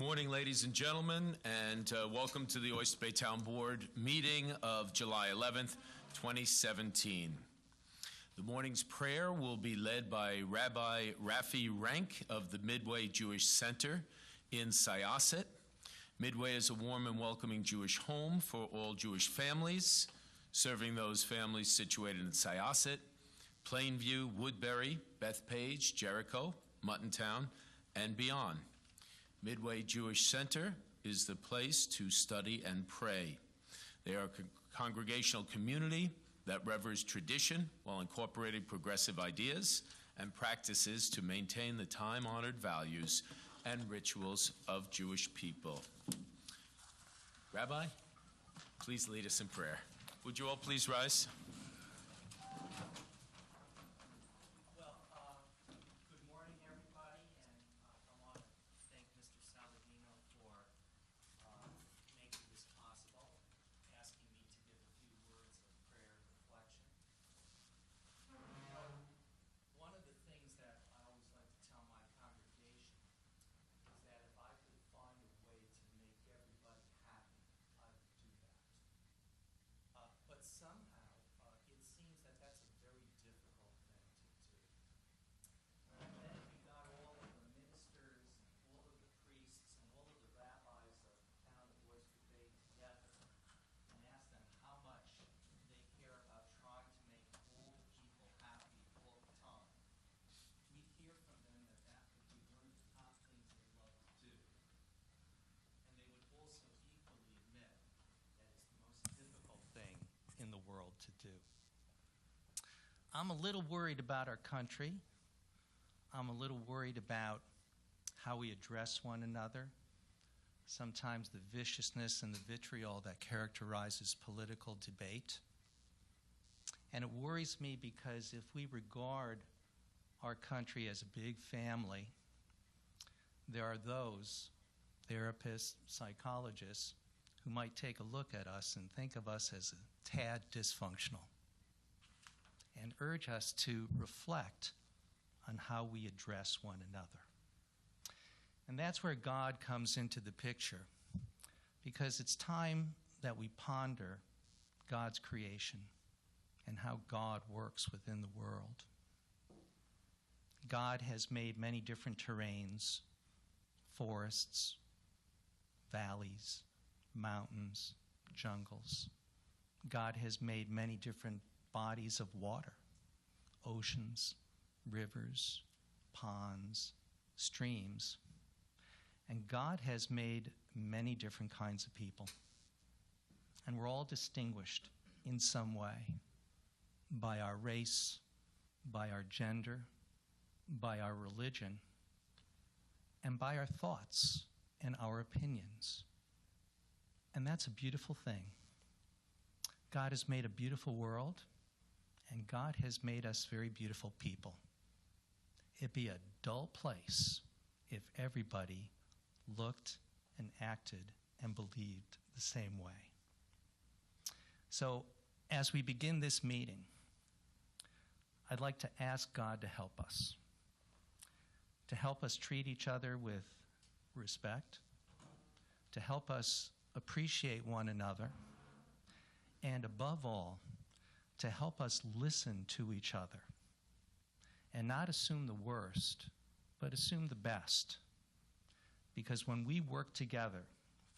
morning, ladies and gentlemen, and welcome to the Oyster Bay Town Board meeting of July 11th, 2017. The morning's prayer will be led by Rabbi Rafi Rank of the Midway Jewish Center in Syosset. Midway is a warm and welcoming Jewish home for all Jewish families, serving those families situated in Syosset, Plainview, Woodbury, Bethpage, Jericho, Muttontown, and beyond. Midway Jewish Center is the place to study and pray. They are a congregational community that reveres tradition while incorporating progressive ideas and practices to maintain the time-honored values and rituals of Jewish people. Rabbi, please lead us in prayer. Would you all please rise? To do. I'm a little worried about our country. I'm a little worried about how we address one another. Sometimes the viciousness and the vitriol that characterizes political debate. And it worries me because if we regard our country as a big family, there are those, therapists, psychologists, who might take a look at us and think of us as a tad dysfunctional and urge us to reflect on how we address one another. And that's where God comes into the picture, because it's time that we ponder God's creation and how God works within the world. God has made many different terrains, forests, valleys, mountains, jungles. God has made many different bodies of water, oceans, rivers, ponds, streams. And God has made many different kinds of people. And we're all distinguished in some way by our race, by our gender, by our religion, and by our thoughts and our opinions. And that's a beautiful thing. God has made a beautiful world, and God has made us very beautiful people. It'd be a dull place if everybody looked and acted and believed the same way. So, as we begin this meeting, I'd like to ask God to help us treat each other with respect, to help us appreciate one another, and above all, to help us listen to each other and not assume the worst, but assume the best. Because when we work together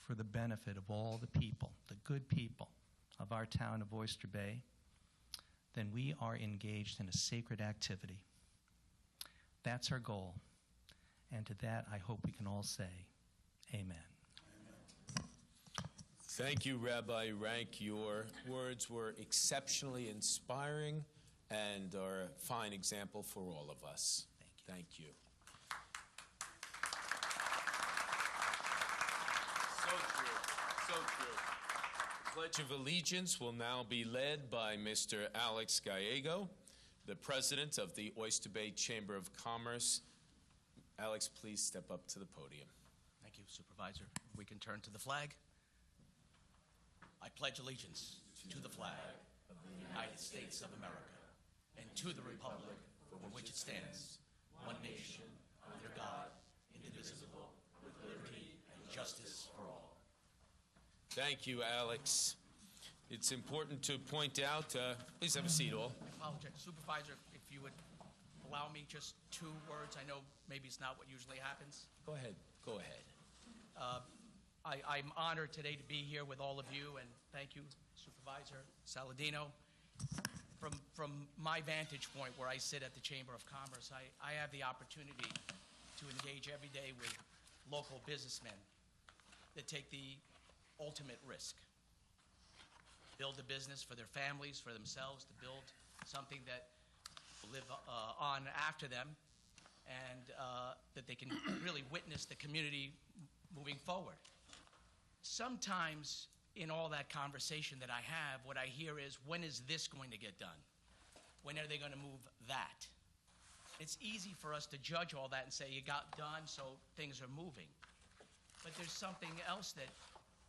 for the benefit of all the people, the good people of our town of Oyster Bay, then we are engaged in a sacred activity. That's our goal. And to that, I hope we can all say, amen. Thank you, Rabbi Rank. Your words were exceptionally inspiring and are a fine example for all of us. Thank you. So true. So true. The Pledge of Allegiance will now be led by Mr. Alex Gallego, the president of the Oyster Bay Chamber of Commerce. Alex, please step up to the podium. Thank you, Supervisor. We can turn to the flag. I pledge allegiance to the flag of the United States of America and to the republic for which it stands, one nation, under God, indivisible, with liberty and Thank you, Alex. It's important to point out, please have a seat, all. I apologize. Supervisor, if you would allow me just 2 words. I know maybe it's not what usually happens. Go ahead. Go ahead. I'm honored today to be here with all of you, and thank you, Supervisor Saladino. From my vantage point where I sit at the Chamber of Commerce, I have the opportunity to engage every day with local businessmen that take the ultimate risk. Build a business for their families, for themselves, to build something that will live on after them, and that they can really witness the community moving forward. Sometimes in all that conversation that I have, what I hear is, when is this going to get done? When are they going to move that? It's easy for us to judge all that and say, it got done, so things are moving. But there's something else that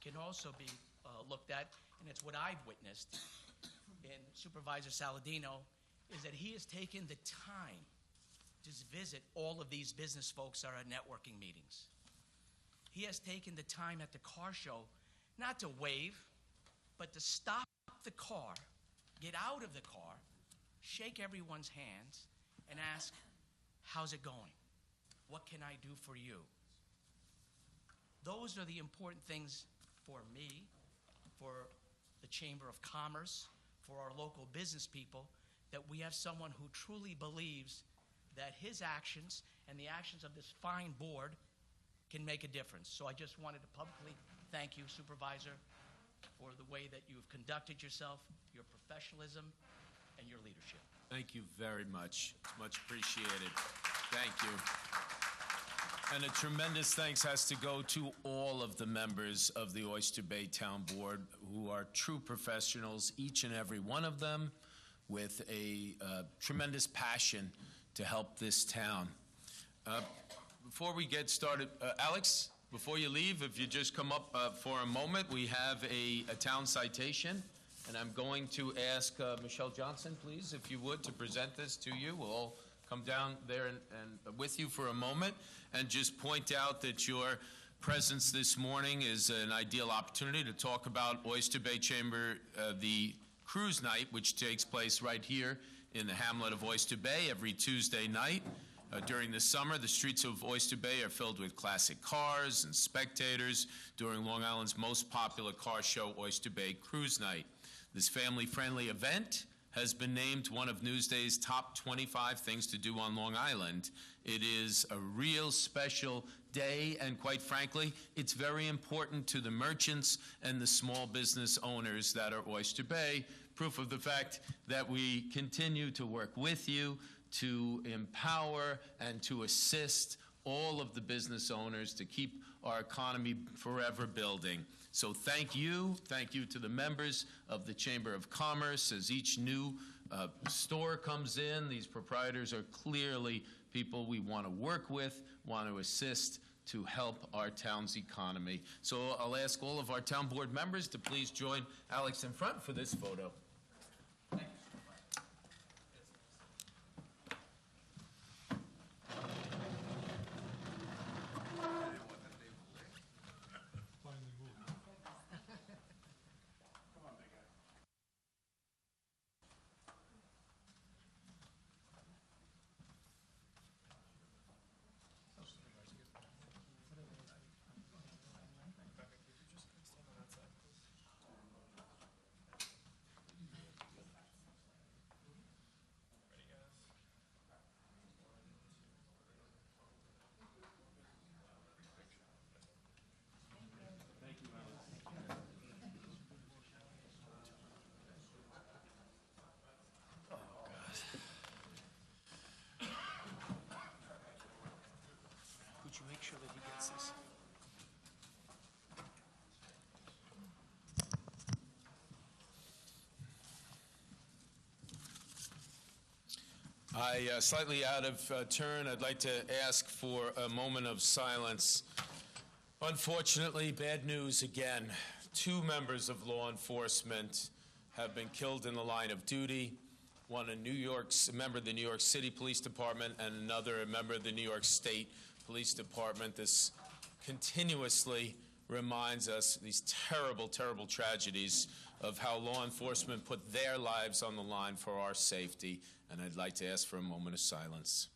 can also be looked at, and it's what I've witnessed in Supervisor Saladino, is that he has taken the time to visit all of these business folks that are at networking meetings. He has taken the time at the car show not to wave, but to stop the car, get out of the car, shake everyone's hands, and ask, how's it going? What can I do for you? Those are the important things for me, for the Chamber of Commerce, for our local business people, that we have someone who truly believes that his actions and the actions of this fine board can make a difference. So I just wanted to publicly thank you, Supervisor, for the way that you've conducted yourself, your professionalism, and your leadership. Thank you very much. It's much appreciated. Thank you. And a tremendous thanks has to go to all of the members of the Oyster Bay Town Board, who are true professionals, each and every one of them, with a tremendous passion to help this town. Before we get started, Alex, before you leave, if you just come up for a moment, we have a town citation, and I'm going to ask Michelle Johnson, please, if you would, to present this to you. We'll all come down there and with you for a moment, and just point out that your presence this morning is an ideal opportunity to talk about Oyster Bay Chamber, the cruise night, which takes place right here in the hamlet of Oyster Bay every Tuesday night. During the summer, the streets of Oyster Bay are filled with classic cars and spectators during Long Island's most popular car show, Oyster Bay Cruise Night. This family-friendly event has been named one of Newsday's top 25 things to do on Long Island. It is a real special day, and quite frankly, it's very important to the merchants and the small business owners that are Oyster Bay, proof of the fact that we continue to work with you to empower and to assist all of the business owners to keep our economy forever building. So thank you to the members of the Chamber of Commerce. As each new store comes in, these proprietors are clearly people we want to work with, want to assist to help our town's economy. So I'll ask all of our town board members to please join Alex in front for this photo. Make sure that he gets this. Slightly out of turn, I'd like to ask for a moment of silence. Unfortunately, bad news again. 2 members of law enforcement have been killed in the line of duty. One a member of the New York City Police Department, and another a member of the New York State Police Department. This continuously reminds us these terrible, terrible tragedies of how law enforcement put their lives on the line for our safety. And I'd like to ask for a moment of silence.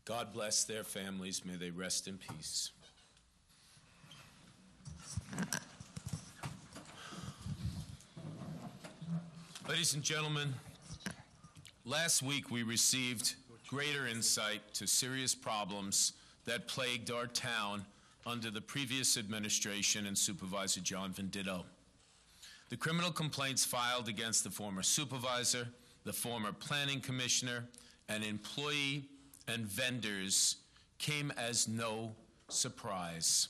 God bless their families. May they rest in peace. Ladies and gentlemen, last week we received greater insight to serious problems that plagued our town under the previous administration and Supervisor John Venditto. The criminal complaints filed against the former supervisor, the former planning commissioner, and employee and vendors came as no surprise.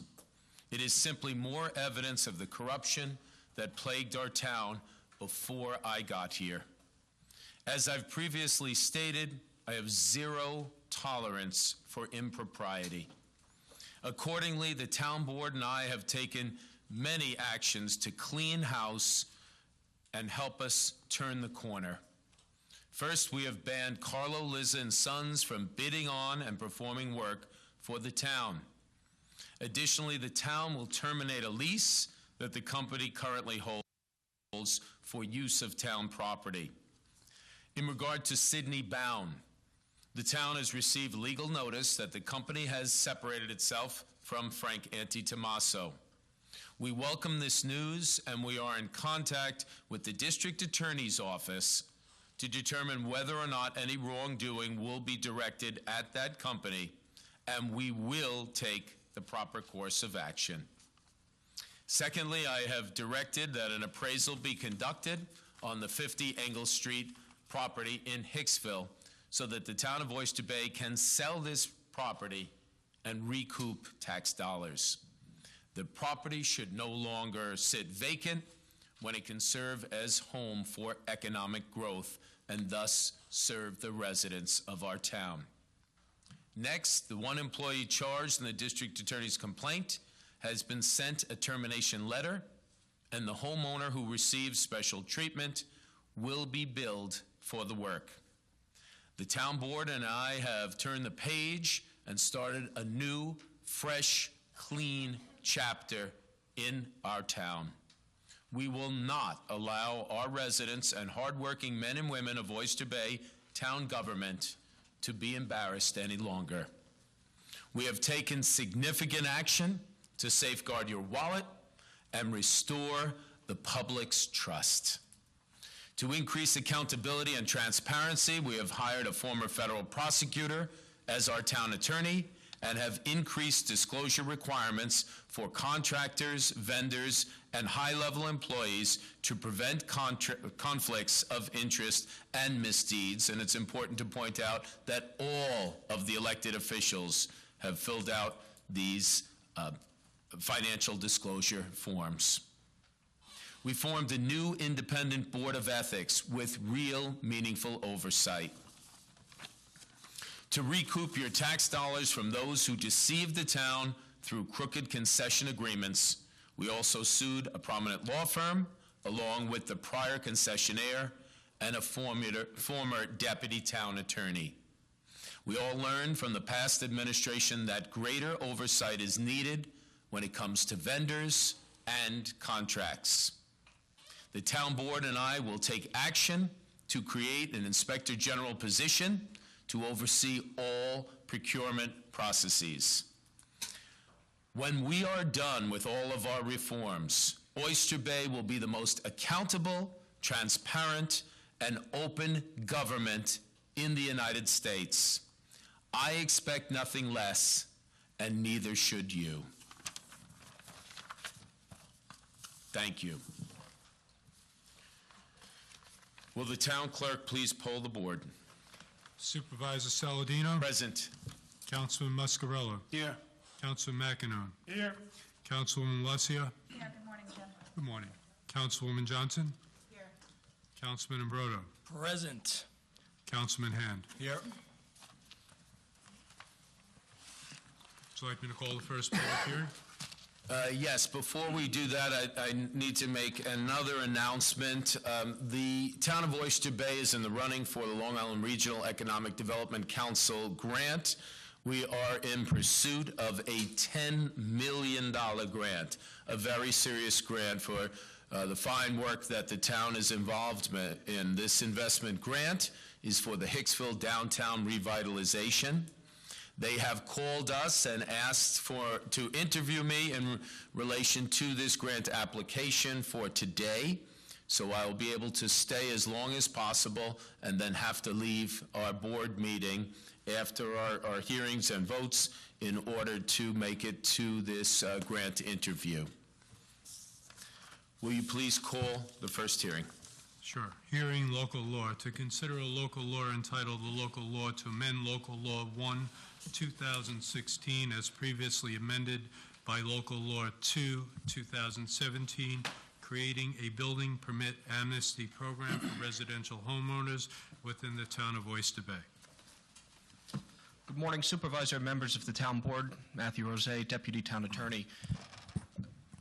It is simply more evidence of the corruption that plagued our town before I got here. As I've previously stated, I have zero tolerance for impropriety. Accordingly, the town board and I have taken many actions to clean house and help us turn the corner. First, we have banned Carlo, Liza, and Sons from bidding on and performing work for the town. Additionally, the town will terminate a lease that the company currently holds for use of town property. In regard to Sidney Bound, the town has received legal notice that the company has separated itself from Frank Antitomaso. We welcome this news, and we are in contact with the district attorney's office to determine whether or not any wrongdoing will be directed at that company, and we will take the proper course of action. Secondly, I have directed that an appraisal be conducted on the 50 Engle Street property in Hicksville so that the town of Oyster Bay can sell this property and recoup tax dollars. The property should no longer sit vacant when it can serve as home for economic growth and thus serve the residents of our town. Next, the one employee charged in the district attorney's complaint has been sent a termination letter, and the homeowner who receives special treatment will be billed for the work. The town board and I have turned the page and started a new, fresh, clean chapter in our town. We will not allow our residents and hardworking men and women of Oyster Bay town government to be embarrassed any longer. We have taken significant action to safeguard your wallet and restore the public's trust. To increase accountability and transparency, we have hired a former federal prosecutor as our town attorney and have increased disclosure requirements for contractors, vendors, and high-level employees to prevent conflicts of interest and misdeeds. And it's important to point out that all of the elected officials have filled out these financial disclosure forms. We formed a new independent board of ethics with real, meaningful oversight. To recoup your tax dollars from those who deceived the town through crooked concession agreements, we also sued a prominent law firm, along with the prior concessionaire and a former deputy town attorney. We all learned from the past administration that greater oversight is needed when it comes to vendors and contracts. The town board and I will take action to create an inspector general position to oversee all procurement processes. When we are done with all of our reforms, Oyster Bay will be the most accountable, transparent, and open government in the United States. I expect nothing less, and neither should you. Thank you. Will the town clerk please poll the board? Supervisor Saladino. Present. Councilman Muscarella. Here. Councilman McEnone. Here. Councilwoman Alessia. Yeah, good morning, Jim. Good morning. Councilwoman Johnson. Here. Councilman Imbroda. Present. Councilman Hand. Here. Would you like me to call the first public hearing? Yes, before we do that, I need to make another announcement. The town of Oyster Bay is in the running for the Long Island Regional Economic Development Council grant. We are in pursuit of a $10 million grant, a very serious grant for the fine work that the town is involved in. This investment grant is for the Hicksville downtown revitalization. They have called us and asked to interview me in relation to this grant application for today. So I will be able to stay as long as possible and then have to leave our board meeting after our hearings and votes in order to make it to this grant interview. Will you please call the first hearing? Sure. Hearing local law. To consider a local law entitled "The Local Law to Amend Local Law 1, 2016 as previously amended by Local Law 2, 2017, creating a building permit amnesty program for residential homeowners within the town of Oyster Bay." Good morning, Supervisor and members of the Town Board. Matthew Rose, Deputy Town Attorney.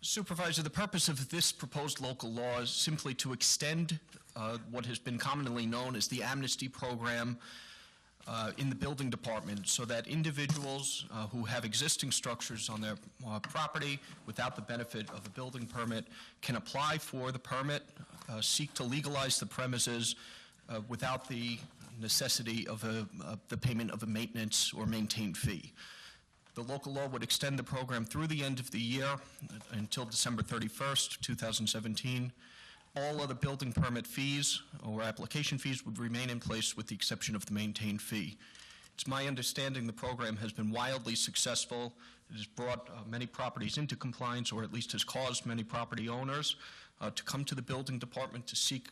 Supervisor, the purpose of this proposed local law is simply to extend what has been commonly known as the amnesty program in the building department, so that individuals who have existing structures on their property without the benefit of a building permit can apply for the permit, seek to legalize the premises without the necessity of the payment of a maintenance or maintained fee. The local law would extend the program through the end of the year until December 31st, 2017. All other building permit fees or application fees would remain in place with the exception of the maintained fee. It's my understanding the program has been wildly successful. It has brought many properties into compliance, or at least has caused many property owners to come to the building department to seek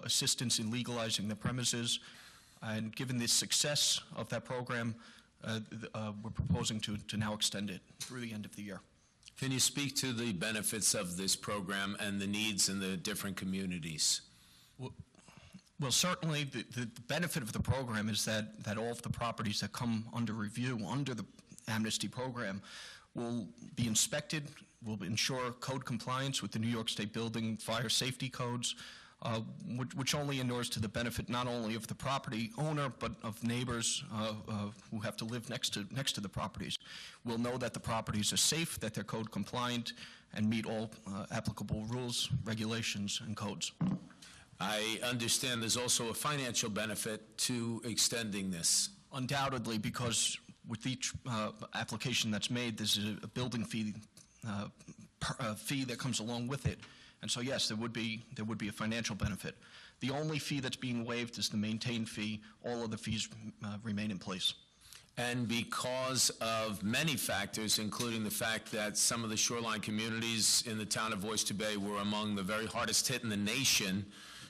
assistance in legalizing the premises. And given the success of that program, we're proposing to now extend it through the end of the year. Can you speak to the benefits of this program and the needs in the different communities? Well, certainly the benefit of the program is that all of the properties that come under review under the amnesty program will be inspected, will ensure code compliance with the New York State Building Fire Safety Codes, which only inures to the benefit not only of the property owner but of neighbors who have to live next to the properties. We'll know that the properties are safe, that they're code compliant, and meet all applicable rules, regulations, and codes. I understand there's also a financial benefit to extending this. Undoubtedly, because with each application that's made, there's a building fee that comes along with it. And so, yes, there would be a financial benefit. The only fee that's being waived is the maintained fee. All of the fees remain in place. And because of many factors, including the fact that some of the shoreline communities in the town of Oyster Bay were among the very hardest hit in the nation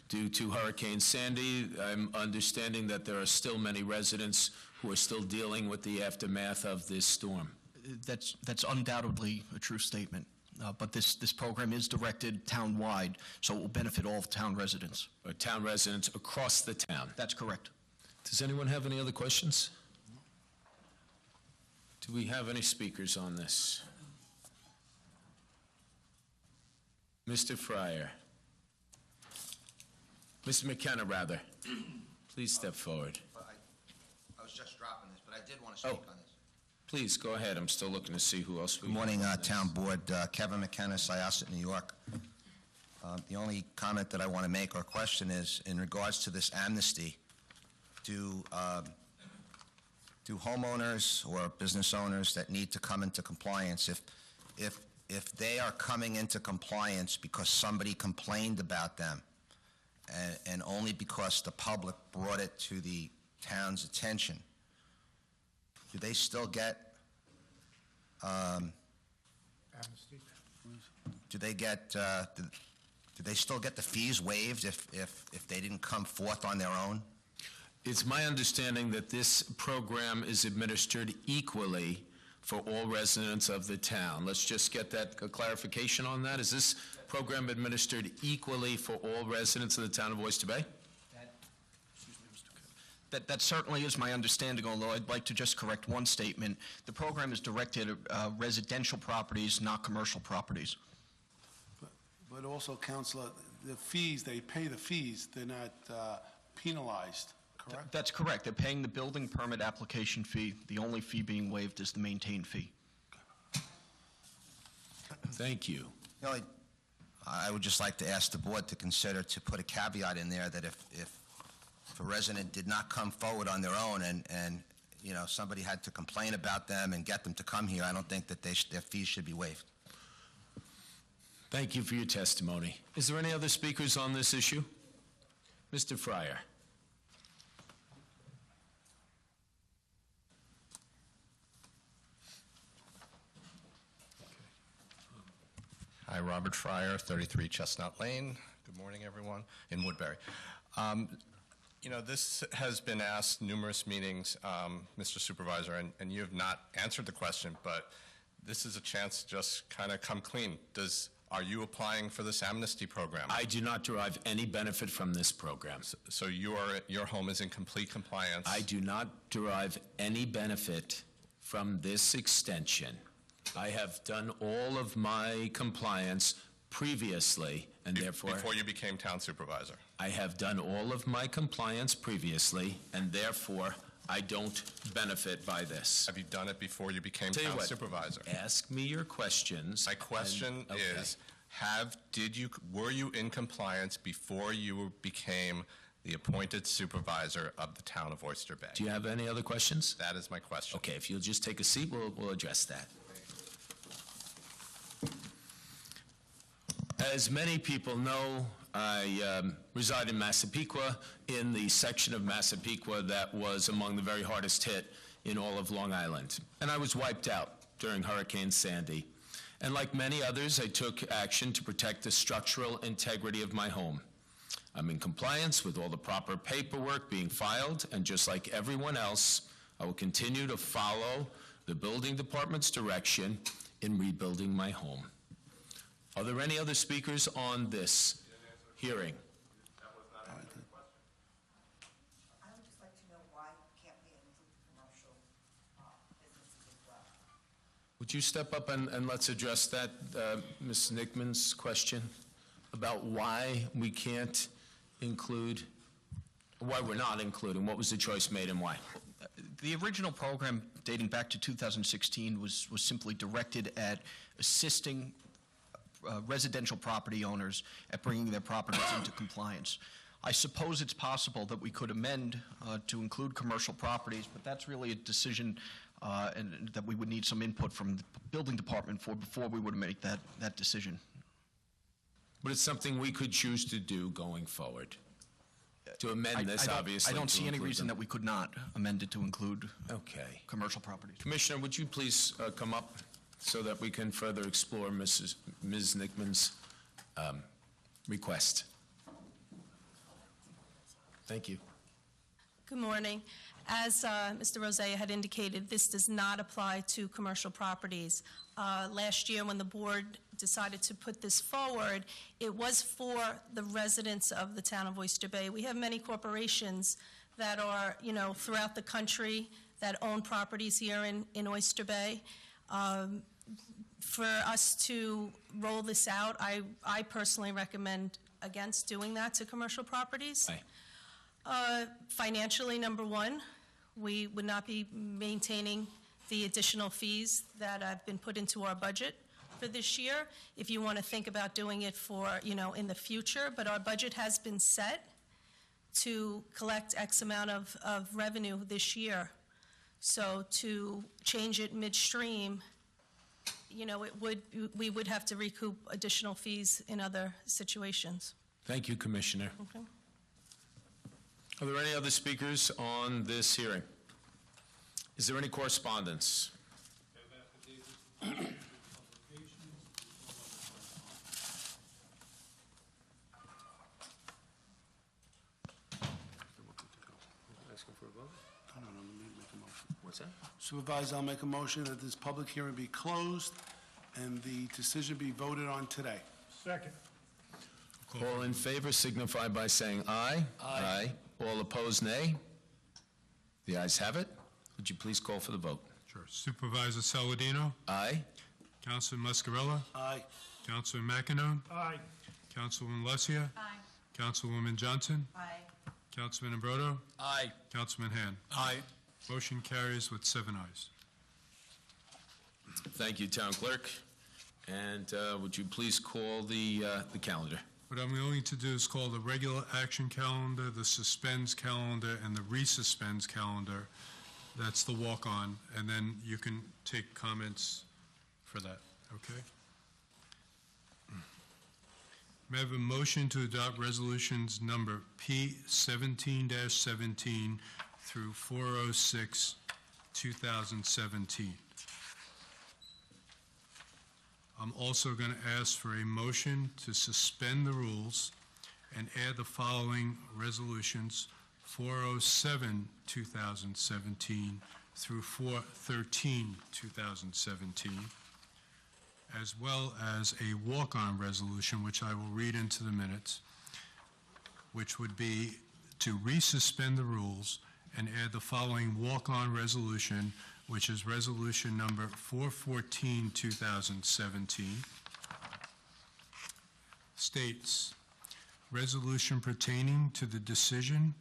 due to Hurricane Sandy, I'm understanding that there are still many residents who are still dealing with the aftermath of this storm. That's undoubtedly a true statement. But this program is directed town-wide, so it will benefit all town residents. Or town residents across the town. That's correct. Does anyone have any other questions? Do we have any speakers on this? Mr. Fryer. Mr. McKenna, rather. Please step forward. I was just dropping this, but I did want to speak on this. Please, go ahead. I'm still looking to see who else we Good morning, have on Town Board. Kevin McKenna, Syosset, New York. The only comment that I want to make or question is in regards to this amnesty, do homeowners or business owners that need to come into compliance, if they are coming into compliance because somebody complained about them and only because the public brought it to the town's attention, do they still get Amnesty? do they still get the fees waived if they didn't come forth on their own? It's my understanding that this program is administered equally for all residents of the town. Let's just get that clarification on that. Is this program administered equally for all residents of the town of Oyster Bay? That certainly is my understanding, although I'd like to just correct one statement. The program is directed at residential properties, not commercial properties. But also, Counselor, the fees, they pay the fees, they're not penalized, correct? That's correct. They're paying the building permit application fee. The only fee being waived is the maintain fee. Thank you. You know, I would just like to ask the board to consider to put a caveat in there that if a resident did not come forward on their own and you know, somebody had to complain about them and get them to come here, I don't think that their fees should be waived. Thank you for your testimony. Is there any other speakers on this issue? Mr. Fryer. Hi, Robert Fryer, 33 Chestnut Lane. Good morning, everyone, in Woodbury. You know, this has been asked numerous meetings, Mr. Supervisor, and you have not answered the question, but this is a chance to just kind of come clean. Are you applying for this amnesty program? I do not derive any benefit from this program. So your home is in complete compliance? I do not derive any benefit from this extension. I have done all of my compliance previously, and therefore... Before you became town supervisor? I have done all of my compliance previously, and therefore I don't benefit by this. Have you done it before you became Tell you town what, supervisor? Ask me your questions. My question okay. is, were you in compliance before you became the appointed supervisor of the town of Oyster Bay? Do you have any other questions? That is my question. Okay, if you'll just take a seat, we'll address that. As many people know, I reside in Massapequa, in the section of Massapequa that was among the very hardest hit in all of Long Island. And I was wiped out during Hurricane Sandy. And like many others, I took action to protect the structural integrity of my home. I'm in compliance with all the proper paperwork being filed, and just like everyone else, I will continue to follow the building department's direction in rebuilding my home. Are there any other speakers on this hearing? I would just like to know why can't we include commercial businesses as well? Would you step up and let's address that, Ms. Nickman's question about why we can't include, why we're not including, what was the choice made and why? The original program dating back to 2016 was simply directed at assisting residential property owners at bringing their properties into compliance. I suppose it's possible that we could amend to include commercial properties, but that's really a decision and that we would need some input from the building department for before we would make that decision. But it's something we could choose to do going forward. To amend this, obviously. I don't see any reason them. that we could not amend it to include Okay. commercial properties. Commissioner, would you please come up so that we can further explore Ms. Nickman's request? Thank you. Good morning. As Mr. Rosea had indicated, this does not apply to commercial properties. Last year, when the board decided to put this forward, it was for the residents of the town of Oyster Bay. We have many corporations that are, you know, throughout the country that own properties here in Oyster Bay. For us to roll this out, I personally recommend against doing that to commercial properties. Aye. Financially, number one, we would not be maintaining the additional fees that have been put into our budget for this year. If you want to think about doing it for, you know, in the future, but our budget has been set to collect X amount of revenue this year. So to change it midstream, you know, we would have to recoup additional fees in other situations. Thank you, Commissioner. Okay. Are there any other speakers on this hearing? Is there any correspondence? Asking for a vote? No, let me make a motion. What's that? Supervisor, I'll make a motion that this public hearing be closed and the decision be voted on today. Second. All in favor signify by saying aye. Aye. All opposed, nay. The ayes have it. Would you please call for the vote? Sure. Supervisor Saladino? Aye. Councilman Muscarella? Aye. Councilman McEnone? Aye. Councilwoman Alessia? Aye. Councilwoman Johnson? Aye. Councilman Imbrodo? Aye. Councilman Han? Aye. Motion carries with 7 ayes. Thank you, Town Clerk. And would you please call the calendar? What I'm going to do is call the regular action calendar, the suspends calendar, and the resuspends calendar. That's the walk-on, and then you can take comments for that, okay? May I have a motion to adopt resolutions number P 17-17 through 406, 2017? I'm also going to ask for a motion to suspend the rules and add the following resolutions: 407, 2017 through 413, 2017, as well as a walk-on resolution, which I will read into the minutes, which would be to resuspend the rules and add the following walk-on resolution, which is resolution number 414, 2017, states, resolution pertaining to the decision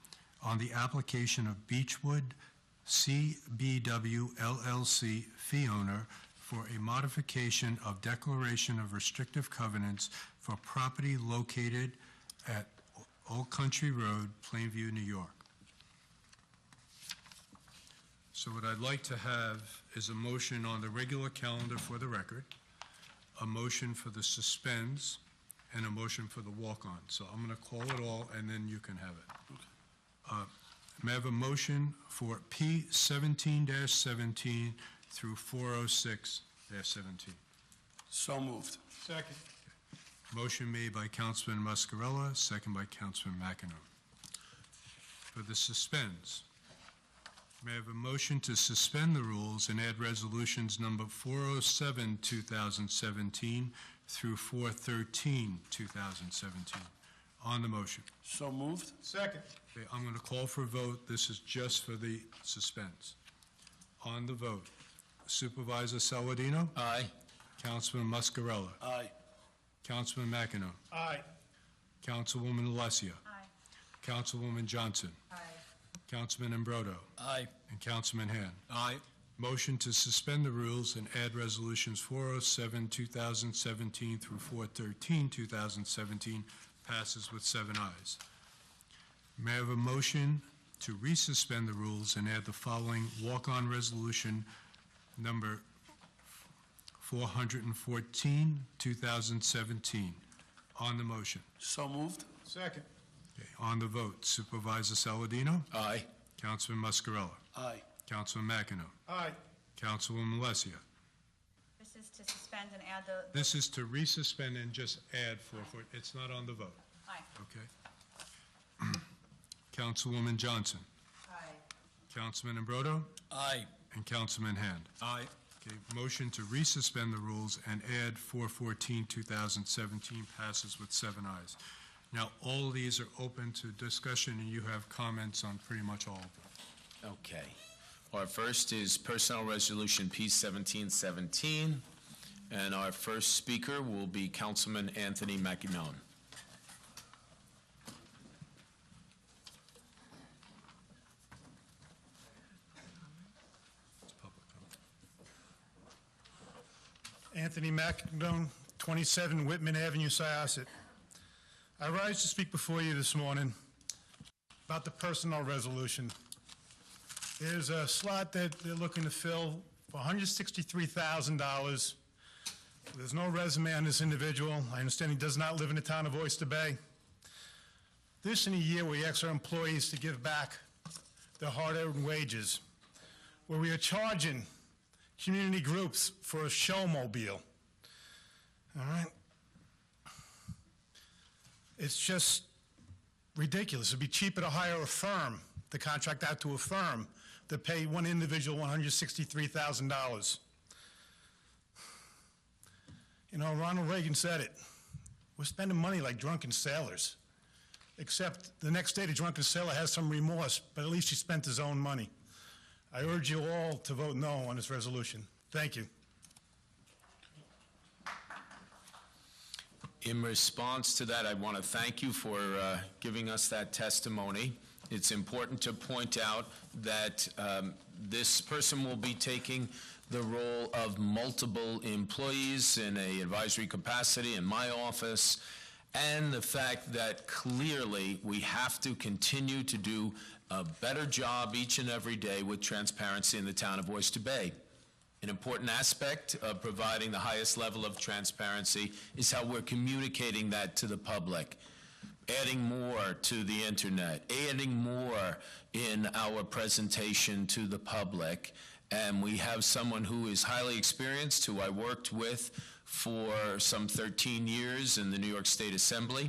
on the application of Beechwood CBW LLC fee owner for a modification of declaration of restrictive covenants for property located at Old Country Road, Plainview, New York. So what I'd like to have is a motion on the regular calendar for the record, a motion for the suspends, and a motion for the walk-on. So I'm going to call it all, and then you can have it. May I have a motion for P 17-17 through 406-17? So moved. Second. Motion made by Councilman Muscarella, second by Councilman McEnone. For the suspends, may I have a motion to suspend the rules and add resolutions number 407, 2017 through 413, 2017? On the motion. So moved. Second. Okay, I'm going to call for a vote. This is just for the suspense. On the vote, Supervisor Saladino? Aye. Councilman Muscarella? Aye. Councilman McEnone? Aye. Councilwoman Alessia? Aye. Councilwoman Johnson? Aye. Councilman Imbrodo? Aye. And Councilman Han? Aye. Motion to suspend the rules and add resolutions 407, 2017 through 413, 2017 passes with 7 ayes. May I have a motion to resuspend the rules and add the following walk-on resolution number 414, 2017? On the motion. So moved. Second. Okay, on the vote, Supervisor Saladino? Aye. Councilman Muscarella? Aye. Councilman McEnone? Aye. Councilwoman Alessia? This is to suspend and add the... This is to resuspend and just add 414. It's not on the vote, Aye. okay? Councilwoman Johnson? Aye. Councilman Imbrodo? Aye. And Councilman Hand? Aye. Okay, motion to resuspend the rules and add 414, 2017 passes with 7 ayes. Now, all of these are open to discussion, and you have comments on pretty much all of them. Okay. Our first is Personnel Resolution P 1717, and our first speaker will be Councilman Anthony McEnone. Anthony McEnone, 27 Whitman Avenue, Syosset. I rise to speak before you this morning about the personnel resolution. There's a slot that they're looking to fill for $163,000. There's no resume on this individual. I understand he does not live in the town of Oyster Bay. This in a year where we ask our employees to give back their hard-earned wages, where we are charging community groups for a showmobile. All right? It's just ridiculous. It'd be cheaper to hire a firm, to contract out to a firm, to pay one individual $163,000. You know, Ronald Reagan said it. We're spending money like drunken sailors. Except the next day, the drunken sailor has some remorse, but at least he spent his own money. I urge you all to vote no on this resolution. Thank you. In response to that, I want to thank you for giving us that testimony. It's important to point out that this person will be taking the role of multiple employees in an advisory capacity in my office, and the fact that clearly we have to continue to do a better job each and every day with transparency in the town of Oyster Bay. An important aspect of providing the highest level of transparency is how we're communicating that to the public. Adding more to the internet, adding more in our presentation to the public. And we have someone who is highly experienced, who I worked with for some 13 years in the New York State Assembly,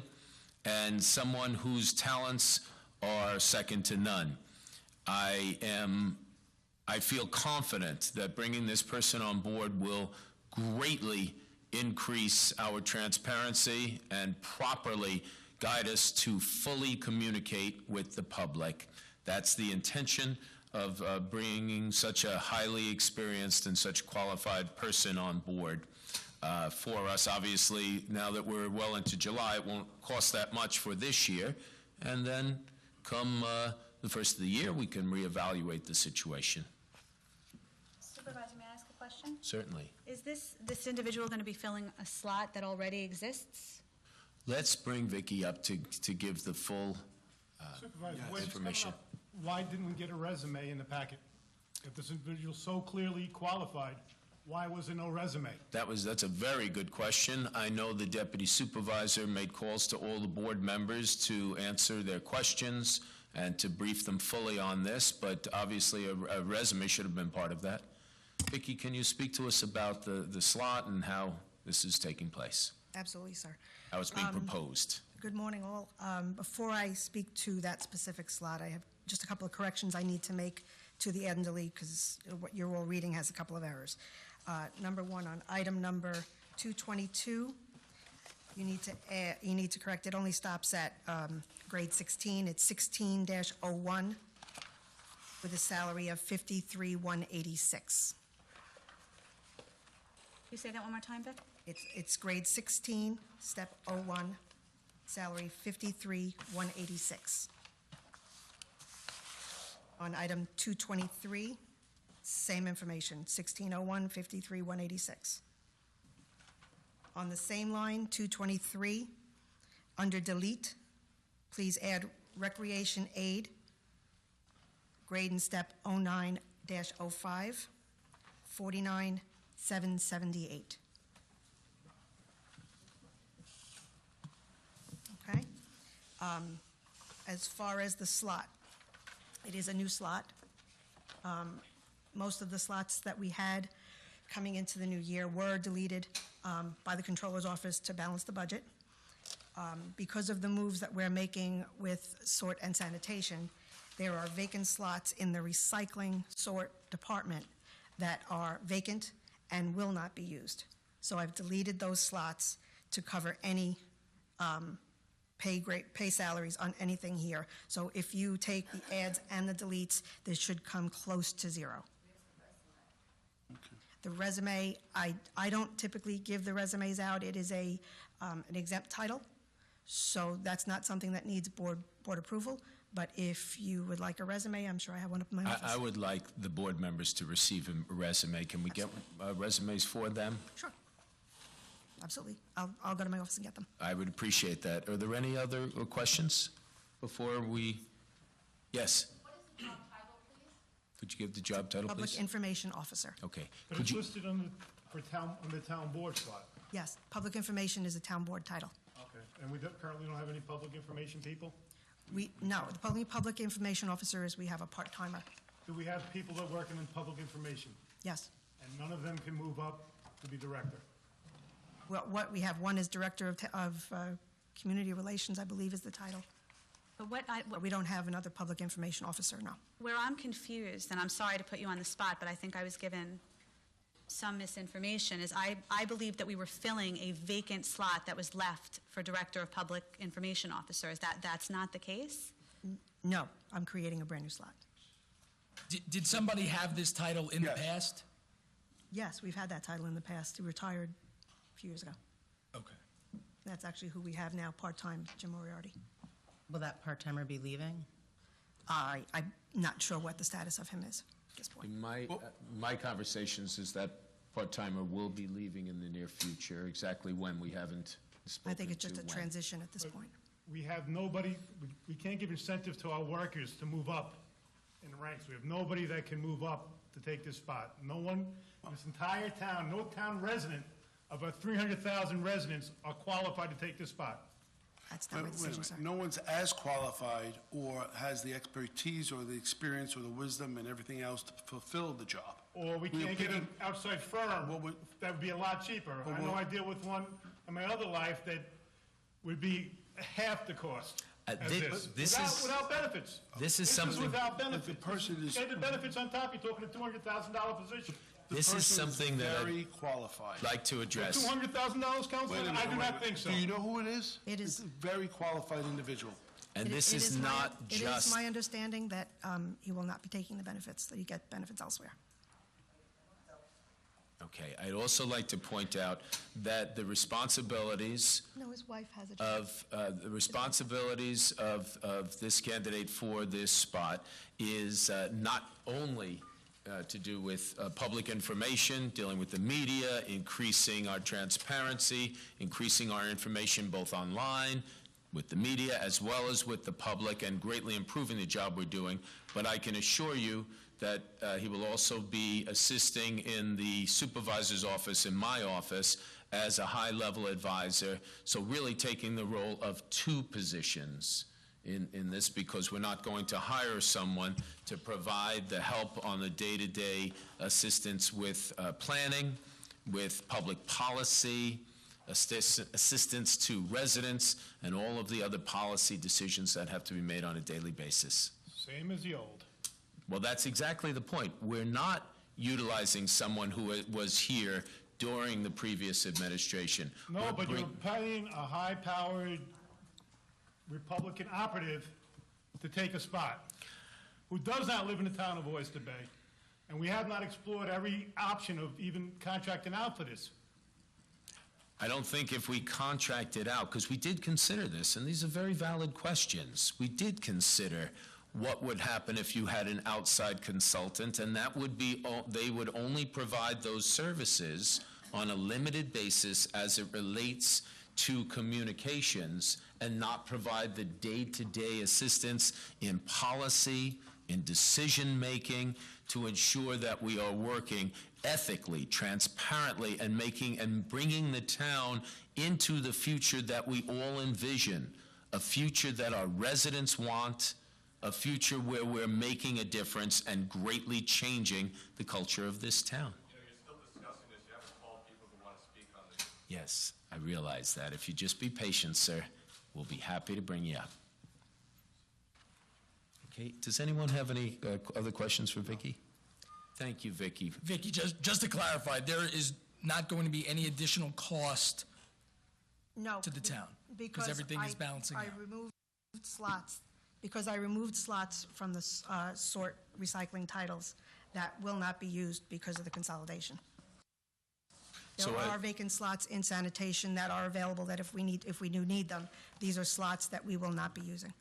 and someone whose talents are second to none. I feel confident that bringing this person on board will greatly increase our transparency and properly guide us to fully communicate with the public. That's the intention of bringing such a highly experienced and such qualified person on board for us. Obviously, now that we're well into July, it won't cost that much for this year, and then come the first of the year, we can reevaluate the situation. Supervisor, may I ask a question? Certainly. Is this individual going to be filling a slot that already exists? Let's bring Vicki up to give the full Supervisor, wait, information. why didn't we get a resume in the packet? If this individual is so clearly qualified, why was there no resume? That's a very good question. I know the deputy supervisor made calls to all the board members to answer their questions and to brief them fully on this, but obviously a resume should have been part of that. Vicki, can you speak to us about the slot and how this is taking place? Absolutely, sir. How it's being proposed? Good morning, all. Before I speak to that specific slot, I have just a couple of corrections I need to make to the Endely, because what you're all reading has a couple of errors. Number one, on item number 222, you need to correct, it only stops at grade 16. It's 16-01 with a salary of $53,186. You say that one more time, Vic? It's grade 16, step 01, salary $53,186. On item 223, same information, 1601, $53,186. On the same line, 223, under delete, please add recreation aid, grade and step 09-05, $49,778. Okay. As far as the slot, it is a new slot. Most of the slots that we had coming into the new year were deleted by the Controller's Office to balance the budget. Because of the moves that we're making with sort and sanitation, there are vacant slots in the recycling sort department that are vacant and will not be used. So I've deleted those slots to cover any pay salaries on anything here. So if you take the adds and the deletes, this should come close to zero. The resume, I don't typically give the resumes out. It is an exempt title, so that's not something that needs board approval. But if you would like a resume, I'm sure I have one up in my office. I would like the board members to receive a resume. Can we get resumes for them? Sure. Absolutely. I'll go to my office and get them. I would appreciate that. Are there any other questions before we? Yes. What is the job title, please? Could you give the job title, Public please? Information Officer. Okay. But it's listed on the town board slot. Yes, Public Information is a town board title. Okay. And we currently don't have any public information people? No, the Public Information Officer is, we have a part-timer. Do we have people that are working in public information? Yes. And none of them can move up to be director? Well, what we have, one is Director of Community Relations, I believe is the title. But But we don't have another Public Information Officer, no. where I'm confused, and I'm sorry to put you on the spot, but I think I was given some misinformation, is I believe that we were filling a vacant slot that was left for Director of Public Information Officer. That's not the case? No, I'm creating a brand-new slot. Did somebody have this title in the Yes. past? Yes, we've had that title in the past. He retired a few years ago. Okay. That's actually who we have now, part-time, Jim Moriarty. Will that part-timer be leaving? I'm not sure what the status of him is at this point. In my conversations is that part-timer will be leaving in the near future. Exactly when, we haven't spoken I think it's just to a when. transition at this point. We have nobody, we can't give incentive to our workers to move up in ranks. We have nobody that can move up to take this spot. No one in this entire town, no town resident of our 300,000 residents are qualified to take this spot. That's not my Wait a decision, minute. sir. No one's as qualified or has the expertise or the experience or the wisdom and everything else to fulfill the job. Or we can't get an outside firm, that would be a lot cheaper. I know I deal with one in my other life that would be half the cost as this. Without benefits. This is something. Without benefits. The person is. And the benefits on top, you're talking a $200,000 position. This is something that very qualified. I'd like to address. $200,000, Councilman? I do not think so. Do you know who it is? It is. It's a very qualified individual. And this It is not It just. is my understanding that he will not be taking the benefits, that he get benefits elsewhere. Okay, I'd also like to point out that the responsibilities No, his wife has a job. of this candidate for this spot is not only to do with public information, dealing with the media, increasing our transparency, increasing our information both online, with the media, as well as with the public, and greatly improving the job we're doing. But I can assure you that he will also be assisting in the supervisor's office, in my office, as a high-level advisor, so really taking the role of two positions in this, because we're not going to hire someone to provide the help on the day-to-day assistance with planning, with public policy, assistance to residents, and all of the other policy decisions that have to be made on a daily basis. Same as the old. Well, that's exactly the point. We're not utilizing someone who was here during the previous administration. No, but you're paying a high-powered Republican operative to take a spot who does not live in the town of Oyster Bay. And we have not explored every option of even contracting out for this. I don't think if we contracted out, because we did consider this, and these are very valid questions. We did consider what would happen if you had an outside consultant, and that would be, they would only provide those services on a limited basis as it relates to communications, and not provide the day-to-day assistance in policy, in decision-making, to ensure that we are working ethically, transparently, and bringing the town into the future that we all envision, a future that our residents want, a future where we're making a difference and greatly changing the culture of this town. You're still discussing this. You haven't called people who want to speak on this. Yes, I realize that. If you just be patient, sir, we'll be happy to bring you up. Okay, does anyone have any other questions for Vicki? Thank you, Vicki. Vicki, just to clarify, there is not going to be any additional cost No. to the town? Because everything is balancing out? I removed slots, because I removed slots from the sort recycling titles that will not be used because of the consolidation. There are vacant slots in sanitation that are available that if we do need them, these are slots that we will not be using.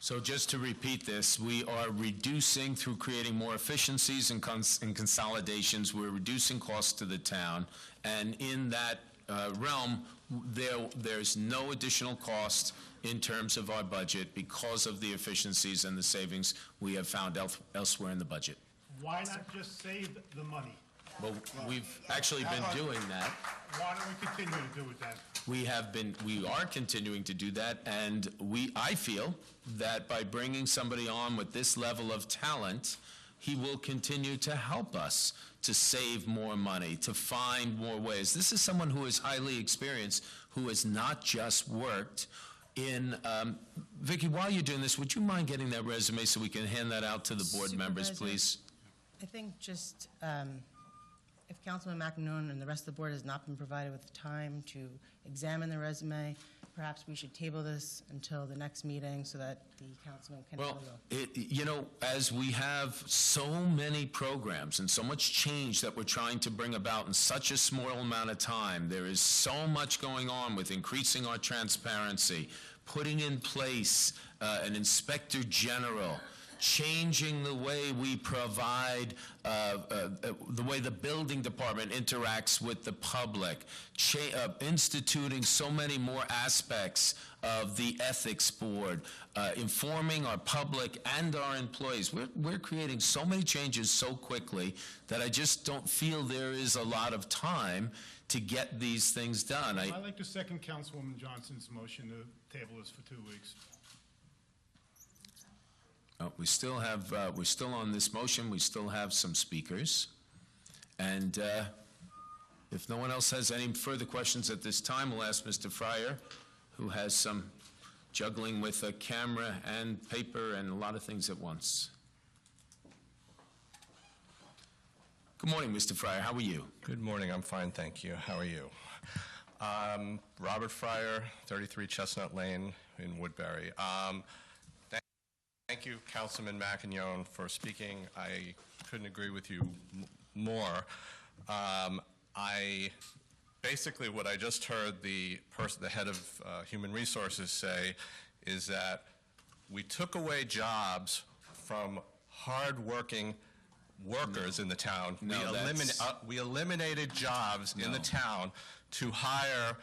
So just to repeat this, we are reducing through creating more efficiencies and consolidations. We're reducing costs to the town, and in that realm, there's no additional cost in terms of our budget because of the efficiencies and the savings we have found elsewhere in the budget. Why not just save the money? Well, we've actually been doing that. Why don't we continue to do it then? We are continuing to do that, and I feel that by bringing somebody on with this level of talent, he will continue to help us to save more money, to find more ways. This is someone who is highly experienced, who has not just worked in, Vicki, while you're doing this, would you mind getting that resume so we can hand that out to the board members, please? I think just if Councilman McEnon and the rest of the board has not been provided with the time to examine the resume, perhaps we should table this until the next meeting so that the councilman can Well, handle as we have so many programs and so much change that we're trying to bring about in such a small amount of time, there is so much going on with increasing our transparency, putting in place an inspector general, changing the way we provide, the way the building department interacts with the public, instituting so many more aspects of the ethics board, informing our public and our employees. We're creating so many changes so quickly that I just don't feel there is a lot of time to get these things done. I'd like to second Councilwoman Johnson's motion to table this for 2 weeks. We still have, we're still on this motion, we still have some speakers. And if no one else has any further questions at this time, we'll ask Mr. Fryer, who has some juggling with a camera and paper and a lot of things at once. Good morning, Mr. Fryer, how are you? Good morning, I'm fine, thank you. How are you? Robert Fryer, 33 Chestnut Lane in Woodbury. Thank you, Councilman McEnon, for speaking. I couldn't agree with you more. Basically, what I just heard the head of Human Resources say is that we took away jobs from hard-working workers in the town. We eliminated jobs in the town to hire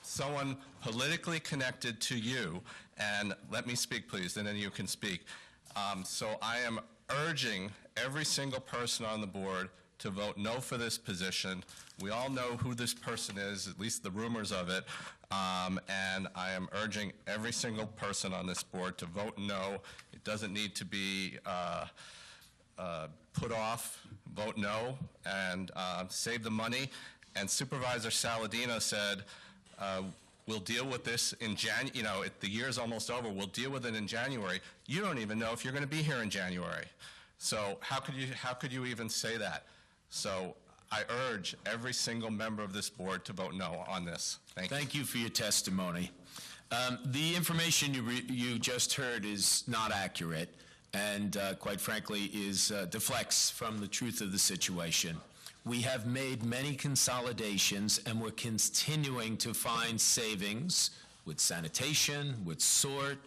someone politically connected to you. And let me speak, please, and then you can speak. So I am urging every single person on the board to vote no for this position. We all know who this person is, at least the rumors of it, and I am urging every single person on this board to vote no. It doesn't need to be put off. Vote no and save the money. And Supervisor Saladino said, we'll deal with this in January, the year's almost over, we'll deal with it in January. You don't even know if you're going to be here in January. So how could you even say that? So I urge every single member of this board to vote no on this. Thank you. Thank you for your testimony. The information you just heard is not accurate and quite frankly deflects from the truth of the situation. We have made many consolidations and we're continuing to find savings with sanitation, with sort,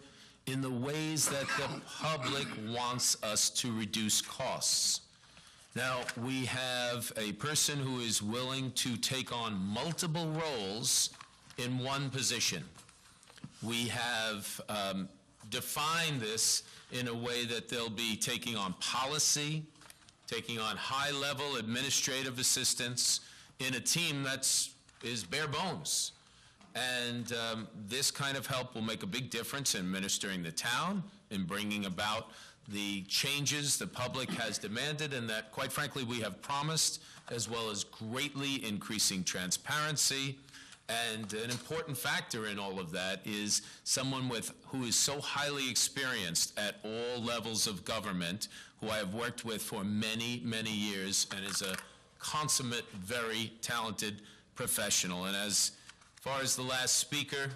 in the ways that the public wants us to reduce costs. Now, we have a person who is willing to take on multiple roles in one position. We have defined this in a way that they'll be taking on policy, taking on high-level administrative assistance in a team is bare bones. And this kind of help will make a big difference in administering the town, in bringing about the changes the public has demanded and that, quite frankly, we have promised, as well as greatly increasing transparency. And an important factor in all of that is someone who is so highly experienced at all levels of government, who I have worked with for many, many years, and is a consummate, very talented professional. And as far as the last speaker,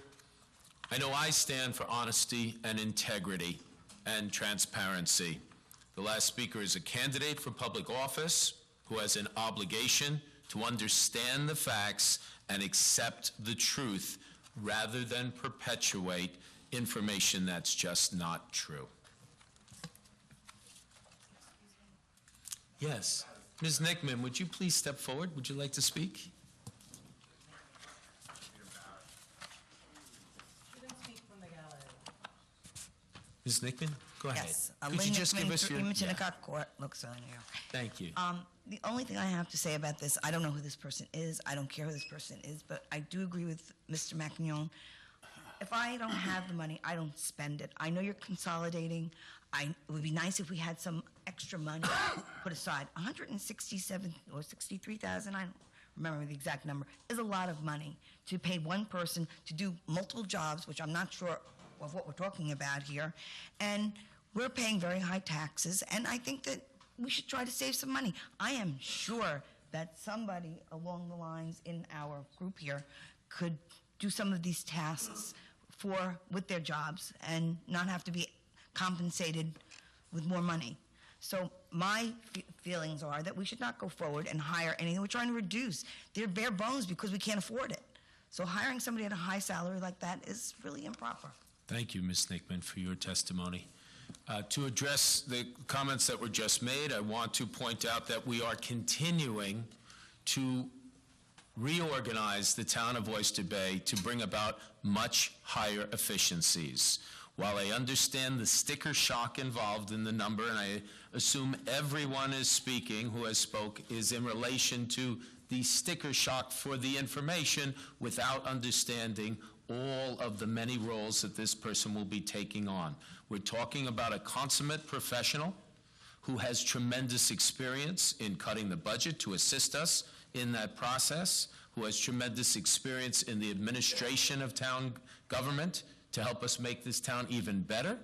I know I stand for honesty and integrity and transparency. The last speaker is a candidate for public office who has an obligation to understand the facts and accept the truth rather than perpetuate information that's just not true. Yes. Ms. Nickman, would you please step forward? Would you like to speak? Ms. Nickman, go ahead. Yes. Could you just give us your... Court looks on you. Thank you. The only thing I have to say about this, I don't know who this person is. I don't care who this person is, but I do agree with Mr. McEnon. If I don't have the money, I don't spend it. I know you're consolidating. It would be nice if we had some extra money put aside. 167 or 63,000, I don't remember the exact number, is a lot of money to pay one person to do multiple jobs, which I'm not sure of what we're talking about here. And we're paying very high taxes, and I think that we should try to save some money. I am sure that somebody along the lines in our group here could do some of these tasks with their jobs and not have to be compensated with more money. So my feelings are that we should not go forward and hire anything. We're trying to reduce. They're bare bones because we can't afford it. So hiring somebody at a high salary like that is really improper. Thank you, Ms. Nickman, for your testimony. To address the comments that were just made, I want to point out that we are continuing to reorganize the town of Oyster Bay to bring about much higher efficiencies. While I understand the sticker shock involved in the number, and I assume everyone is speaking who has spoke is in relation to the sticker shock for the information without understanding all of the many roles that this person will be taking on. We're talking about a consummate professional who has tremendous experience in cutting the budget to assist us in that process, who has tremendous experience in the administration of town government to help us make this town even better,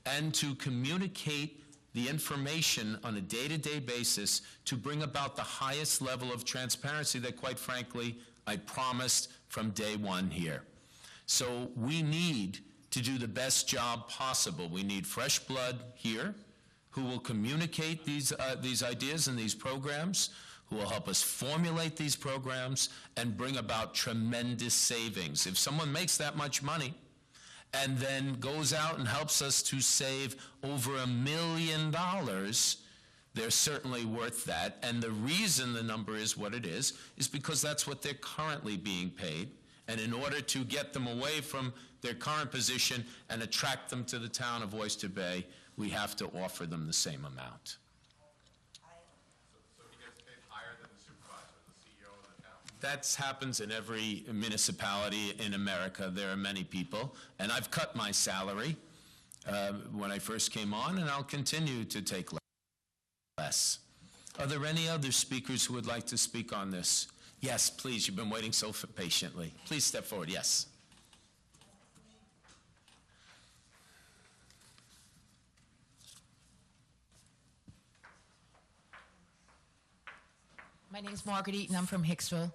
and to communicate the information on a day-to-day basis to bring about the highest level of transparency that, quite frankly, I promised from day one here. So we need to do the best job possible. We need fresh blood here who will communicate these ideas and these programs, who will help us formulate these programs and bring about tremendous savings. If someone makes that much money and then goes out and helps us to save over $1 million, they're certainly worth that. And the reason the number is what it is because that's what they're currently being paid. And in order to get them away from their current position and attract them to the town of Oyster Bay, we have to offer them the same amount. That happens in every municipality in America. There are many people, and I've cut my salary when I first came on, and I'll continue to take less. Are there any other speakers who would like to speak on this? Yes, please. You've been waiting so patiently. Please step forward. Yes. My name is Margaret Eaton. I'm from Hicksville.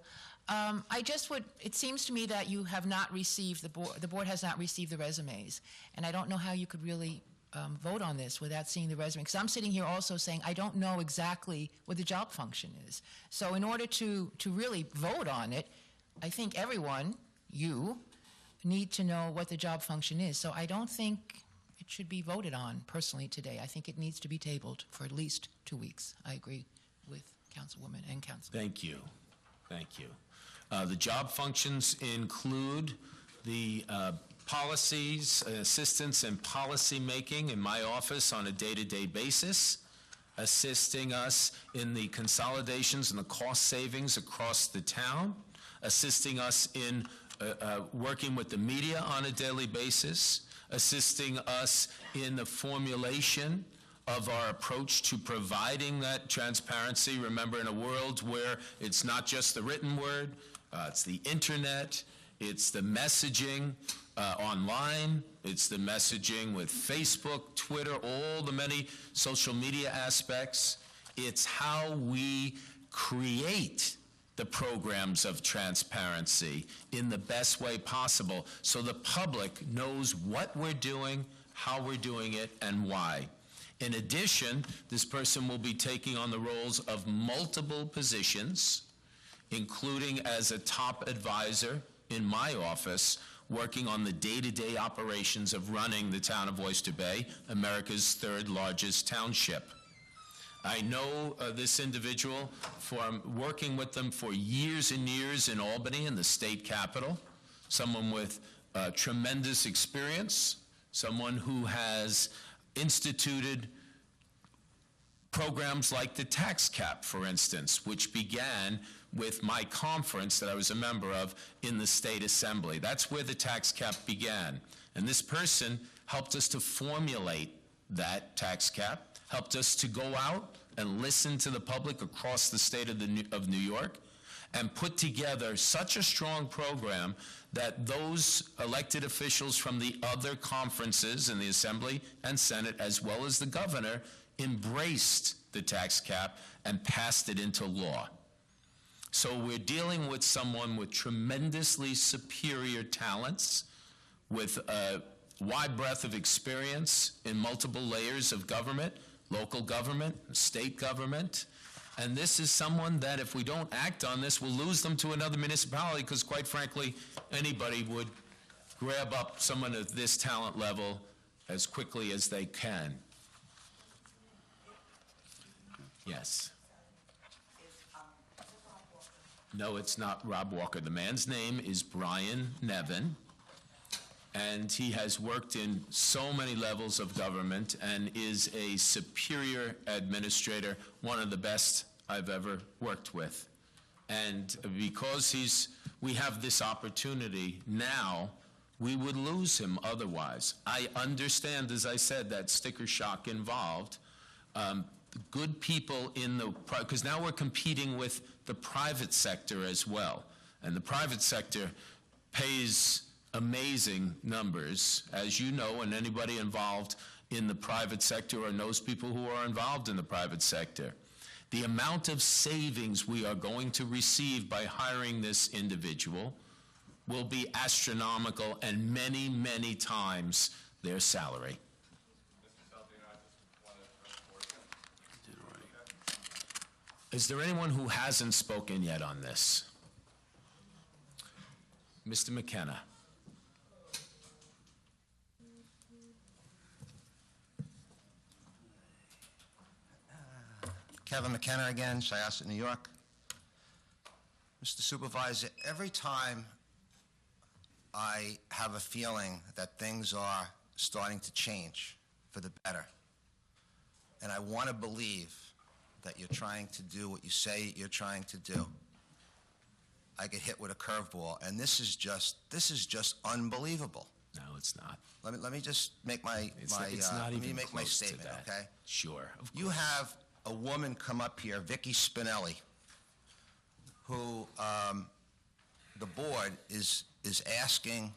It seems to me that you have not received, the board has not received the resumes. And I don't know how you could really vote on this without seeing the resume. Because I'm sitting here also saying I don't know exactly what the job function is. So in order to really vote on it, I think everyone, you, need to know what the job function is. So I don't think it should be voted on personally today. I think it needs to be tabled for at least 2 weeks. I agree with Councilwoman and Council. Thank you. Thank you. The job functions include the policies, assistance in policy making in my office on a day-to-day basis, assisting us in the consolidations and the cost savings across the town, assisting us in working with the media on a daily basis, assisting us in the formulation of our approach to providing that transparency. Remember, in a world where it's not just the written word, it's the internet, it's the messaging online, it's the messaging with Facebook, Twitter, all the many social media aspects. It's how we create the programs of transparency in the best way possible so the public knows what we're doing, how we're doing it, and why. In addition, this person will be taking on the roles of multiple positions, including as a top advisor in my office, working on the day-to-day operations of running the town of Oyster Bay, America's third largest township. I know this individual from working with them for years and years in Albany, in the state capital, someone with tremendous experience, someone who has instituted programs like the tax cap, for instance, which began with my conference that I was a member of in the State Assembly. That's where the tax cap began. And this person helped us to formulate that tax cap, helped us to go out and listen to the public across the state of New York, and put together such a strong program that those elected officials from the other conferences in the Assembly and Senate, as well as the governor, embraced the tax cap and passed it into law. So we're dealing with someone with tremendously superior talents, with a wide breadth of experience in multiple layers of government, local government, state government. And this is someone that if we don't act on this, we'll lose them to another municipality, because quite frankly, anybody would grab up someone of this talent level as quickly as they can. Yes. No, it's not Rob Walker. The man's name is Brian Nevin, and he has worked in so many levels of government and is a superior administrator, one of the best I've ever worked with. And because we have this opportunity now, we would lose him otherwise. I understand, as I said, that sticker shock involved. Good people in the, because now we're competing with the private sector as well. And the private sector pays amazing numbers, as you know, and anybody involved in the private sector or knows people who are involved in the private sector. The amount of savings we are going to receive by hiring this individual will be astronomical and many, many times their salary. Is there anyone who hasn't spoken yet on this? Mr. McKenna. Kevin McKenna again, Syosset, New York. Mr. Supervisor, every time I have a feeling that things are starting to change for the better, and I want to believe that you're trying to do what you say you're trying to do, I get hit with a curveball, and this is just unbelievable. No, it's not. Let me just make my statement, okay? Sure. You have a woman come up here, Vicky Spinelli, who the board is asking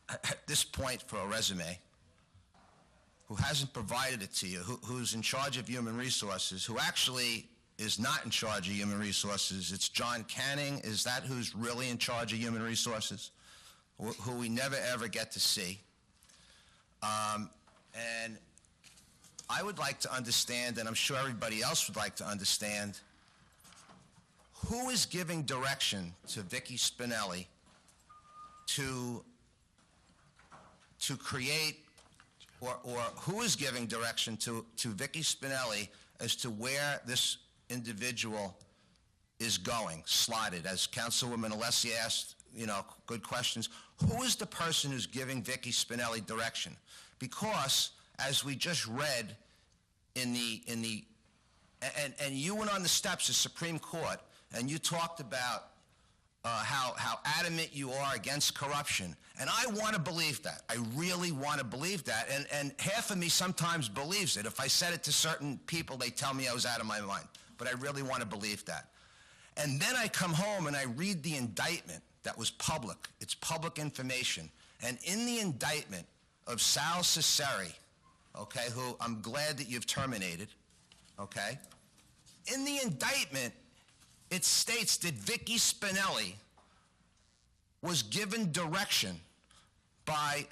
at this point for a resume, who hasn't provided it to you, who's in charge of human resources, who actually is not in charge of human resources. It's John Canning. Is that who's really in charge of human resources, who we never ever get to see? And I would like to understand, and I'm sure everybody else would like to understand, who is giving direction to Vicky Spinelli to create, or who is giving direction to Vicky Spinelli as to where this individual is going, slotted? As Councilwoman Alessi asked, good questions. Who is the person who's giving Vicky Spinelli direction? Because, as we just read and you went on the steps of Supreme Court and you talked about how adamant you are against corruption. And I want to believe that. I really want to believe that. And half of me sometimes believes it. If I said it to certain people, they tell me I was out of my mind. But I really want to believe that. And then I come home and I read the indictment that was public. It's public information. And in the indictment of Sal Cesari, okay, who I'm glad that you've terminated, okay? In the indictment, it states that Vicky Spinelli was given direction by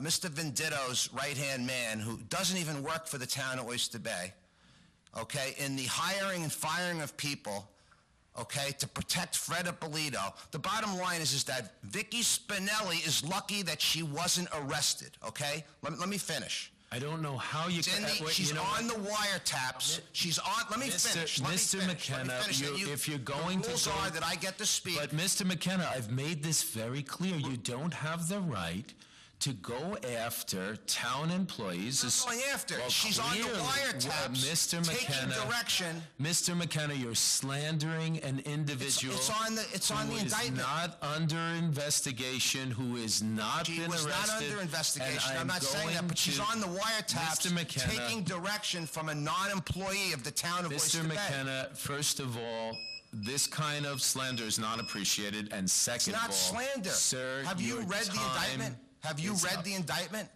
Mr. Venditto's right-hand man, who doesn't even work for the town of Oyster Bay, okay, in the hiring and firing of people, okay, to protect Fred Ippolito. The bottom line is that Vicky Spinelli is lucky that she wasn't arrested, okay? Let me finish. I don't know how you can... She's on the wiretaps. She's on... Let me finish. Mr. McKenna, if you're going to... The rules are that I get to speak. But, Mr. McKenna, I've made this very clear. You don't have the right to go after town employees. I'm not going after. Well, she's on the wiretaps, Mr. McKenna, taking direction. Mr. McKenna, you're slandering an individual it's on the indictment. Who is not under investigation, who is not been arrested. She was not under investigation. I'm not saying that, but she's on the wiretaps, Mr. McKenna, taking direction from a non-employee of the town of Oyster Bay. Mr. McKenna, first of all, this kind of slander is not appreciated, and second of all... It's not slander. Sir, have you read the indictment? Have you read the indictment?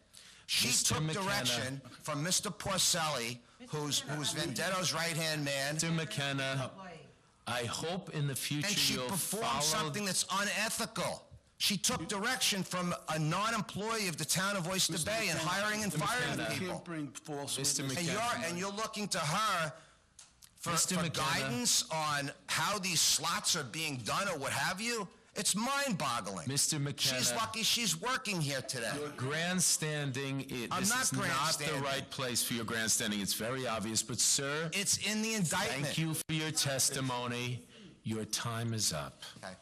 She Mr. took McKenna. direction from Mr. Porcelli, who's Vendetto's right-hand man, Mr. McKenna, I hope in the future and she you'll performed follow... something that's unethical. She took direction from a non-employee of the town of Oyster Bay in hiring and firing McKenna. people. Can't bring false Mr. witnesses. And you're looking to her for Mr. McKenna. guidance on how these slots are being done or what have you. It's mind-boggling. Mr. McKenna. She's lucky she's working here today. Grandstanding, I'm this not is not the grandstanding. right place for your grandstanding. It's very obvious, but sir, It's in the indictment. thank you for your testimony. Your time is up. Okay.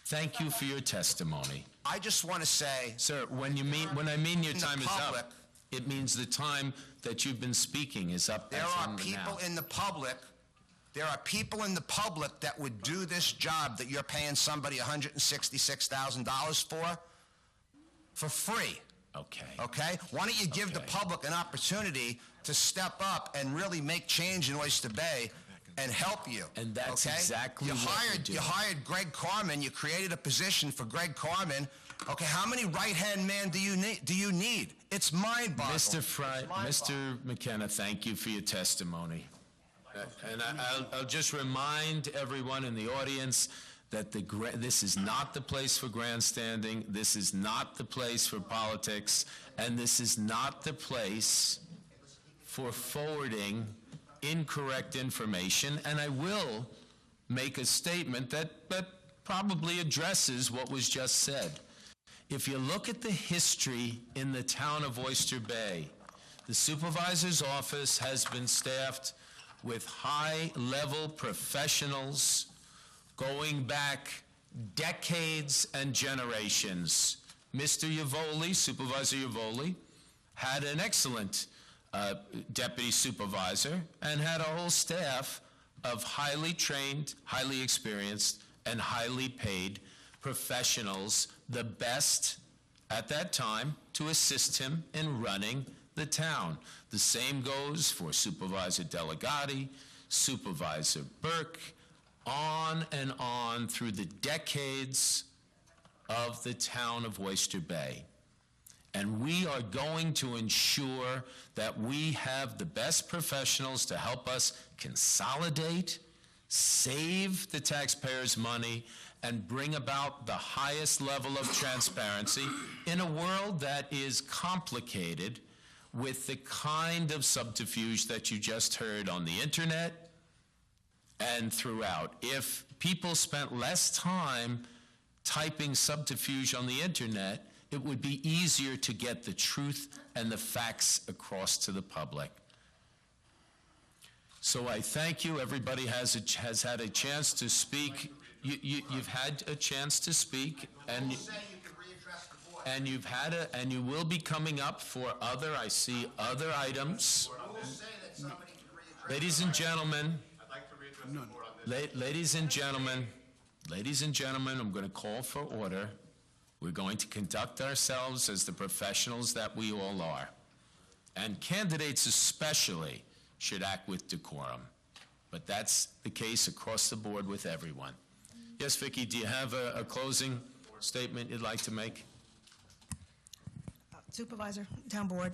Thank you for your testimony. I just want to say, Sir, when I mean your In the time is public- up, it means the time that you've been speaking is up. there as are in the people now. in the public, that would do this job that you're paying somebody $166,000 for free. Okay. Okay? Why don't you give the Okay. public an opportunity to step up and really make change in Oyster Bay and help you? And that's okay? exactly you what we're hired. doing. You hired Greg Carmen. You created a position for Greg Carmen. Okay, how many right-hand men do you need? It's mind-boggling. Mr. McKenna, thank you for your testimony. And I'll just remind everyone in the audience that this is not the place for grandstanding, this is not the place for politics, and this is not the place for forwarding incorrect information. And I will make a statement that probably addresses what was just said. If you look at the history in the town of Oyster Bay, the supervisor's office has been staffed with high-level professionals going back decades and generations. Mr. Yavoli, Supervisor Yavoli, had an excellent deputy supervisor and had a whole staff of highly trained, highly experienced, and highly paid professionals, the best at that time to assist him in running the town. The same goes for Supervisor Delegati, Supervisor Burke, on and on through the decades of the town of Oyster Bay. And we are going to ensure that we have the best professionals to help us consolidate, save the taxpayers' money, and bring about the highest level of transparency in a world that is complicated with the kind of subterfuge that you just heard on the internet and throughout. If people spent less time typing subterfuge on the internet, it would be easier to get the truth and the facts across to the public. So I thank you. Everybody has had a chance to speak. You've had a chance to speak, and you will be coming up for other. I see other items. Ladies and gentlemen, ladies and gentlemen, I'm going to call for order. We're going to conduct ourselves as the professionals that we all are, and candidates especially should act with decorum. But that's the case across the board with everyone. Yes, Vicki, do you have a closing statement you'd like to make? Supervisor, Town Board,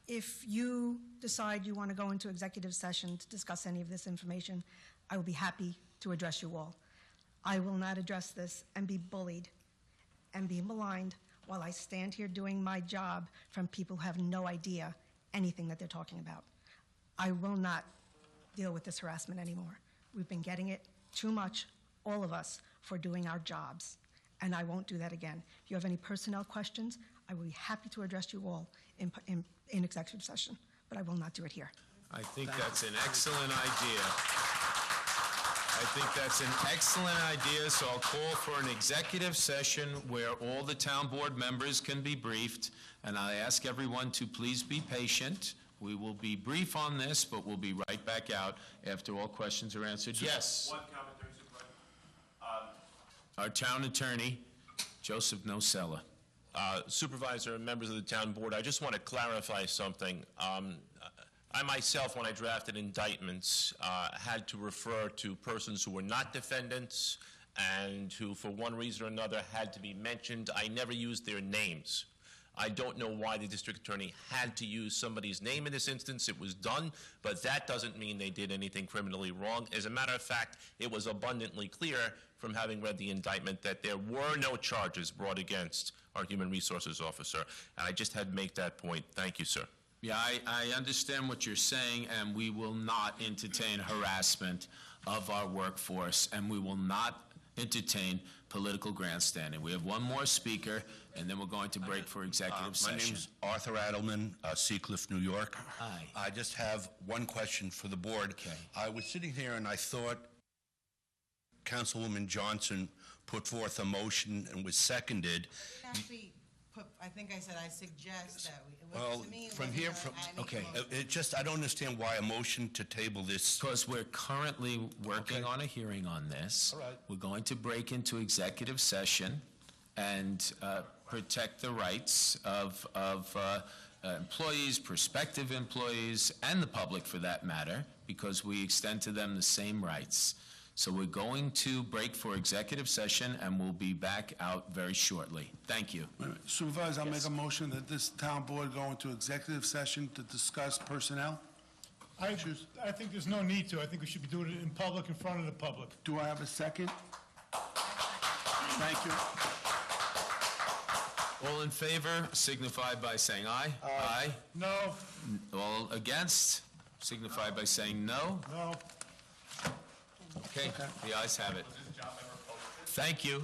if you decide you want to go into executive session to discuss any of this information, I will be happy to address you all. I will not address this and be bullied and be maligned while I stand here doing my job from people who have no idea anything that they're talking about. I will not deal with this harassment anymore. We've been getting it too much, all of us, for doing our jobs, and I won't do that again. If you have any personnel questions, I will be happy to address you all in executive session, but I will not do it here. I think that's an excellent idea. I think that's an excellent idea, so I'll call for an executive session where all the town board members can be briefed, and I ask everyone to please be patient. We will be brief on this, but we'll be right back out after all questions are answered. Yes? One commentary, Supervisor. Our town attorney, Joseph Nocella. Supervisor and members of the town board, I just want to clarify something. I myself, when I drafted indictments, had to refer to persons who were not defendants and who, for one reason or another, had to be mentioned. I never used their names. I don't know why the district attorney had to use somebody's name in this instance. It was done, but that doesn't mean they did anything criminally wrong. As a matter of fact, it was abundantly clear from having read the indictment that there were no charges brought against our human resources officer. And I just had to make that point. Thank you, sir. Yeah, I understand what you're saying, and we will not entertain harassment of our workforce, and we will not entertain political grandstanding. We have one more speaker, and then we're going to break for executive My session. name's Arthur Adelman, Seacliff, New York. Hi. I just have one question for the board. Okay. I was sitting here and I thought Councilwoman Johnson put forth a motion and was seconded. Actually, I think I said I suggest that we, Well, to me, it from wasn't here, a- Okay. It just, I don't understand why a motion to table this. Because we're currently working on a hearing on this. All right. We're going to break into executive session and protect the rights of employees, prospective employees, and the public for that matter, because we extend to them the same rights. So we're going to break for executive session, and we'll be back out very shortly. Thank you. Supervisor, I'll make a motion that this town board go into executive session to discuss personnel. I think there's no need to. I think we should be doing it in public, in front of the public. Do I have a second? Thank you. All in favor signify by saying aye. Aye. No, All against signify by saying no. no. Okay, the ayes have it. Thank you.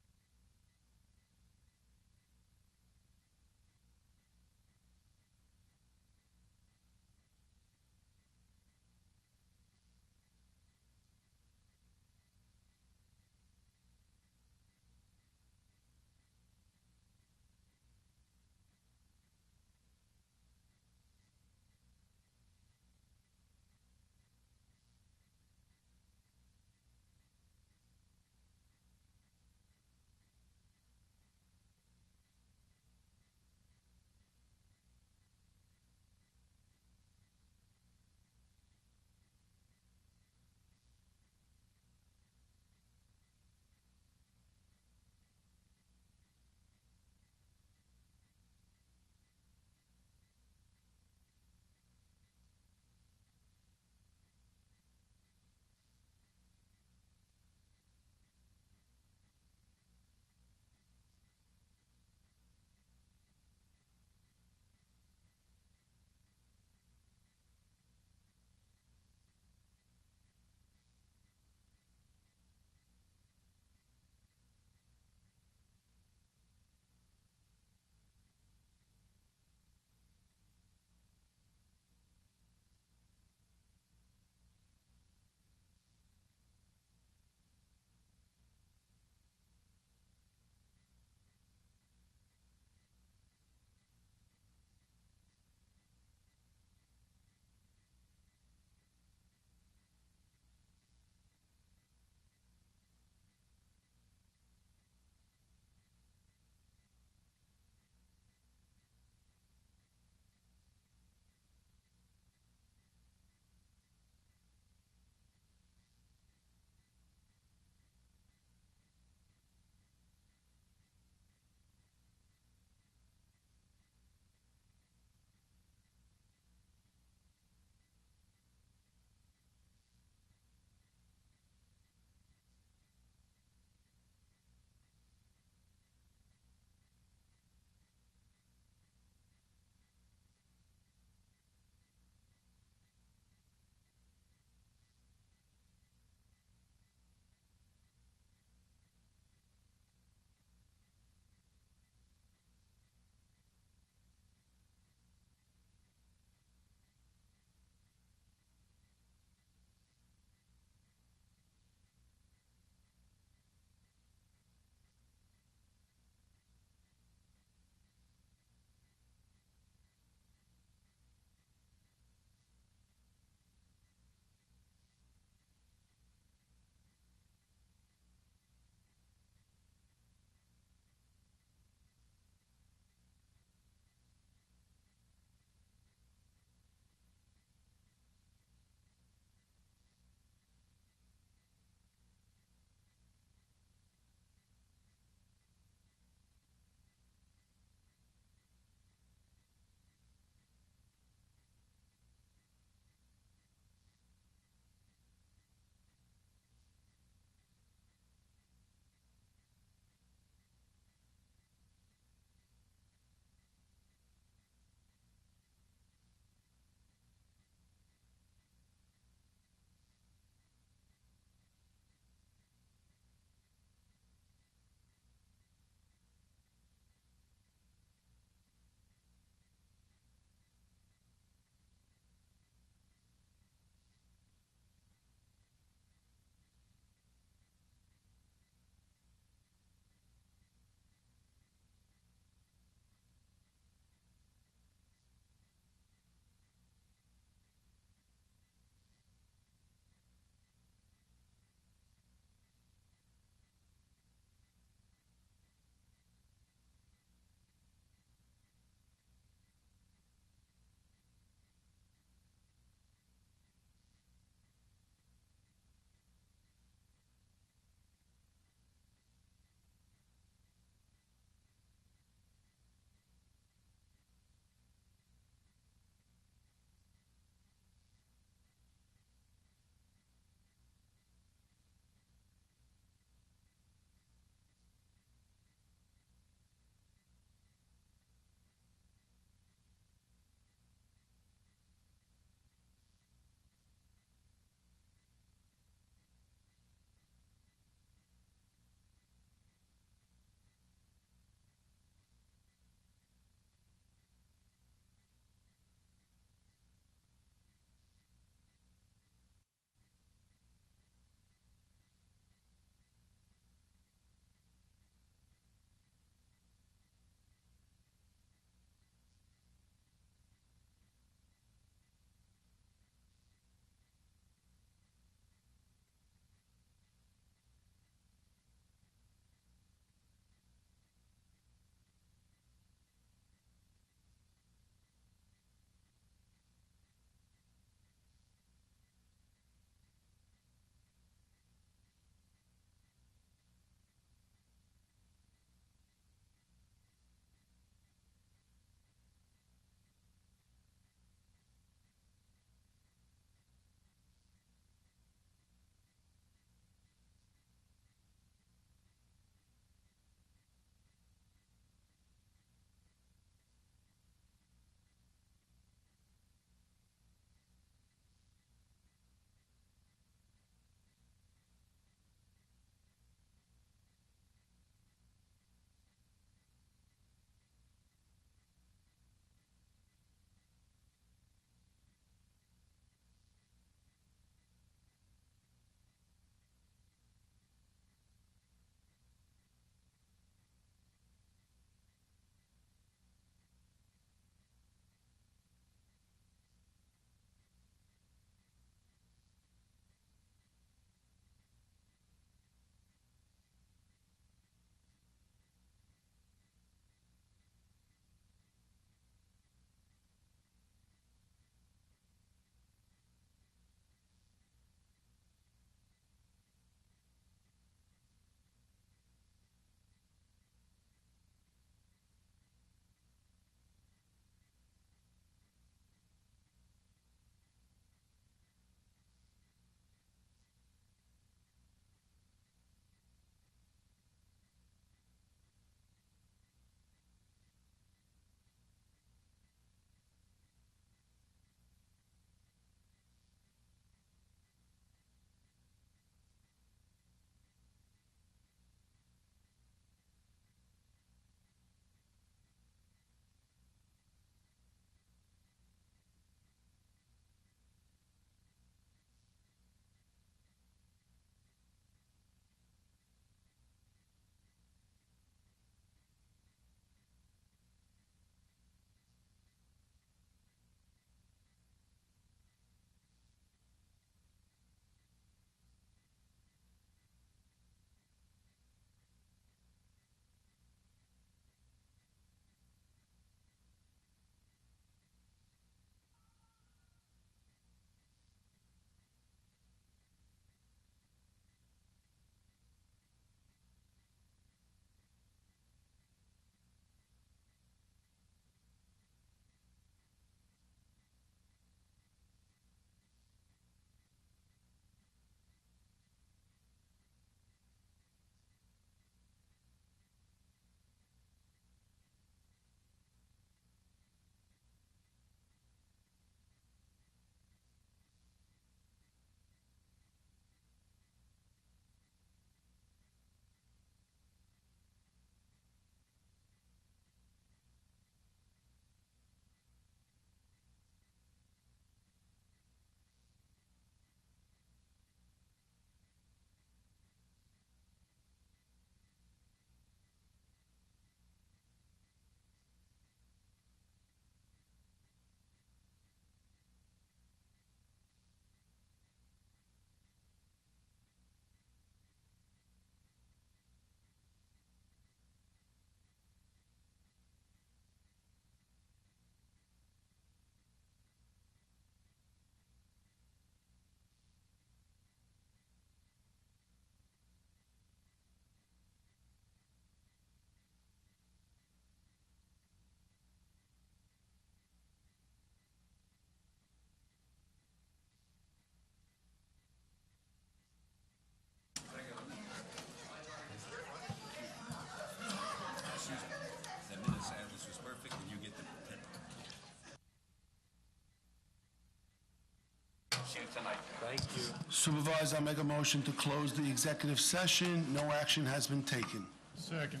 tonight. Thank you. Supervisor, I make a motion to close the executive session. No action has been taken. Second.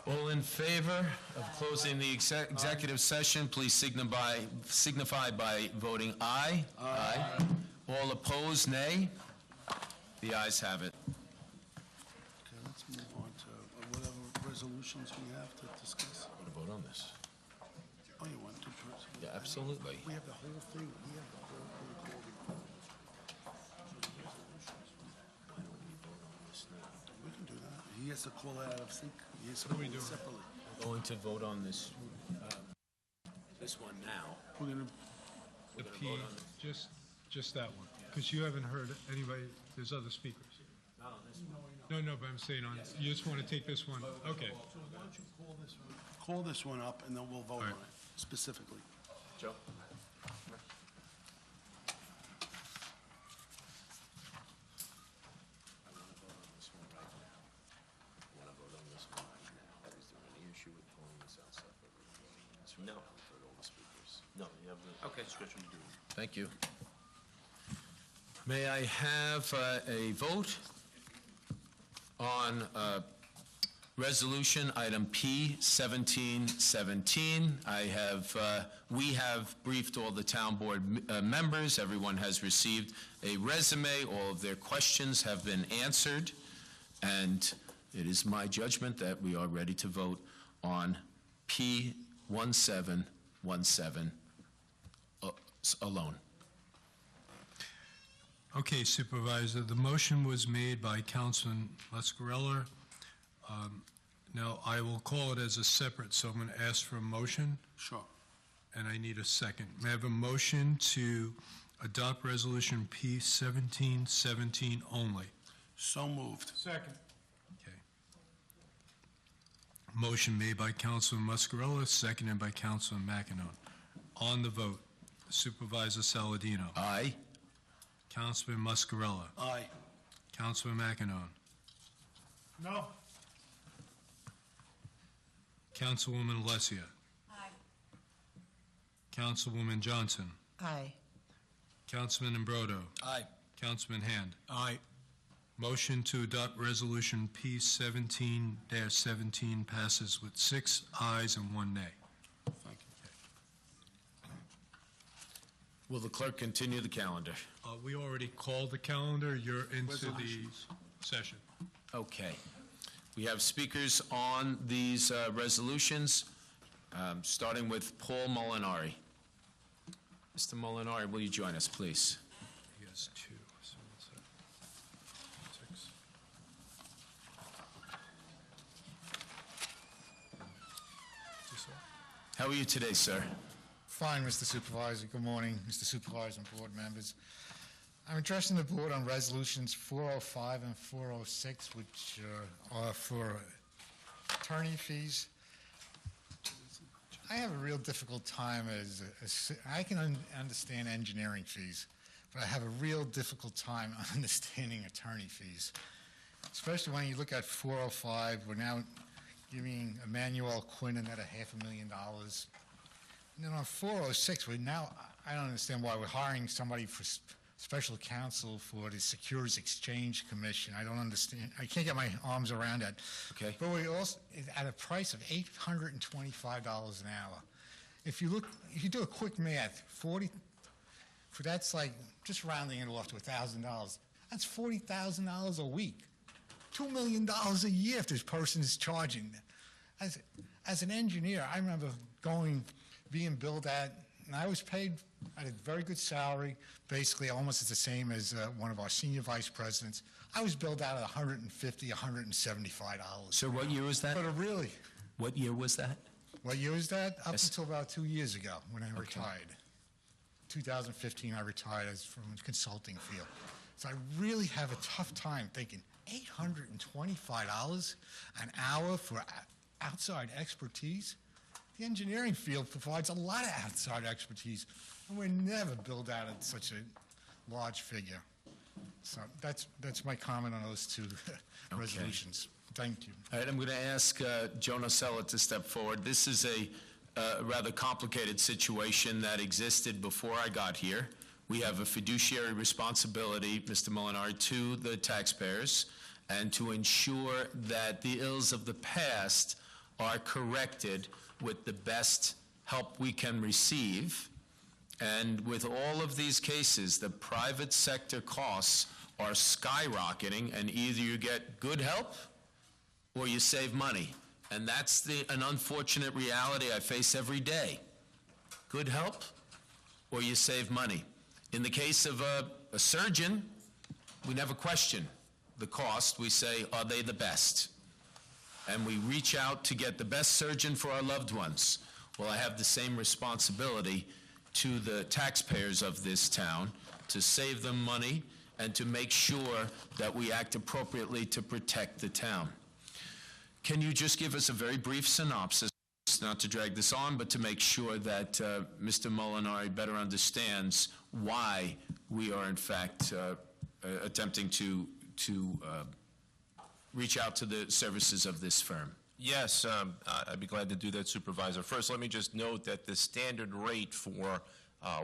All in favor of closing the executive session, please signify by voting aye. Aye. All opposed, nay. The ayes have it. Okay, let's move on to whatever resolutions we have to discuss. Want to vote on this? Oh, you want to first? Yeah, absolutely. We have the whole thing. We have the whole thing called. We can do that. He has to call it out of sync. He has to call it separately. We're going to vote on this one now. We're gonna, The P, just that one, because you haven't heard anybody, there's other speakers. No, but I'm saying on, you just want to take this one? Okay. so why don't you call this one up, and then we'll vote on it specifically. Joe? No. No, you have the, okay, discretion to do it. Thank you. May I have a vote on resolution item P 1717? We have briefed all the town board members. Everyone has received a resume. All of their questions have been answered. And it is my judgment that we are ready to vote on P 1717 alone. Okay, Supervisor, the motion was made by Councilman Muscarella. Now, I will call it as a separate, so I'm going to ask for a motion, Sure. and I need a second. May I have a motion to adopt Resolution P 1717 only? So moved. Second. Okay. Motion made by Councilman Muscarella, seconded by Councilman McEnone. On the vote, Supervisor Saladino. Aye. Councilman Muscarella. Aye. Councilman McEnone. No. Councilwoman Alessia. Aye. Councilwoman Johnson. Aye. Councilman Imbrodo. Aye. Councilman Hand. Aye. Motion to adopt Resolution P 17-17 passes with 6 ayes and 1 nay. Thank you. Will the clerk continue the calendar? We already called the calendar. You're into the Resolutions. session. Okay. We have speakers on these resolutions, starting with Paul Molinari. Mr. Molinari, will you join us, please? He has 2. So what's that? 6. Is this all? How are you today, sir? Fine, Mr. Supervisor. Good morning, Mr. Supervisor and board members. I'm addressing the board on resolutions 405 and 406, which are for attorney fees. I have a real difficult time I can understand engineering fees, but I have a real difficult time understanding attorney fees, especially when you look at 405. We're now giving Emmanuel Quinn another $500,000. And then on 406, I don't understand why we're hiring somebody for special counsel for the Securities Exchange Commission. I don't understand. I can't get my arms around that. Okay. But we also, at a price of $825 an hour. If you do a quick math, that's like, just rounding it off to $1,000. That's $40,000 a week. $2 million a year if this person is charging them. As an engineer, I remember being billed at, and I was paid at a very good salary, basically almost the same as one of our senior vice presidents. I was billed out at $150, $175. Sir, what year was that? But really, What year was that? what year was that? Up Yes. until about 2 years ago when I retired. 2015, I retired from the consulting field. So I really have a tough time thinking $825 an hour for outside expertise. The engineering field provides a lot of outside expertise, and we're never billed out at such a large figure. So that's my comment on those two resolutions. Thank you. All right, I'm going to ask Joe Nocella to step forward. This is a rather complicated situation that existed before I got here, we have a fiduciary responsibility, Mr. Molinari, to the taxpayers, and to ensure that the ills of the past are corrected with the best help we can receive. And with all of these cases, the private sector costs are skyrocketing, and either you get good help or you save money. And that's an unfortunate reality I face every day. Good help or you save money. In the case of a surgeon, we never question the cost. We say, are they the best? And we reach out to get the best surgeon for our loved ones. Well, I have the same responsibility to the taxpayers of this town to save them money and to make sure that we act appropriately to protect the town. Can you just give us a very brief synopsis, not to drag this on, but to make sure that Mr. Molinari better understands why we are in fact attempting to reach out to the services of this firm? Yes, I'd be glad to do that, Supervisor. First, let me just note that the standard rate for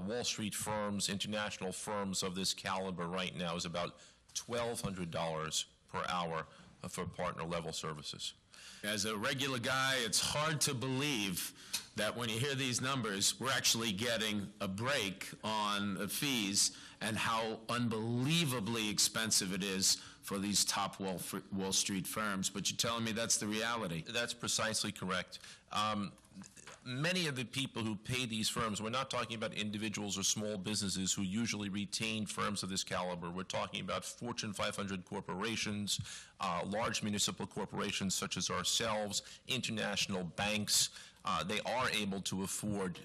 Wall Street firms, international firms of this caliber right now is about $1,200 per hour for partner-level services. As a regular guy, it's hard to believe that when you hear these numbers, we're actually getting a break on the fees and how unbelievably expensive it is for these top Wall Street firms. But you're telling me that's the reality? That's precisely correct. Many of the people who pay these firms, we're not talking about individuals or small businesses who usually retain firms of this caliber. We're talking about Fortune 500 corporations, large municipal corporations such as ourselves, international banks. They are able to afford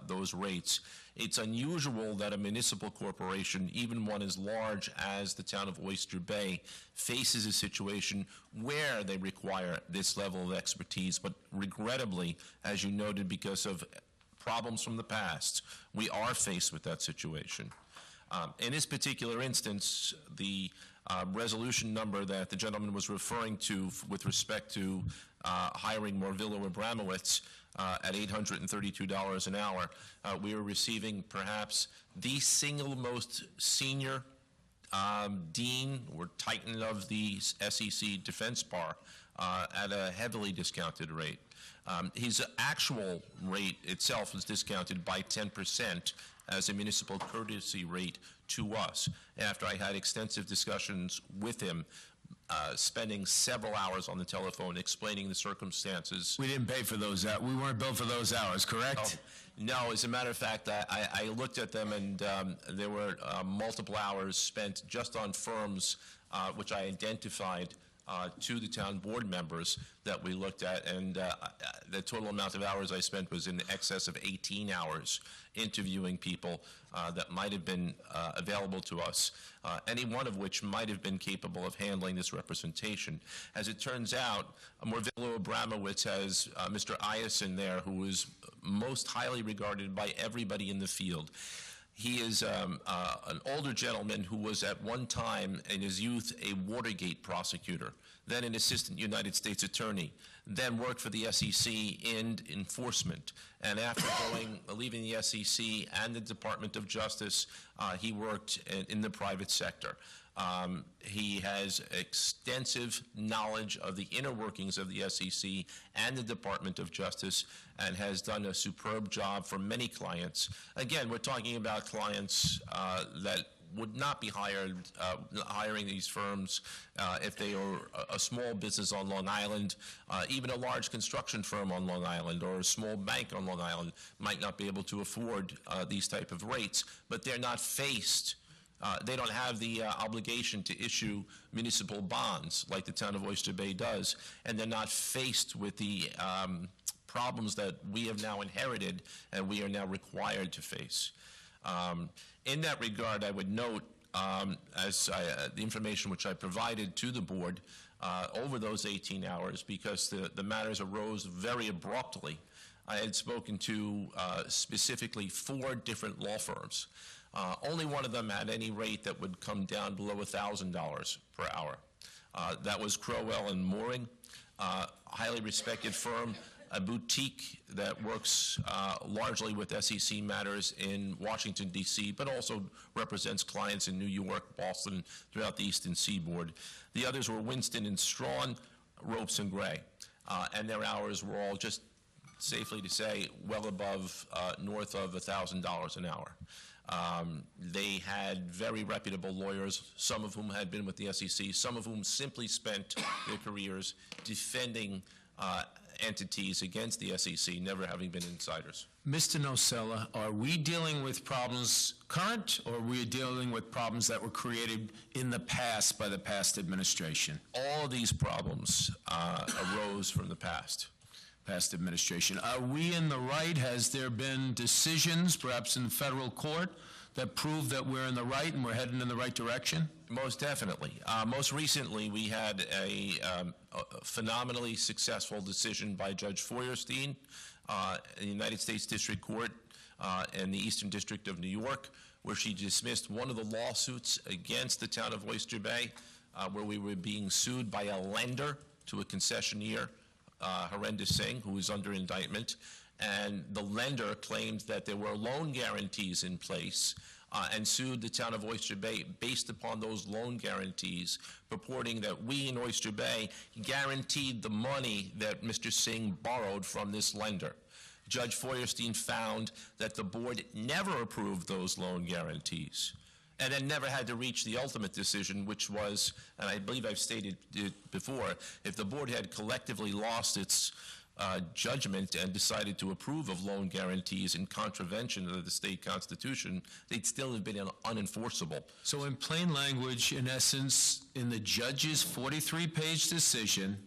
those rates. It's unusual that a municipal corporation, even one as large as the town of Oyster Bay, faces a situation where they require this level of expertise. But regrettably, as you noted, because of problems from the past, we are faced with that situation. In this particular instance, the resolution number that the gentleman was referring to with respect to hiring Morvillo Abramowitz at $832 an hour, we are receiving perhaps the single most senior dean or titan of the SEC Defense Bar at a heavily discounted rate. His actual rate itself was discounted by 10% as a municipal courtesy rate to us after I had extensive discussions with him, spending several hours on the telephone explaining the circumstances. We didn't pay for those hours. We weren't billed for those hours, correct? No, as a matter of fact, I looked at them, and there were multiple hours spent just on firms which I identified to the town board members that we looked at, and the total amount of hours I spent was in excess of 18 hours interviewing people that might have been available to us, any one of which might have been capable of handling this representation. As it turns out, Morvillo Abramowitz has Mr. Iacin there, who is most highly regarded by everybody in the field. He is an older gentleman who was at one time in his youth a Watergate prosecutor, then an assistant United States attorney, then worked for the SEC in enforcement. And after leaving the SEC and the Department of Justice, he worked in the private sector. He has extensive knowledge of the inner workings of the SEC and the Department of Justice, and has done a superb job for many clients. Again, we're talking about clients that would not be hiring these firms if they were a small business on Long Island. Even a large construction firm on Long Island or a small bank on Long Island might not be able to afford these type of rates, but they're not faced. They don't have the obligation to issue municipal bonds like the town of Oyster Bay does, and they're not faced with the problems that we have now inherited and we are now required to face. In that regard, I would note, the information which I provided to the board over those 18 hours, because the matters arose very abruptly. I had spoken to specifically 4 different law firms. Only one of them had any rate that would come down below $1,000 per hour. That was Crowell and Mooring, highly respected firm, a boutique that works largely with SEC matters in Washington, D.C., but also represents clients in New York, Boston, throughout the Eastern Seaboard. The others were Winston and Strawn, Ropes and Gray, and their hours were all, just safely to say, well above, north of $1,000 an hour. They had very reputable lawyers, some of whom had been with the SEC, some of whom simply spent their careers defending entities against the SEC, never having been insiders. Mr. Nocella, are we dealing with problems current, or are we dealing with problems that were created in the past by the past administration? All of these problems arose from the past Administration. Are we in the right? Has there been decisions, perhaps in the federal court, that prove that we're in the right and we're heading in the right direction? Most definitely. Most recently, we had a phenomenally successful decision by Judge Feuerstein in the United States District Court in the Eastern District of New York, where she dismissed one of the lawsuits against the town of Oyster Bay, where we were being sued by a lender to a concessionaire, Harinder Singh, who is under indictment, and the lender claimed that there were loan guarantees in place and sued the town of Oyster Bay based upon those loan guarantees, purporting that we in Oyster Bay guaranteed the money that Mr. Singh borrowed from this lender. Judge Feuerstein found that the board never approved those loan guarantees, and then never had to reach the ultimate decision, which was, and I believe I've stated it before, if the board had collectively lost its judgment and decided to approve of loan guarantees in contravention of the state constitution, they'd still have been unenforceable. So in plain language, in essence, in the judge's 43-page decision,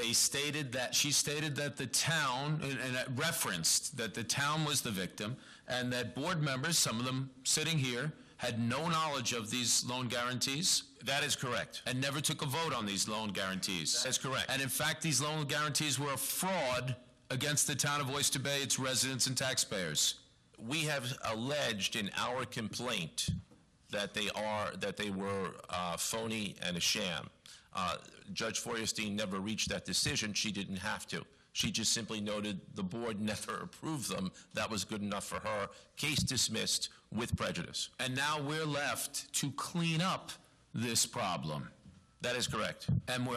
she stated that the town, and referenced that the town was the victim, and that board members, some of them sitting here, had no knowledge of these loan guarantees? That is correct. And never took a vote on these loan guarantees? That's correct. And in fact, these loan guarantees were a fraud against the town of Oyster Bay, its residents and taxpayers? We have alleged in our complaint that they were phony and a sham. Judge Feuerstein never reached that decision. She didn't have to. She just simply noted the board never approved them. That was good enough for her. Case dismissed with prejudice. And now we're left to clean up this problem. That is correct. And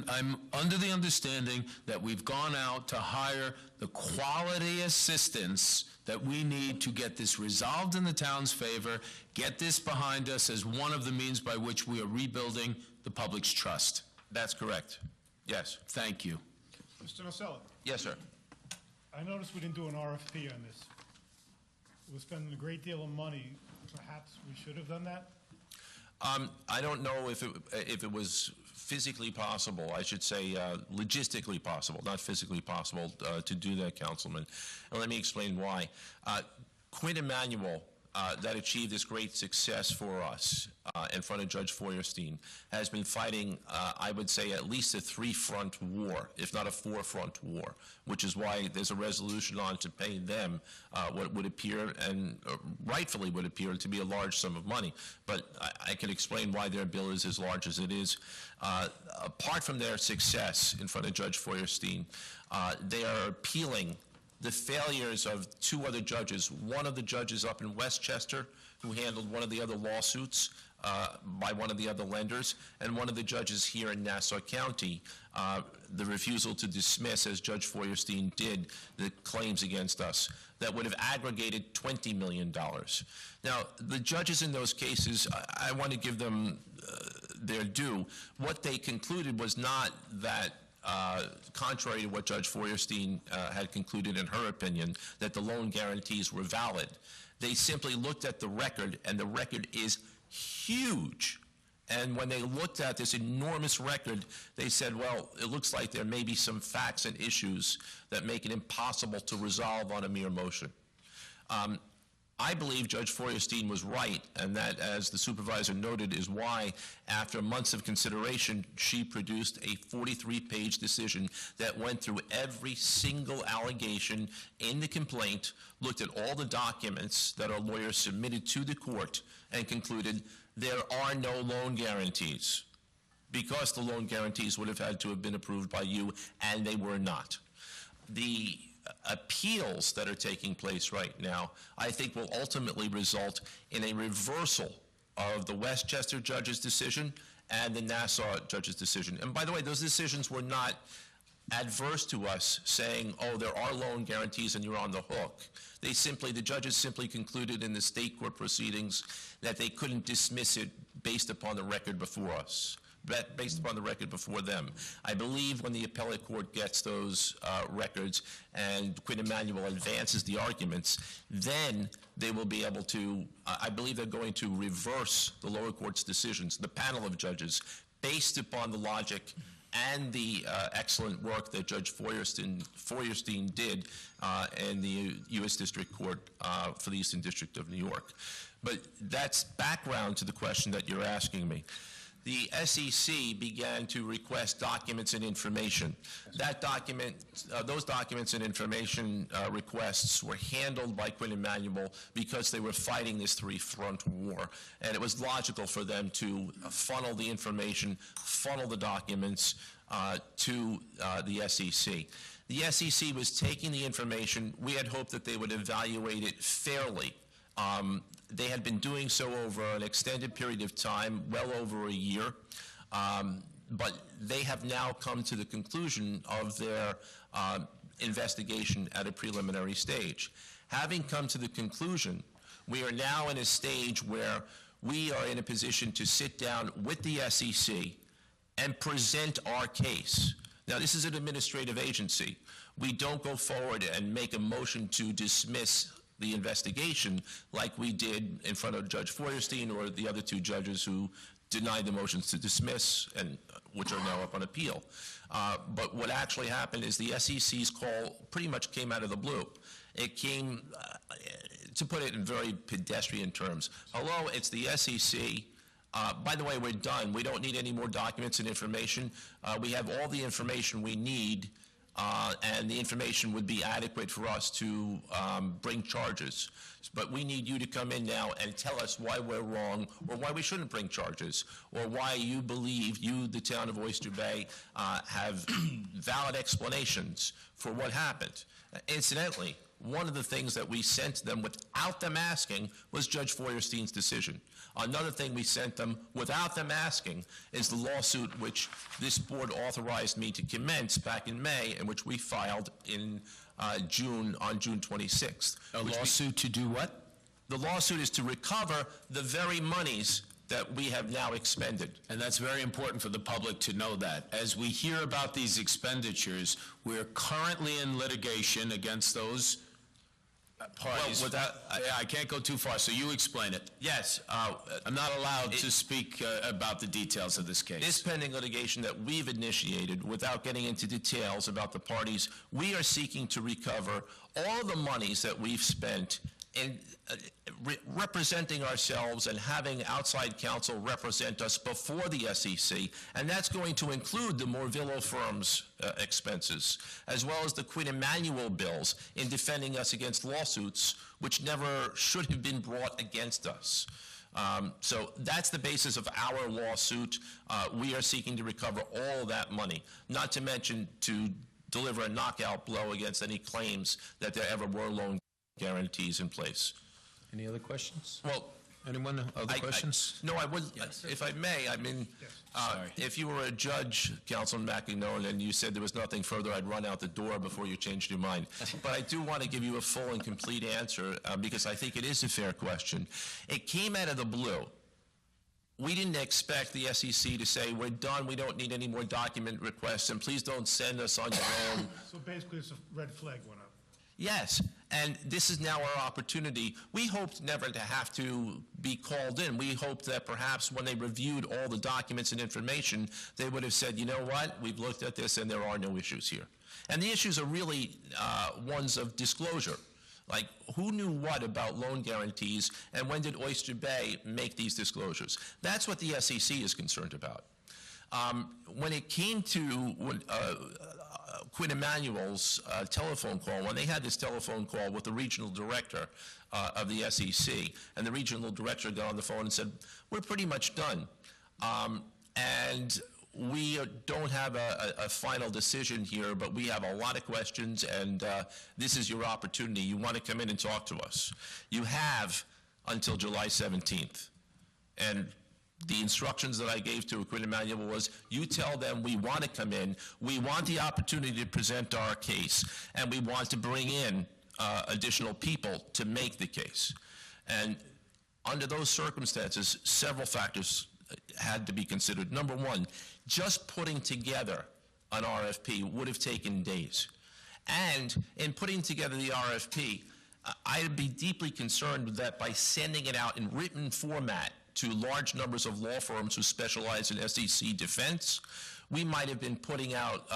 I'm under the understanding that we've gone out to hire the quality assistance that we need to get this resolved in the town's favor, get this behind us as one of the means by which we are rebuilding the public's trust. That's correct. Yes. Thank you. Mr. Nocella, Yes, sir. I noticed we didn't do an RFP on this. We're spending a great deal of money. Perhaps we should have done that? I don't know if it was physically possible, I should say logistically possible, not physically possible, to do that, Councilman. And let me explain why. Quinn Emanuel, that achieved this great success for us in front of Judge Feuerstein, has been fighting, I would say, at least a three-front war, if not a four-front war, which is why there's a resolution on to pay them what would appear, and rightfully would appear, to be a large sum of money. But I can explain why their bill is as large as it is. Apart from their success in front of Judge Feuerstein, they are appealing the failures of two other judges. One of the judges up in Westchester, who handled one of the other lawsuits by one of the other lenders, and one of the judges here in Nassau County, the refusal to dismiss, as Judge Feuerstein did, the claims against us that would have aggregated $20 million. Now, the judges in those cases, I want to give them their due. What they concluded was not that contrary to what Judge Feuerstein had concluded in her opinion, that the loan guarantees were valid. They simply looked at the record, and the record is huge. And when they looked at this enormous record, they said, well, it looks like there may be some facts and issues that make it impossible to resolve on a mere motion. I believe Judge Feuerstein was right, and that, as the supervisor noted, is why, after months of consideration, she produced a 43-page decision that went through every single allegation in the complaint, looked at all the documents that our lawyers submitted to the court, and concluded there are no loan guarantees, because the loan guarantees would have had to have been approved by you, and they were not. the appeals that are taking place right now, I think will ultimately result in a reversal of the Westchester judge's decision and the Nassau judge's decision. And by the way, those decisions were not adverse to us, saying, oh, there are loan guarantees and you're on the hook. The judges simply concluded in the state court proceedings that they couldn't dismiss it based upon the record before us, based upon the record before them. I believe when the appellate court gets those records and Quinn Emanuel advances the arguments, then they will be able to, I believe they're going to reverse the lower court's decisions, the panel of judges, based upon the logic and the excellent work that Judge Feuerstein did in the U.S. District Court for the Eastern District of New York. But that's background to the question that you're asking me. The SEC began to request documents and information. Those documents and information requests were handled by Quinn Emanuel because they were fighting this three-front war. And it was logical for them to funnel the information, funnel the documents to the SEC. The SEC was taking the information. We had hoped that they would evaluate it fairly. They had been doing so over an extended period of time, well over a year, but they have now come to the conclusion of their investigation at a preliminary stage. Having come to the conclusion, we are now in a stage where we are in a position to sit down with the SEC and present our case. Now, this is an administrative agency. We don't go forward and make a motion to dismiss the investigation like we did in front of Judge Feuerstein or the other two judges who denied the motions to dismiss, and which are now up on appeal. But what actually happened is the SEC's call pretty much came out of the blue. It came, to put it in very pedestrian terms, hello, it's the SEC. By the way, we're done. We don't need any more documents and information. We have all the information we need, and the information would be adequate for us to bring charges. But we need you to come in now and tell us why we're wrong, or why we shouldn't bring charges, or why you believe, you, the town of Oyster Bay, have valid explanations for what happened. Incidentally, one of the things that we sent them without them asking was Judge Feuerstein's decision. Another thing we sent them without them asking is the lawsuit which this board authorized me to commence back in May, and which we filed in June 26th. A lawsuit to do what? The lawsuit is to recover the very monies that we have now expended. And that's very important for the public to know that. As we hear about these expenditures, we're currently in litigation against those parties. Well, I can't go too far, so you explain it. Yes. I'm not allowed to speak about the details of this case. This pending litigation that we've initiated, without getting into details about the parties, we are seeking to recover all the monies that we've spent in representing ourselves and having outside counsel represent us before the SEC, and that's going to include the Morvillo firm's expenses, as well as the Quinn Emanuel bills in defending us against lawsuits which never should have been brought against us. So that's the basis of our lawsuit. We are seeking to recover all of that money, not to mention to deliver a knockout blow against any claims that there ever were loan guarantees in place. Any other questions? Well, anyone other questions? No, I would, if I may, I mean, if you were a judge, Councilman McEnone, and you said there was nothing further, I'd run out the door before you changed your mind. But I do want to give you a full and complete answer because I think it is a fair question. It came out of the blue. We didn't expect the SEC to say, we're done, we don't need any more document requests, and please don't send us on your own. So basically, it's a red flag went up. Yes, and this is now our opportunity. We hoped never to have to be called in. We hoped that perhaps when they reviewed all the documents and information, they would have said, you know what, we've looked at this and there are no issues here. And the issues are really ones of disclosure. Like, who knew what about loan guarantees, and when did Oyster Bay make these disclosures? That's what the SEC is concerned about. When it came to Quinn Emanuel's telephone call, when they had this telephone call with the regional director of the SEC, and the regional director got on the phone and said, we're pretty much done. And we don't have a final decision here, but we have a lot of questions, and this is your opportunity. You want to come in and talk to us. You have until July 17th. And the instructions that I gave to Quinn Emanuel was, you tell them we want to come in, we want the opportunity to present our case, and we want to bring in additional people to make the case. And under those circumstances, several factors had to be considered. Number one, just putting together an RFP would have taken days. And in putting together the RFP, I'd be deeply concerned that by sending it out in written format to large numbers of law firms who specialize in SEC defense, we might have been putting out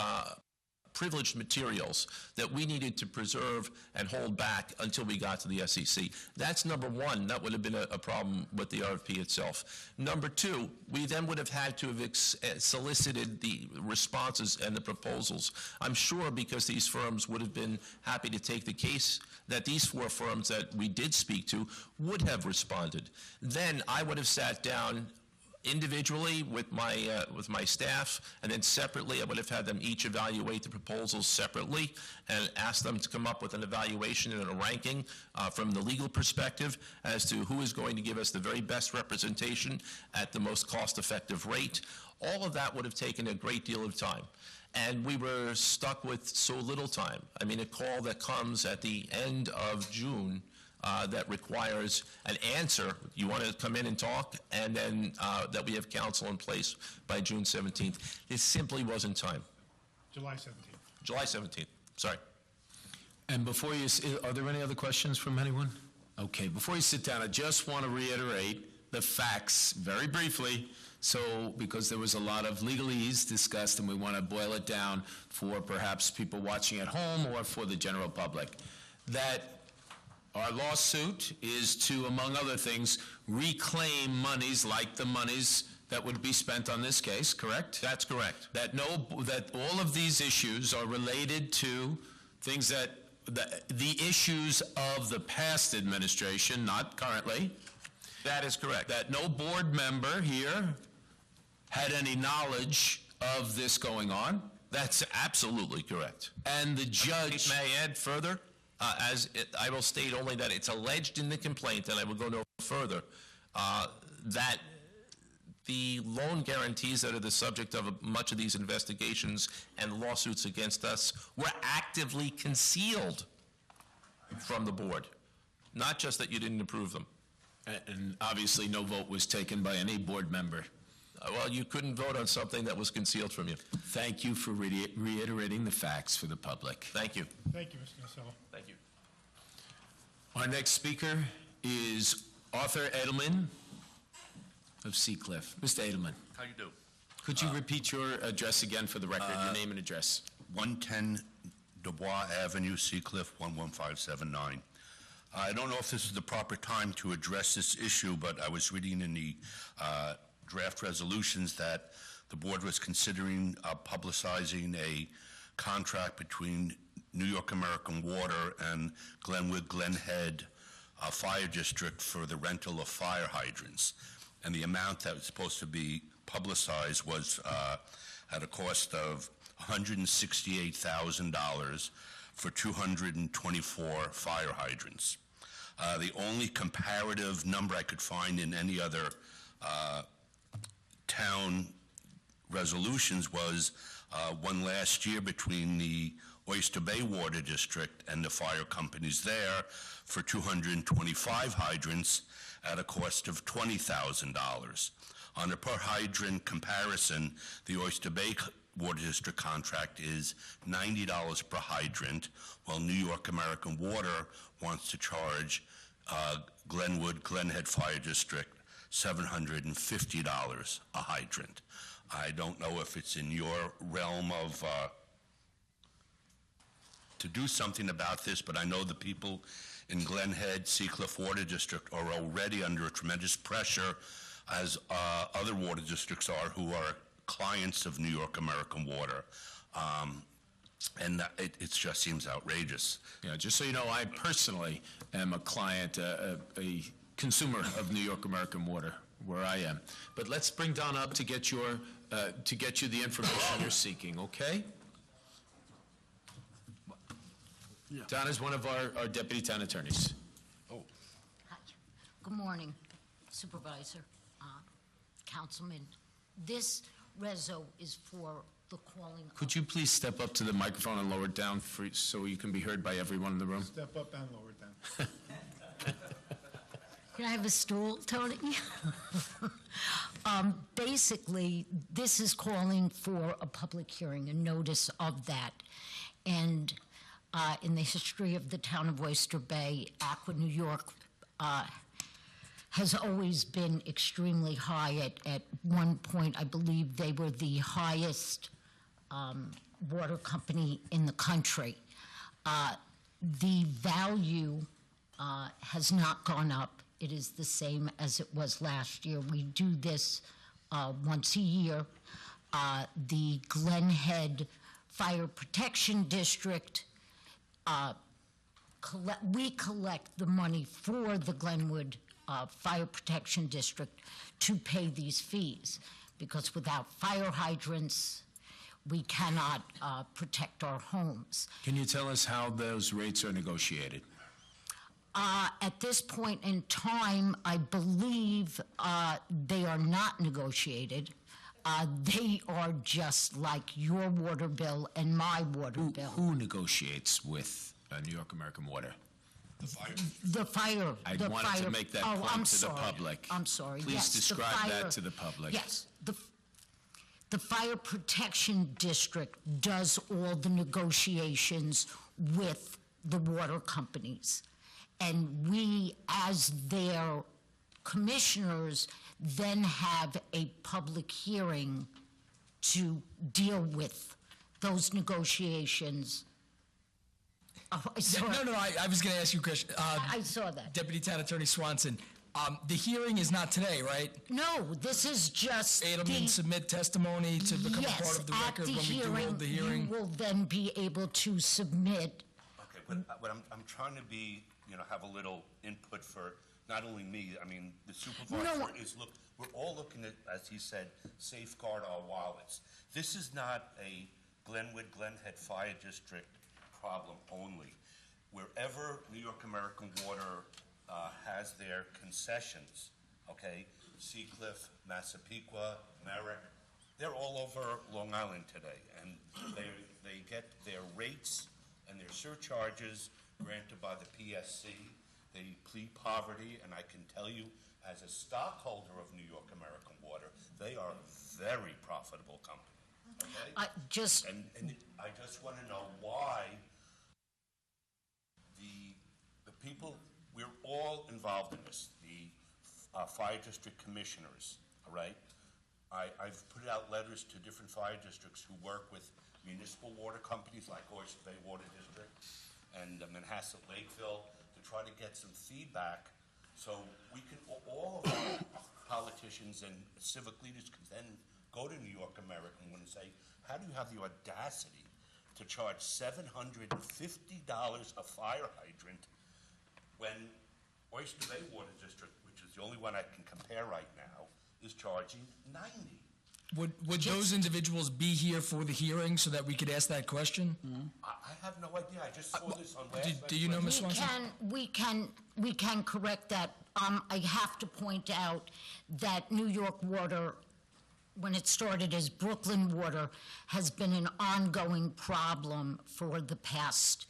privileged materials that we needed to preserve and hold back until we got to the SEC. That's number one. That would have been a problem with the RFP itself. Number two, we then would have had to have solicited the responses and the proposals. I'm sure because these firms would have been happy to take the case, that these four firms that we did speak to would have responded. Then I would have sat down individually with my staff, and then separately I would have had them each evaluate the proposals separately and ask them to come up with an evaluation and a ranking from the legal perspective as to who is going to give us the very best representation at the most cost-effective rate. All of that would have taken a great deal of time. And we were stuck with so little time. I mean, a call that comes at the end of June that requires an answer. You want to come in and talk, and then that we have counsel in place by June 17th. It simply wasn't time. July 17th. July 17th, sorry. And before you, are there any other questions from anyone? Okay, before you sit down, I just want to reiterate the facts very briefly, because there was a lot of legalese discussed, and we want to boil it down for perhaps people watching at home or for the general public. That our lawsuit is to, among other things, reclaim monies like the monies that would be spent on this case, correct? That's correct. That all of these issues are related to things that, the issues of the past administration, not currently. That is correct. That no board member here had any knowledge of this going on. That's absolutely correct. And the judge... May I add further? I will state only that it's alleged in the complaint, and I will go no further, that the loan guarantees that are the subject of much of these investigations and lawsuits against us were actively concealed from the board. Not just that you didn't approve them. And obviously no vote was taken by any board member. Well, you couldn't vote on something that was concealed from you. Thank you for reiterating the facts for the public. Thank you. Thank you, Mr. Nasello. Thank you. Our next speaker is Arthur Edelman of Seacliff. Mr. Edelman. How you do? Could you repeat your address again for the record, your name and address? 110 Dubois Avenue, Seacliff, 11579. I don't know if this is the proper time to address this issue, but I was reading in the draft resolutions that the board was considering publicizing a contract between New York American Water and Glen Head Fire District for the rental of fire hydrants. And the amount that was supposed to be publicized was at a cost of $168,000 for 224 fire hydrants. The only comparative number I could find in any other town resolutions was one last year between the Oyster Bay Water District and the fire companies there for 225 hydrants at a cost of $20,000. On a per hydrant comparison, the Oyster Bay Water District contract is $90 per hydrant, while New York American Water wants to charge Glen Head Fire District $750 a hydrant. I don't know if it's in your realm of to do something about this, but I know the people in Glen Head, Seacliff Water District are already under tremendous pressure, as other water districts are, who are clients of New York American Water. And it just seems outrageous. Yeah, just so you know, I personally am a client, a consumer of New York American Water. where I am. But let's bring Donna up to get you the information you're seeking, okay? Donna's one of our deputy town attorneys. Hi. Good morning, Supervisor, Councilman. This reso is for the calling of... Could you please step up to the microphone and lower it down so you can be heard by everyone in the room? Step up and lower it down. Can I have a stool, Tony? Basically, this is calling for a public hearing, a notice of that. And in the history of the town of Oyster Bay, Aqua New York has always been extremely high. At one point, I believe they were the highest water company in the country. The value has not gone up. It is the same as it was last year. We do this once a year. The Glen Head Fire Protection District, we collect the money for the Glenwood Fire Protection District to pay these fees, because without fire hydrants, we cannot protect our homes. Can you tell us how those rates are negotiated? At this point in time, I believe they are not negotiated. They are just like your water bill and my water bill. Who negotiates with New York American Water? The fire. I wanted to make that point to the public. I'm sorry. Please yes, describe that to the public. Yes. The Fire Protection District does all the negotiations with the water companies. And we, as their commissioners, then have a public hearing to deal with those negotiations. Oh, I saw No, I was going to ask you a question. I saw that. Deputy Town Attorney Swanson, the hearing is not today, right? No, this is just Adelman submit testimony to become a part of the record when we do hold the hearing? You will then be able to submit. Okay, but I'm trying to be, have a little input for not only me, I mean, the supervisor we're all looking at, as he said, safeguard our wallets. This is not a Glenwood, Glen Head Fire District problem only. Wherever New York American Water has their concessions, okay, Seacliff, Massapequa, Merrick, they're all over Long Island today, and they get their rates and their surcharges granted by the PSC. They plead poverty, and I can tell you, as a stockholder of New York American Water, they are a very profitable company. Okay? And I just want to know why the people, we're all involved in this, the fire district commissioners, all right? I've put out letters to different fire districts who work with municipal water companies like Oyster Bay Water District and Manhasset Lakeville to try to get some feedback so we can, all of our politicians and civic leaders can then go to New York American and say, how do you have the audacity to charge $750 a fire hydrant when Oyster Bay Water District, which is the only one I can compare right now, is charging $90? Would those individuals be here for the hearing so that we could ask that question? I have no idea. I just saw this on last. Do you know, Ms. Swanson? We can correct that. I have to point out that New York Water, when it started as Brooklyn Water, has been an ongoing problem for the past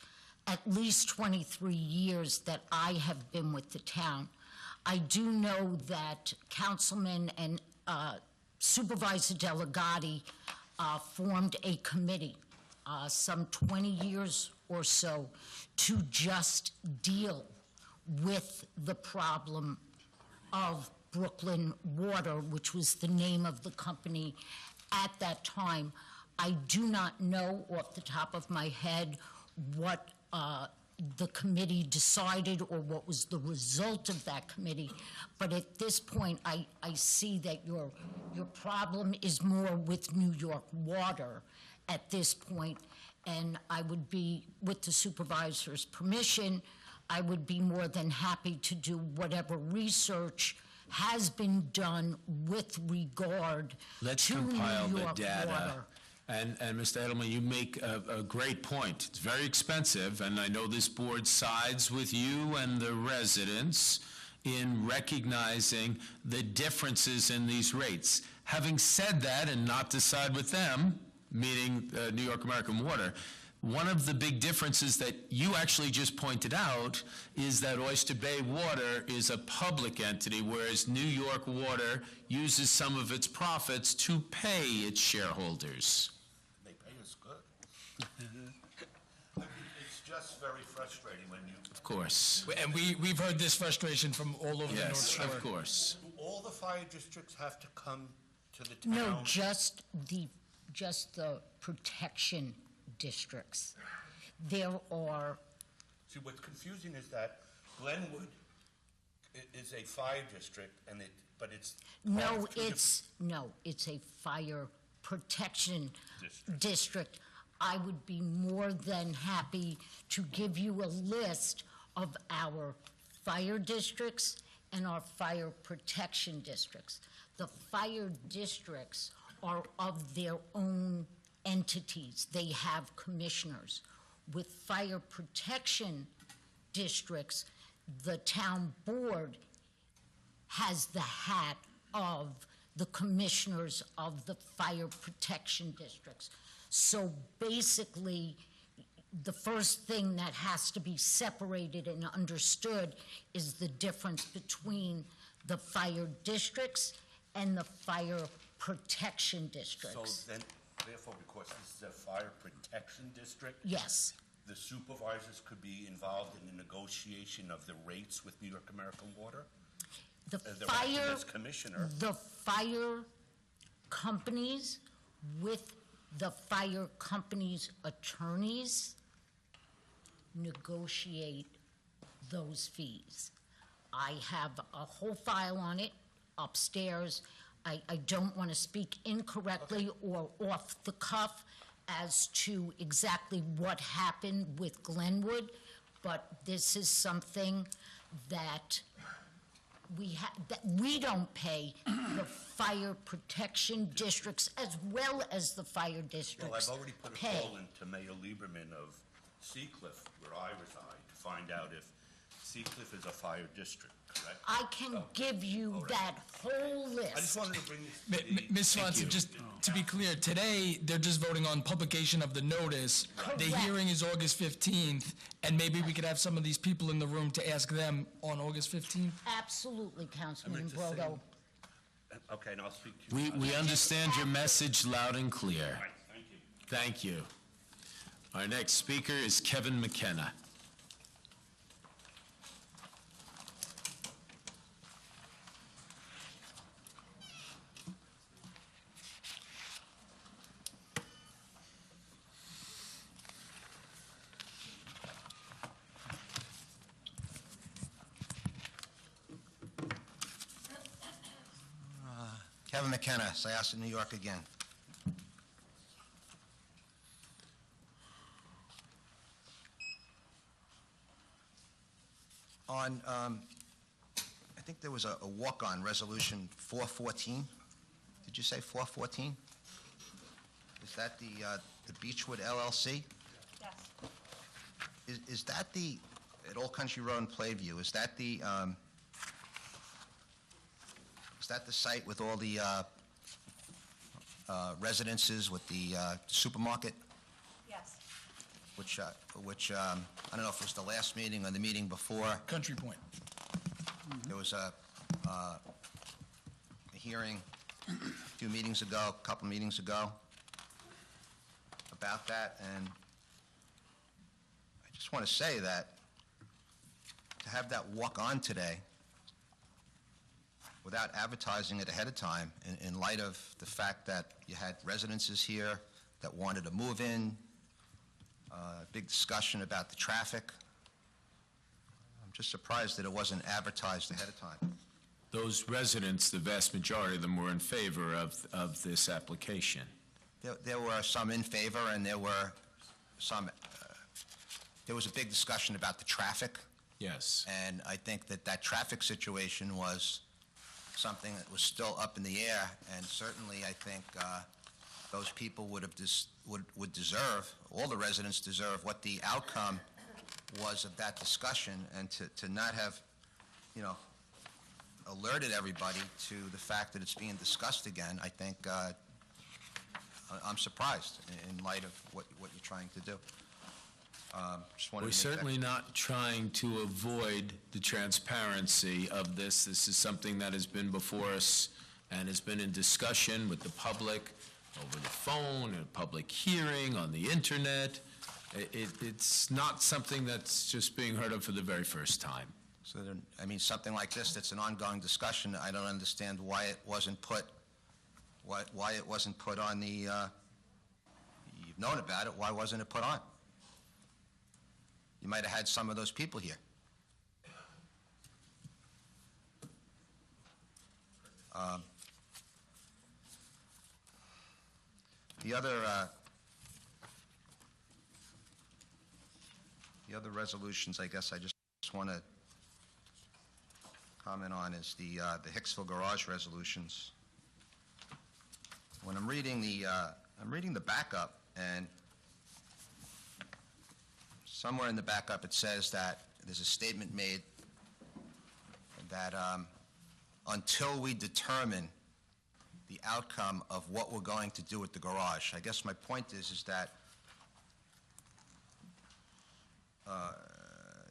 at least 23 years that I have been with the town. I do know that Councilman and Supervisor Delegati formed a committee some 20 years or so to just deal with the problem of Brooklyn Water, which was the name of the company at that time. I do not know off the top of my head what the committee decided or what was the result of that committee, but at this point I see that your problem is more with New York Water at this point, and I would be, with the supervisor's permission, I would be more than happy to do whatever research has been done with regard Let's to compile New the York data. water. And Mr. Edelman, you make a great point. It's very expensive, and I know this board sides with you and the residents in recognizing the differences in these rates. Having said that, and not to side with them, meaning New York American Water, one of the big differences that you actually just pointed out is that Oyster Bay Water is a public entity, whereas New York Water uses some of its profits to pay its shareholders. They pay us good. It's just very frustrating when you... Of course. And we've heard this frustration from all over the North Yes, Shore. of course. Do all the fire districts have to come to the town? No, just the protection districts. There are, See, what's confusing is that Glenwood is a fire district, but it's... no, it's a fire protection district. I would be more than happy to give you a list of our fire districts and our fire protection districts. The fire districts are of their own entities. They have commissioners. With fire protection districts, the town board has the hat of the commissioners of the fire protection districts. So basically, the first thing that has to be separated and understood is the difference between the fire districts and the fire protection districts. So then, therefore, because this is a fire protection district? Yes. The supervisors could be involved in the negotiation of the rates with New York American Water? The acting fire, as commissioner. the fire companies with the fire companies' attorneys negotiate those fees. I have a whole file on it upstairs. I don't want to speak incorrectly or off the cuff as to exactly what happened with Glenwood, but this is something that we don't pay the fire protection districts as well as the fire districts. Well, I've already put a pay. call into Mayor Lieberman of Seacliff, where I reside, to find out if Seacliff is a fire district, correct? I can give you that whole list. I just wanted to bring this to the... Ms. Swanson, just to be clear, today, they're just voting on publication of the notice. The Correct. hearing is August 15th, and maybe we could have some of these people in the room to ask them on August 15th? Absolutely, Councilman just saying- Brogo. Okay, and I'll speak to you... We understand your message loud and clear. Right, thank you. Thank you. Our next speaker is Kevin McKenna. Kevin McKenna, Syosset, New York again. On, I think there was a walk-on resolution 414. Did you say 414? Is that the Beechwood LLC? Yes. Is that the, at Old Country Road in Playview, is that the site with all the residences with the supermarket? Yes. Which I don't know if it was the last meeting or the meeting before. Country Point. There was a hearing a few meetings ago, a couple meetings ago, about that, and I just want to say that to have that walk-on today without advertising it ahead of time, in light of the fact that you had residences here that wanted to move in, big discussion about the traffic. I'm just surprised that it wasn't advertised ahead of time. Those residents, the vast majority of them were in favor of this application. There were some in favor, and there were some, there was a big discussion about the traffic, Yes. and I think that that traffic situation was something that was still up in the air, and certainly I think those people would deserve, all the residents deserve, what the outcome was of that discussion, and to not have, alerted everybody to the fact that it's being discussed again, I think I'm surprised in light of what you're trying to do. Just wanted We're to make that- certainly not trying to avoid the transparency of this. This is something that has been before us and has been in discussion with the public over the phone, in a public hearing, on the internet. It's not something that's just being heard of for the very first time. So, something like this, that's an ongoing discussion, I don't understand why it wasn't put, why it wasn't put on the, you've known about it, why wasn't it put on? You might have had some of those people here. The other resolutions, I guess I just want to comment on is the Hicksville Garage resolutions. When I'm reading the backup, and somewhere in the backup it says that there's a statement made that until we determine the outcome of what we're going to do with the garage. I guess my point is that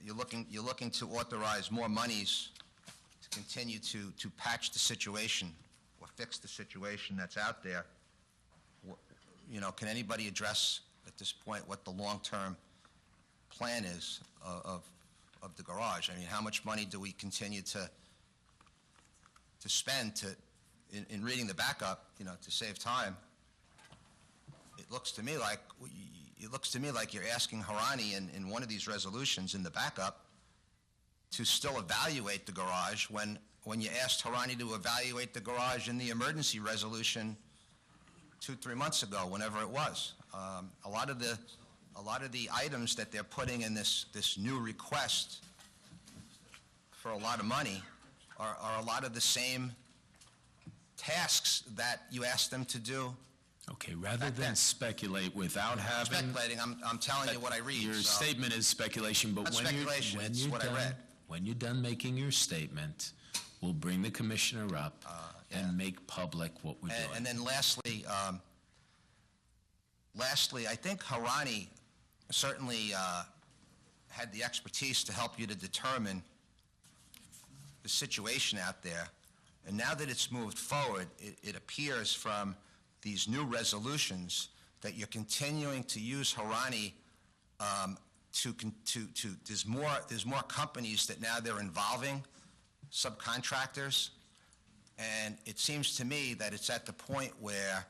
you're looking to authorize more monies to continue to patch the situation or fix the situation that's out there. Can anybody address at this point what the long-term plan is of the garage? I mean, how much money do we continue to spend in reading the backup, to save time? It looks to me like you're asking Harani in one of these resolutions in the backup to still evaluate the garage when you asked Harani to evaluate the garage in the emergency resolution 2-3 months ago, whenever it was. A lot of the items that they're putting in this new request for a lot of money are a lot of the same tasks that you asked them to do. Okay, rather than speculate without having... Speculating, I'm telling you what I read. Your statement is speculation, but Not speculation, it's what I read. When you're done making your statement, we'll bring the commissioner up and make public what we're doing. And then lastly, I think Harani certainly had the expertise to help you to determine the situation out there. And now that it's moved forward, it appears from these new resolutions that you're continuing to use Harani there's more companies that now they're involving, subcontractors, and it seems to me that it's at the point where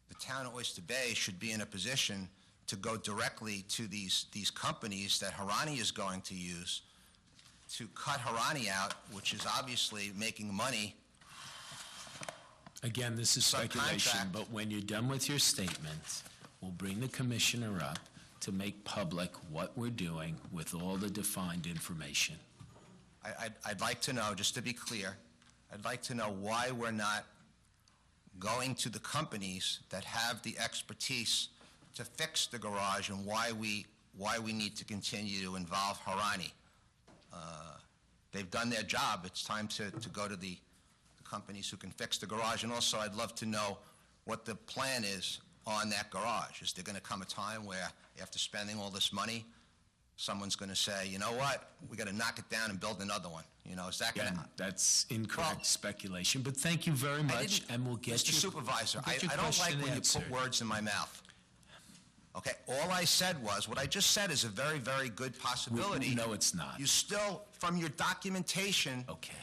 the town of Oyster Bay should be in a position to go directly to these companies that Harani is going to use to cut Harani out, which is obviously making money. Again, this is speculation, but when you're done with your statement, we'll bring the commissioner up to make public what we're doing with all the defined information. I'd like to know, just to be clear, I'd like to know why we're not going to the companies that have the expertise to fix the garage and why we need to continue to involve Harani. They've done their job. It's time to go to the companies who can fix the garage. And also, I'd love to know what the plan is on that garage. Is there going to come a time where, after spending all this money, someone's going to say, you know what, we got to knock it down and build another one? Is that going to happen? That's incorrect speculation, but thank you very much, and we'll get Mr. Supervisor, I don't like when you put words in my mouth. Okay, all I said was, what I just said is a very, very good possibility. No, it's not. You still, from your documentation... Okay.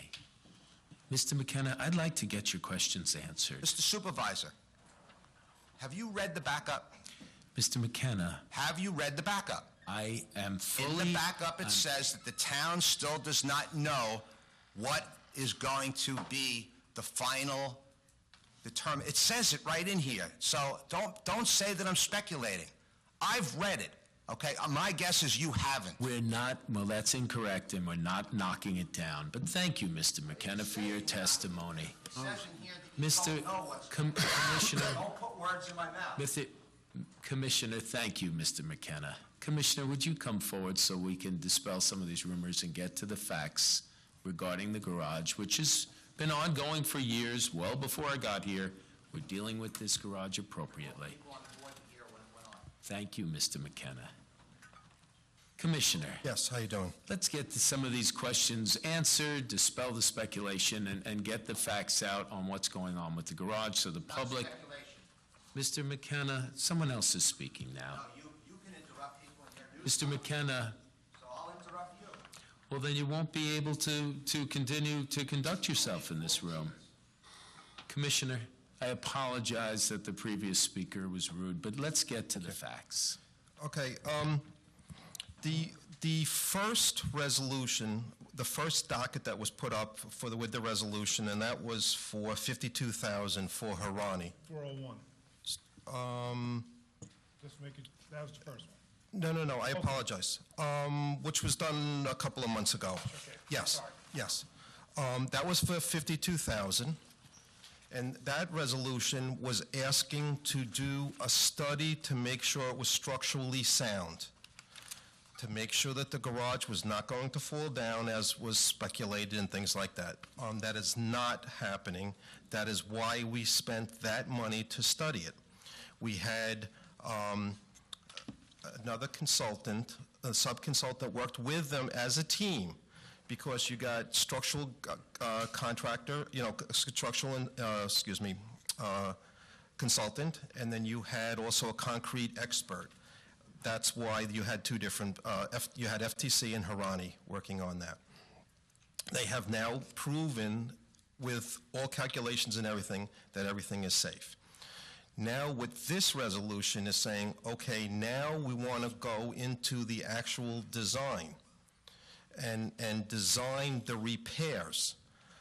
Mr. McKenna, I'd like to get your questions answered. Mr. Supervisor, have you read the backup? Mr. McKenna. Have you read the backup? I am fully... In the backup, it says that the town still does not know what is going to be the final determination. It says it right in here. So don't say that I'm speculating. I've read it. Okay, my guess is you haven't. We're not, well, that's incorrect, and we're not knocking it down. But thank you, Mr. McKenna, for your testimony. It says in here that you Mr. don't know what's... Commissioner, Don't put words in my mouth. Mr. Commissioner, thank you, Mr. McKenna. Commissioner, would you come forward so we can dispel some of these rumors and get to the facts regarding the garage, which has been ongoing for years, well before I got here. We're dealing with this garage appropriately. Thank you, Mr. McKenna. Commissioner. Yes, how you doing? Let's get to some of these questions answered, dispel the speculation, and get the facts out on what's going on with the garage so the public... Mr. McKenna, someone else is speaking now. No, you can interrupt people in their news. Mr. McKenna, So I'll interrupt you. well, then you won't be able to continue to conduct yourself in this room. Commissioner, I apologize that the previous speaker was rude, but let's get to the facts. Okay, the first resolution, the first docket that was put up with the resolution, and that was for $52,000 for Harani. 401. Just make it, that was the first one. No, I apologize. Which was done a couple of months ago. Okay. Yes, Sorry. yes. That was for $52,000, and that resolution was asking to do a study to make sure it was structurally sound, to make sure that the garage was not going to fall down as was speculated and things like that. That is not happening. That is why we spent that money to study it. We had another consultant, a sub-consultant, worked with them as a team, because you got structural contractor, structural, consultant, and then you had also a concrete expert. That's why you had two different, you had FTC and Harani working on that. They have now proven, with all calculations and everything, that everything is safe. Now what this resolution is saying, okay, now we want to go into the actual design and design the repairs.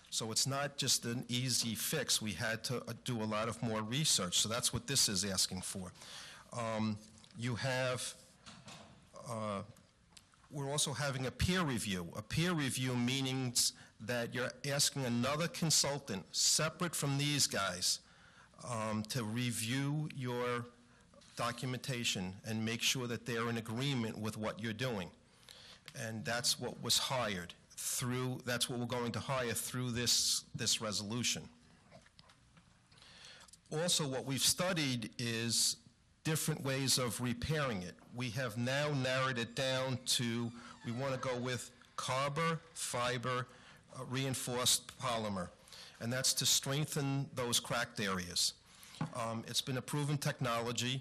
So it's not just an easy fix. We had to do a lot of more research. So that's what this is asking for. You have, we're also having a peer review. A peer review means that you're asking another consultant, separate from these guys, to review your documentation and make sure that they're in agreement with what you're doing. And that's what was hired through, that's what we're going to hire through this resolution. Also, what we've studied is different ways of repairing it. We have now narrowed it down to, we want to go with carbon fiber reinforced polymer, and that's to strengthen those cracked areas. It's been a proven technology,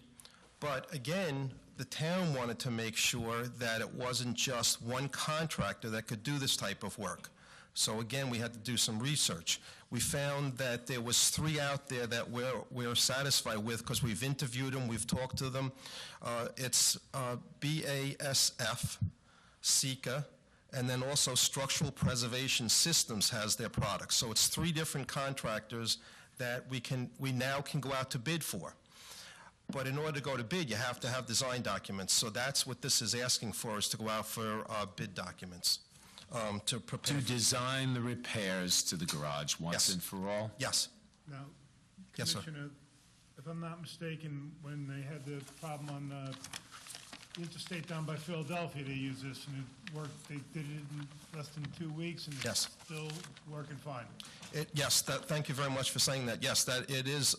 but again, the town wanted to make sure that it wasn't just one contractor that could do this type of work. So again, we had to do some research. We found that there was 3 out there that we're satisfied with, because we've interviewed them, we've talked to them. It's BASF, Sika, and then also Structural Preservation Systems has their products. So it's 3 different contractors that we now can go out to bid for. But in order to go to bid, you have to have design documents. So that's what this is asking for, is to go out for bid documents. To prepare. To design the repairs to the garage once and for all? Yes. Now, Yes, sir. Commissioner, if I'm not mistaken, when they had the problem on the interstate down by Philadelphia, they used this, and it worked. They did it in less than 2 weeks, and Yes. it's still working fine. Yes, thank you very much for saying that. Yes, that it is,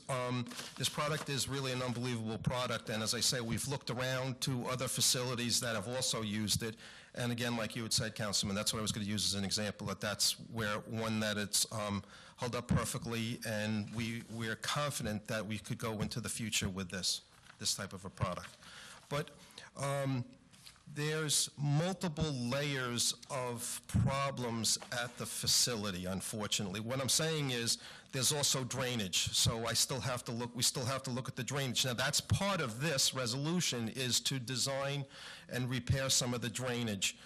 this product is really an unbelievable product, and as I say, we've looked around to other facilities that have also used it, and again, like you had said, Councilman, that's what I was going to use as an example, that's where one that it's held up perfectly, and we're confident that we could go into the future with this type of a product. But there's multiple layers of problems at the facility, unfortunately. What I'm saying is there's also drainage, so we still have to look at the drainage. Now, that's part of this resolution, is to design and repair some of the drainage.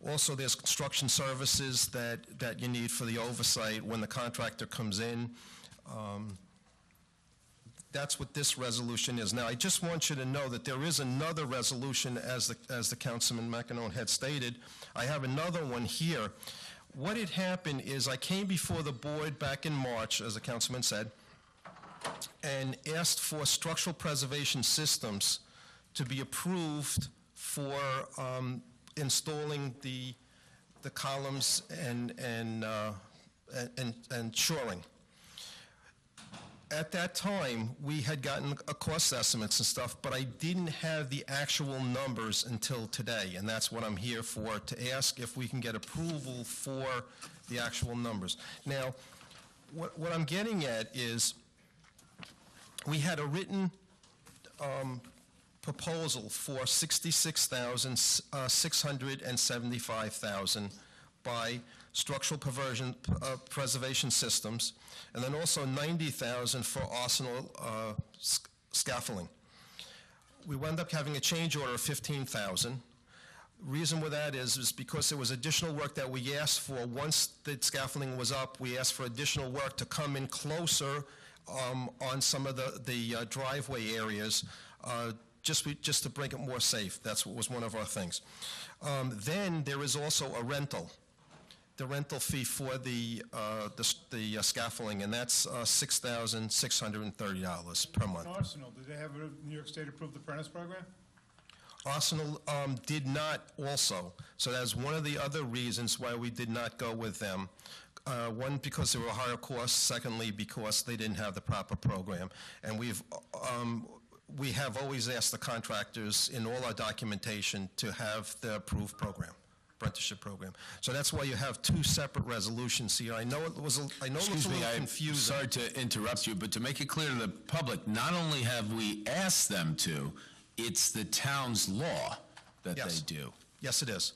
Also, there's construction services that you need for the oversight when the contractor comes in. that's what this resolution is. Now, I just want you to know that there is another resolution, as the Councilman McEnone had stated. I have another one here. What had happened is I came before the board back in March, as the councilman said, and asked for structural preservation systems to be approved for installing the columns and shoring. At that time, we had gotten cost estimates and stuff, but I didn't have the actual numbers until today, and that's what I'm here for, to ask if we can get approval for the actual numbers. Now, what I'm getting at is, we had a written proposal for $66,675,000 by Structural Preservation Systems, and then also $90,000 for arsenal scaffolding. We wound up having a change order of $15,000. Reason with that is because there was additional work that we asked for. Once the scaffolding was up, we asked for additional work to come in closer on some of the driveway areas, just to make it more safe. That's what was one of our things. Then there is also a rental. The rental fee for the scaffolding, and that's $6,630 per month. Arsenal, did they have a New York State approved apprentice program? Arsenal did not also, so that's one of the other reasons why we did not go with them. One, because they were higher costs. Secondly, because they didn't have the proper program. And we have always asked the contractors in all our documentation to have the approved program, apprenticeship program. So that's why you have two separate resolutions here. I know it was a little confusing. Sorry to interrupt you, but to make it clear to the public, not only have we asked them to, it's the town's law that they do. Yes, it is.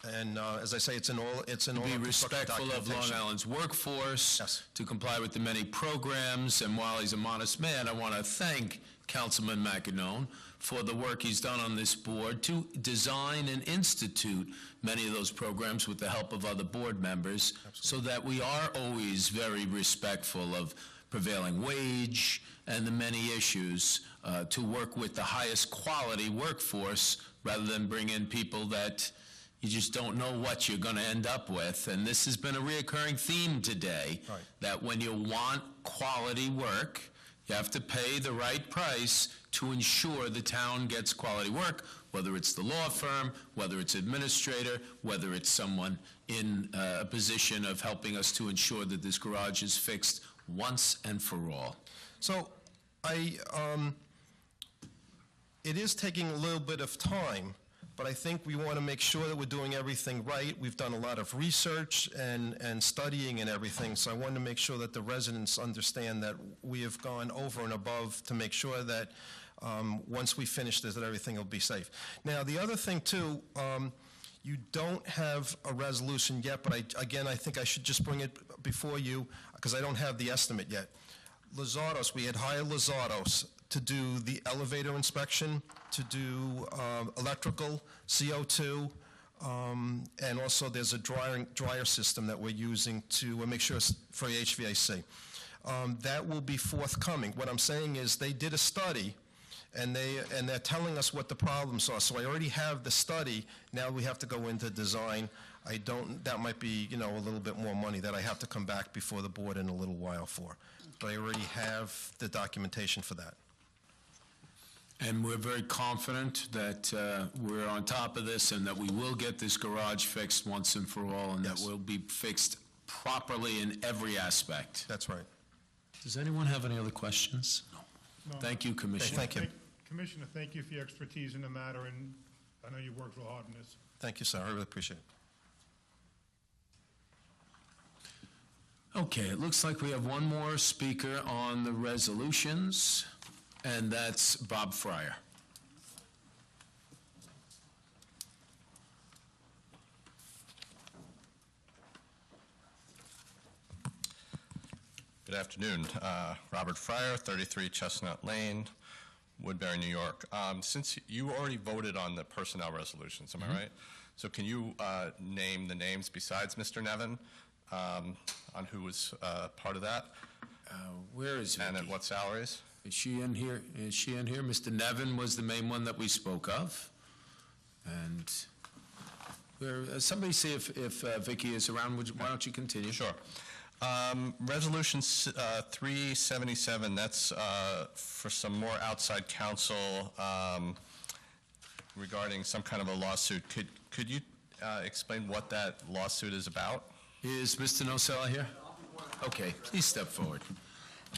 And as I say, it's in all. To be respectful of Long Island's workforce, to comply with the many programs, and while he's a modest man, I want to thank Councilman McEnone for the work he's done on this board to design and institute many of those programs with the help of other board members, so that we are always very respectful of prevailing wage and the many issues, to work with the highest quality workforce rather than bring in people that you just don't know what you're going to end up with. And this has been a reoccurring theme today, that when you want quality work, you have to pay the right price to ensure the town gets quality work, whether it's the law firm, whether it's administrator, whether it's someone in a position of helping us to ensure that this garage is fixed once and for all. So it is taking a little bit of time, but I think we want to make sure that we're doing everything right. We've done a lot of research and studying and everything, so I want to make sure that the residents understand that we have gone over and above to make sure that once we finish this, that everything will be safe. Now, the other thing, too, you don't have a resolution yet, but again, I think I should just bring it before you, because I don't have the estimate yet. Lozardos, we had hired Lozardos to do the elevator inspection, to do electrical, CO2, and also there's a dryer system that we're using to make sure it's for HVAC. That will be forthcoming. What I'm saying is they did a study, and they're telling us what the problems are. So I already have the study. Now we have to go into design. That might be, a little bit more money that I have to come back before the board in a little while for. But I already have the documentation for that. And we're very confident that we're on top of this, and that we will get this garage fixed once and for all, and that will be fixed properly in every aspect. That's right. Does anyone have any other questions? No. Thank you, Commissioner. Thank you. Commissioner, thank you for your expertise in the matter, and I know you worked real hard on this. Thank you, sir. I really appreciate it. Okay, it looks like we have one more speaker on the resolutions, and that's Bob Fryer. Good afternoon. Robert Fryer, 33 Chestnut Lane, Woodbury, New York. Since you already voted on the personnel resolutions, am I right? So can you name the names besides Mr. Nevin on who was part of that? Where is and at what salaries? Is she in here? Is she in here? Mr. Nevin was the main one that we spoke of. And somebody see if Vicky is around. Why don't you continue? Sure. Resolution 377, that's for some more outside counsel regarding some kind of a lawsuit. Could you explain what that lawsuit is about? Is Mr. Nocella here? Okay, please step forward.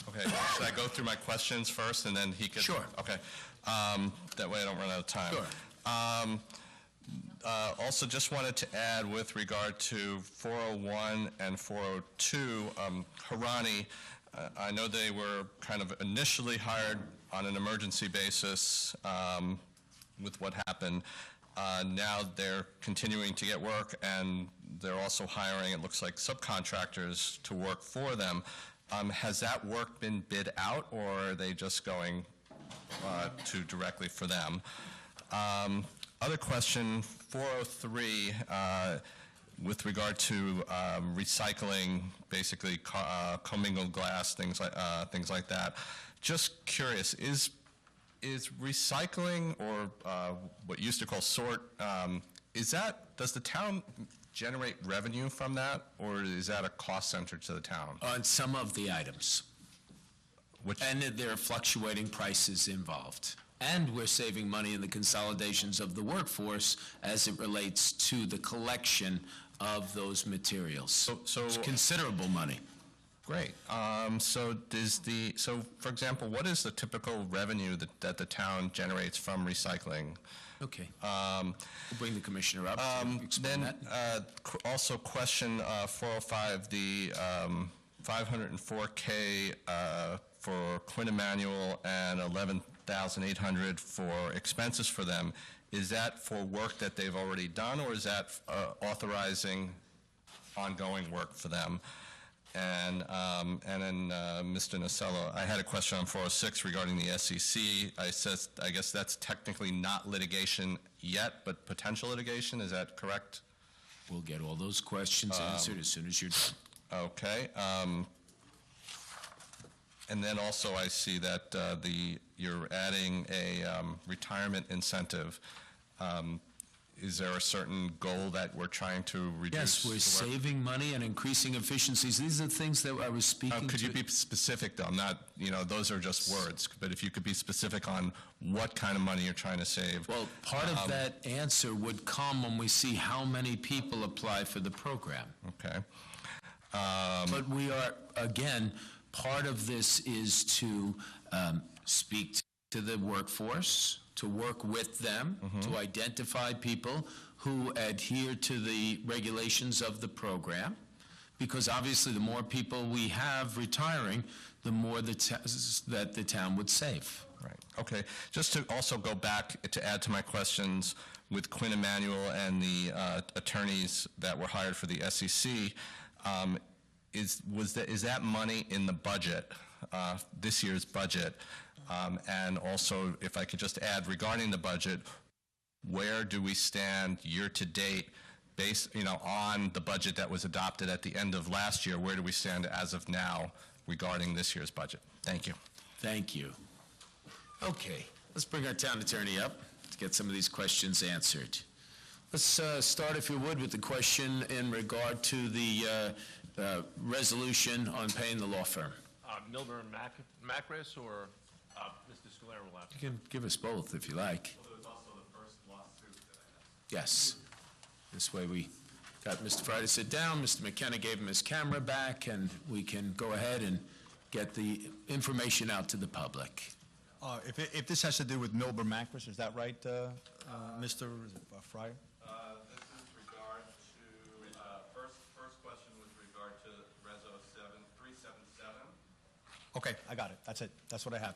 Okay, should I go through my questions first and then he could? Sure. Okay. That way I don't run out of time. Sure. Also, just wanted to add with regard to 401 and 402, Harani, I know they were kind of initially hired on an emergency basis with what happened. Now they're continuing to get work, and they're also hiring, it looks like, subcontractors to work for them. Has that work been bid out, or are they just going to directly for them? Other question, 403, with regard to recycling, basically commingled glass, things like that. Just curious, is recycling, or what you used to call sort, does the town generate revenue from that, or is that a cost center to the town? On some of the items. And there are fluctuating prices involved. And we're saving money in the consolidations of the workforce as it relates to the collection of those materials. So it's considerable money. Great. So for example, what is the typical revenue that the town generates from recycling? Okay. We'll bring the commissioner up to explain that. Also question 405, the 504K for Quinn Emanuel and 11,800 for expenses for them. Is that for work that they've already done, or is that authorizing ongoing work for them? And then Mr. Nocella, I had a question on 406 regarding the SEC. I guess that's technically not litigation yet, but potential litigation. Is that correct? We'll get all those questions answered as soon as you're done. Okay. And then also I see that you're adding a retirement incentive. Is there a certain goal that we're trying to reduce? Yes, we're saving money and increasing efficiencies. These are the things that I was speaking to. Could you be specific, though? Not, those are just words, but if you could be specific on what kind of money you're trying to save. Well, part of that answer would come when we see how many people apply for the program. Okay. But we are, again, part of this is to speak to the workforce, to work with them, to identify people who adhere to the regulations of the program, because obviously the more people we have retiring, the more that the town would save. Right. Okay. Just to also go back to add to my questions with Quinn Emanuel and the attorneys that were hired for the SEC, is that money in the budget, this year's budget? And also, if I could just add regarding the budget, where do we stand year to date based, on the budget that was adopted at the end of last year? Where do we stand as of now regarding this year's budget? Thank you. Thank you. Okay, let's bring our town attorney up to get some of these questions answered. Let's start, if you would, with the question in regard to the resolution on paying the law firm. Milburn Macris or Mr. Scalera will have to. You can give us both if you like. Well, there was also the first lawsuit that I have. Yes. This way we got Mr. Fry to sit down, Mr. McKenna gave him his camera back, and we can go ahead and get the information out to the public. If this has to do with Milburn Macris, is that right, Mr. Fryer? This is regard to, first question with regard to Reso 377. Okay, I got it. That's it. That's what I have.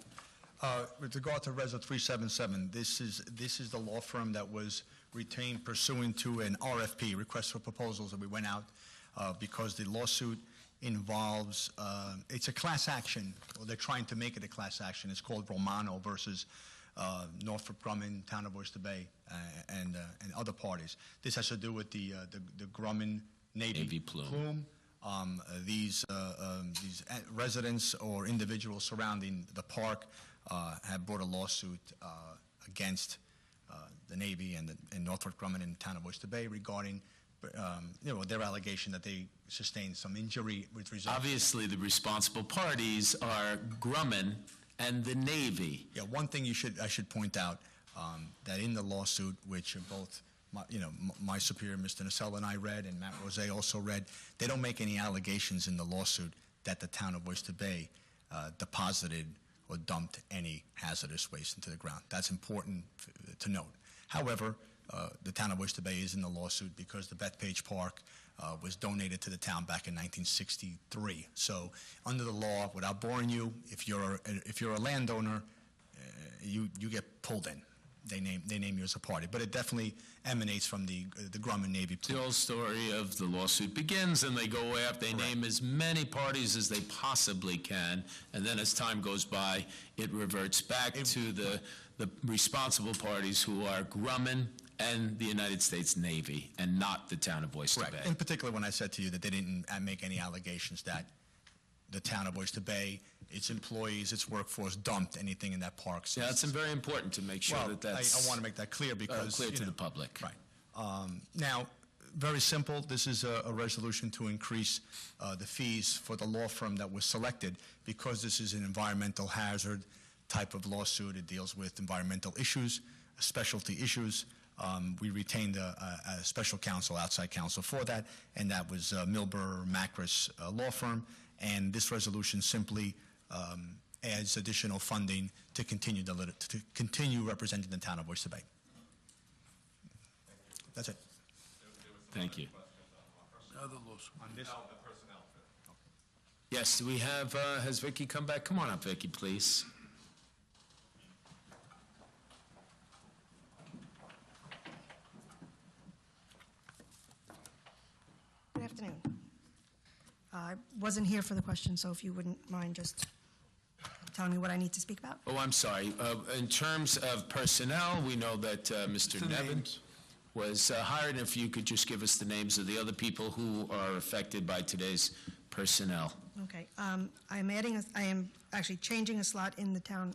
With regard to Reso 377, this is the law firm that was retained pursuant to an RFP, request for proposals, that we went out because the lawsuit involves, it's a class action, or they're trying to make it a class action. It's called Romano versus Northrop Grumman, Town of Oyster Bay, and other parties. This has to do with the Grumman Navy plume. These residents or individuals surrounding the park have brought a lawsuit against the Navy and Northrop Grumman in the town of Oyster Bay regarding their allegation that they sustained some injury with result. Obviously, the responsible parties are Grumman and the Navy. Yeah, one thing I should point out, that in the lawsuit, which both my superior, Mr. Nacella, and I read, and Matt Rose also read, they don't make any allegations in the lawsuit that the town of Oyster Bay deposited or dumped any hazardous waste into the ground. That's important to note. However, the town of Oyster Bay is in the lawsuit because the Bethpage Park was donated to the town back in 1963. So under the law, without boring you, if you're a landowner, you get pulled in. They name you as a party, but it definitely emanates from the Grumman Navy. The old story of the lawsuit begins, and they go after, they name as many parties as they possibly can, and then as time goes by, it reverts back to the responsible parties who are Grumman and the United States Navy, and not the town of Oyster Bay. In particular, when I said to you that they didn't make any allegations that the town of Oyster Bay, its employees, its workforce dumped anything in that park. Yeah, it's very important to make sure that's I want to make that clear because clear to the public. Right. Now, very simple. This is a resolution to increase the fees for the law firm that was selected because this is an environmental hazard type of lawsuit. It deals with environmental issues, specialty issues. We retained a special counsel, outside counsel for that, and that was Milber Macris law firm. And this resolution simply adds additional funding to continue representing the town of Oyster Bay. That's it. Thank you. Other lawsuit. On this? Yes, do we have, has Vicky come back? Come on up, Vicky, please. Good afternoon. I wasn't here for the question, so if you wouldn't mind just telling me what I need to speak about. Oh, I'm sorry. In terms of personnel, we know that Mr. Nevin was hired. If you could just give us the names of the other people who are affected by today's personnel. Okay. I am actually changing a slot in the town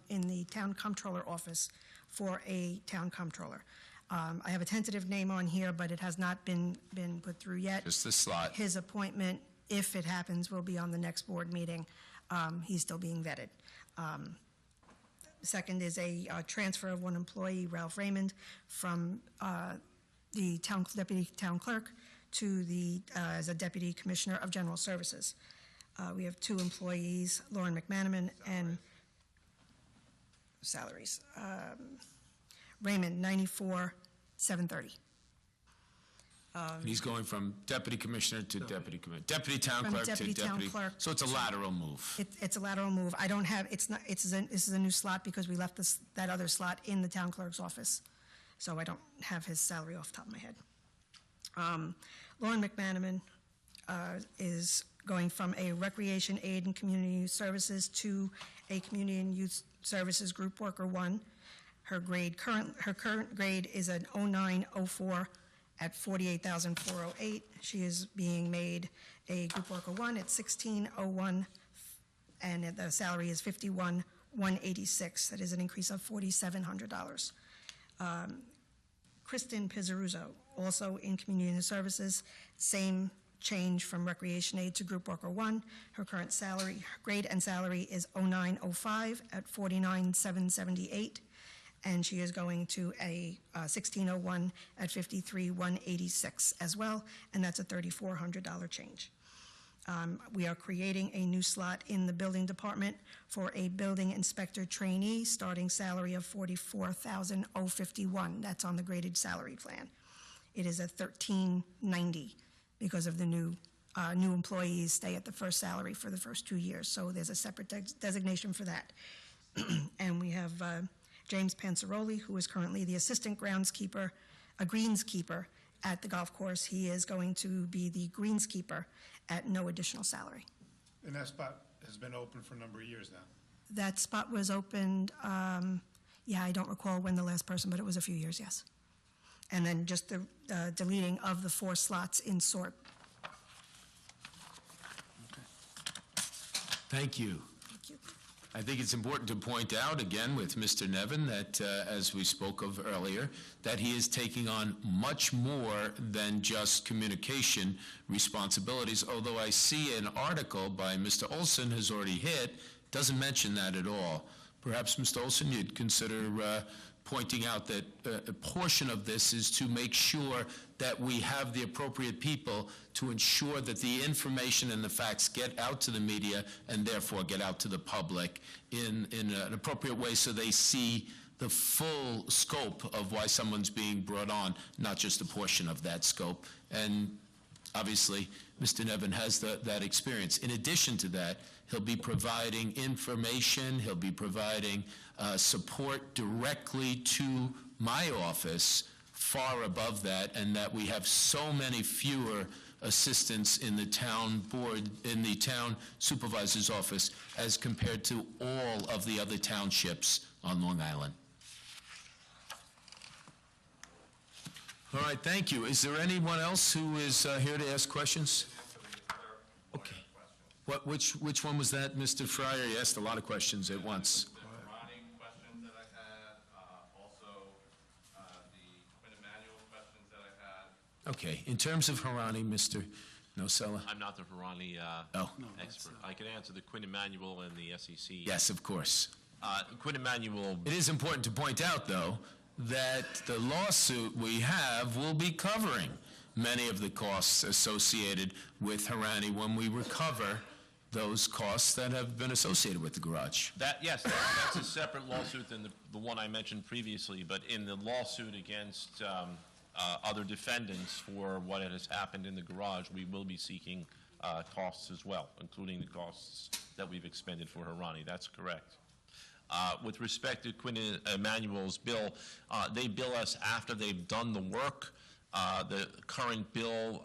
comptroller office for a town comptroller. I have a tentative name on here, but it has not been put through yet. Just the slot. His appointment, if it happens, will be on the next board meeting. He's still being vetted. Second is a transfer of one employee, Ralph Raymond, from the deputy town clerk to as a deputy commissioner of general services. We have two employees, Lauren McManaman and salaries. Raymond, $94,730. He's going from deputy commissioner to deputy commissioner, deputy town From clerk deputy to town deputy. clerk So it's a lateral move. It's a lateral move. I don't have, this is a new slot because we left that other slot in the town clerk's office. So I don't have his salary off the top of my head. Lauren McManaman is going from a recreation aid and community youth services to a community and youth services group worker 1. Her current grade is an 0904 at $48,408. She is being made a group worker 1 at $1601, and the salary is $51,186. That is an increase of $4,700. Kristen Pizaruzzo, also in community and services, same change from recreation aid to group worker 1. Her current salary, grade and salary is 0905 at $49,778. And she is going to a 1601 at $53,186 as well, and that's a $3,400 change. We are creating a new slot in the building department for a building inspector trainee, starting salary of $44,051. That's on the graded salary plan. It is a $1,390 because of the new employees stay at the first salary for the first 2 years. So there's a separate designation for that. And we have James Pansaroli, who is currently the assistant greenskeeper at the golf course. He is going to be the greenskeeper at no additional salary. And that spot has been open for a number of years now. That spot was opened, I don't recall when the last person, but it was a few years, yes. And then just the deleting of the 4 slots in sort. Thank you. Thank you. I think it's important to point out again with Mr. Nevin that, as we spoke of earlier, that he is taking on much more than just communication responsibilities, although I see an article by Mr. Olson has already hit, doesn't mention that at all. Perhaps, Mr. Olson, you'd consider pointing out that a portion of this is to make sure that we have the appropriate people to ensure that the information and the facts get out to the media and therefore get out to the public in an appropriate way so they see the full scope of why someone's being brought on, not just a portion of that scope. And obviously, Mr. Nevin has that experience. In addition to that, he'll be providing information, he'll be providing support directly to my office, far above that, and that we have so many fewer assistants in the town board, in the town supervisor's office, as compared to all of the other townships on Long Island. All right, thank you. Is there anyone else who is here to ask questions? Okay. Which one was that, Mr. Fryer? You asked a lot of questions at once. The Harani question that I had, also the Quinn Emanuel questions that I had. Okay, in terms of Harani, Mr. Nocella? I'm not the Harani expert. I can answer the Quinn Emanuel and the SEC. Yes, of course. Quinn Emanuel. It is important to point out, though, that the lawsuit we have will be covering many of the costs associated with Harani when we recover those costs that have been associated with the garage. Yes, that's a separate lawsuit than the one I mentioned previously, but in the lawsuit against other defendants for what has happened in the garage, we will be seeking costs as well, including the costs that we've expended for Harani. That's correct. With respect to Quinn Emanuel's bill, they bill us after they've done the work. The current bill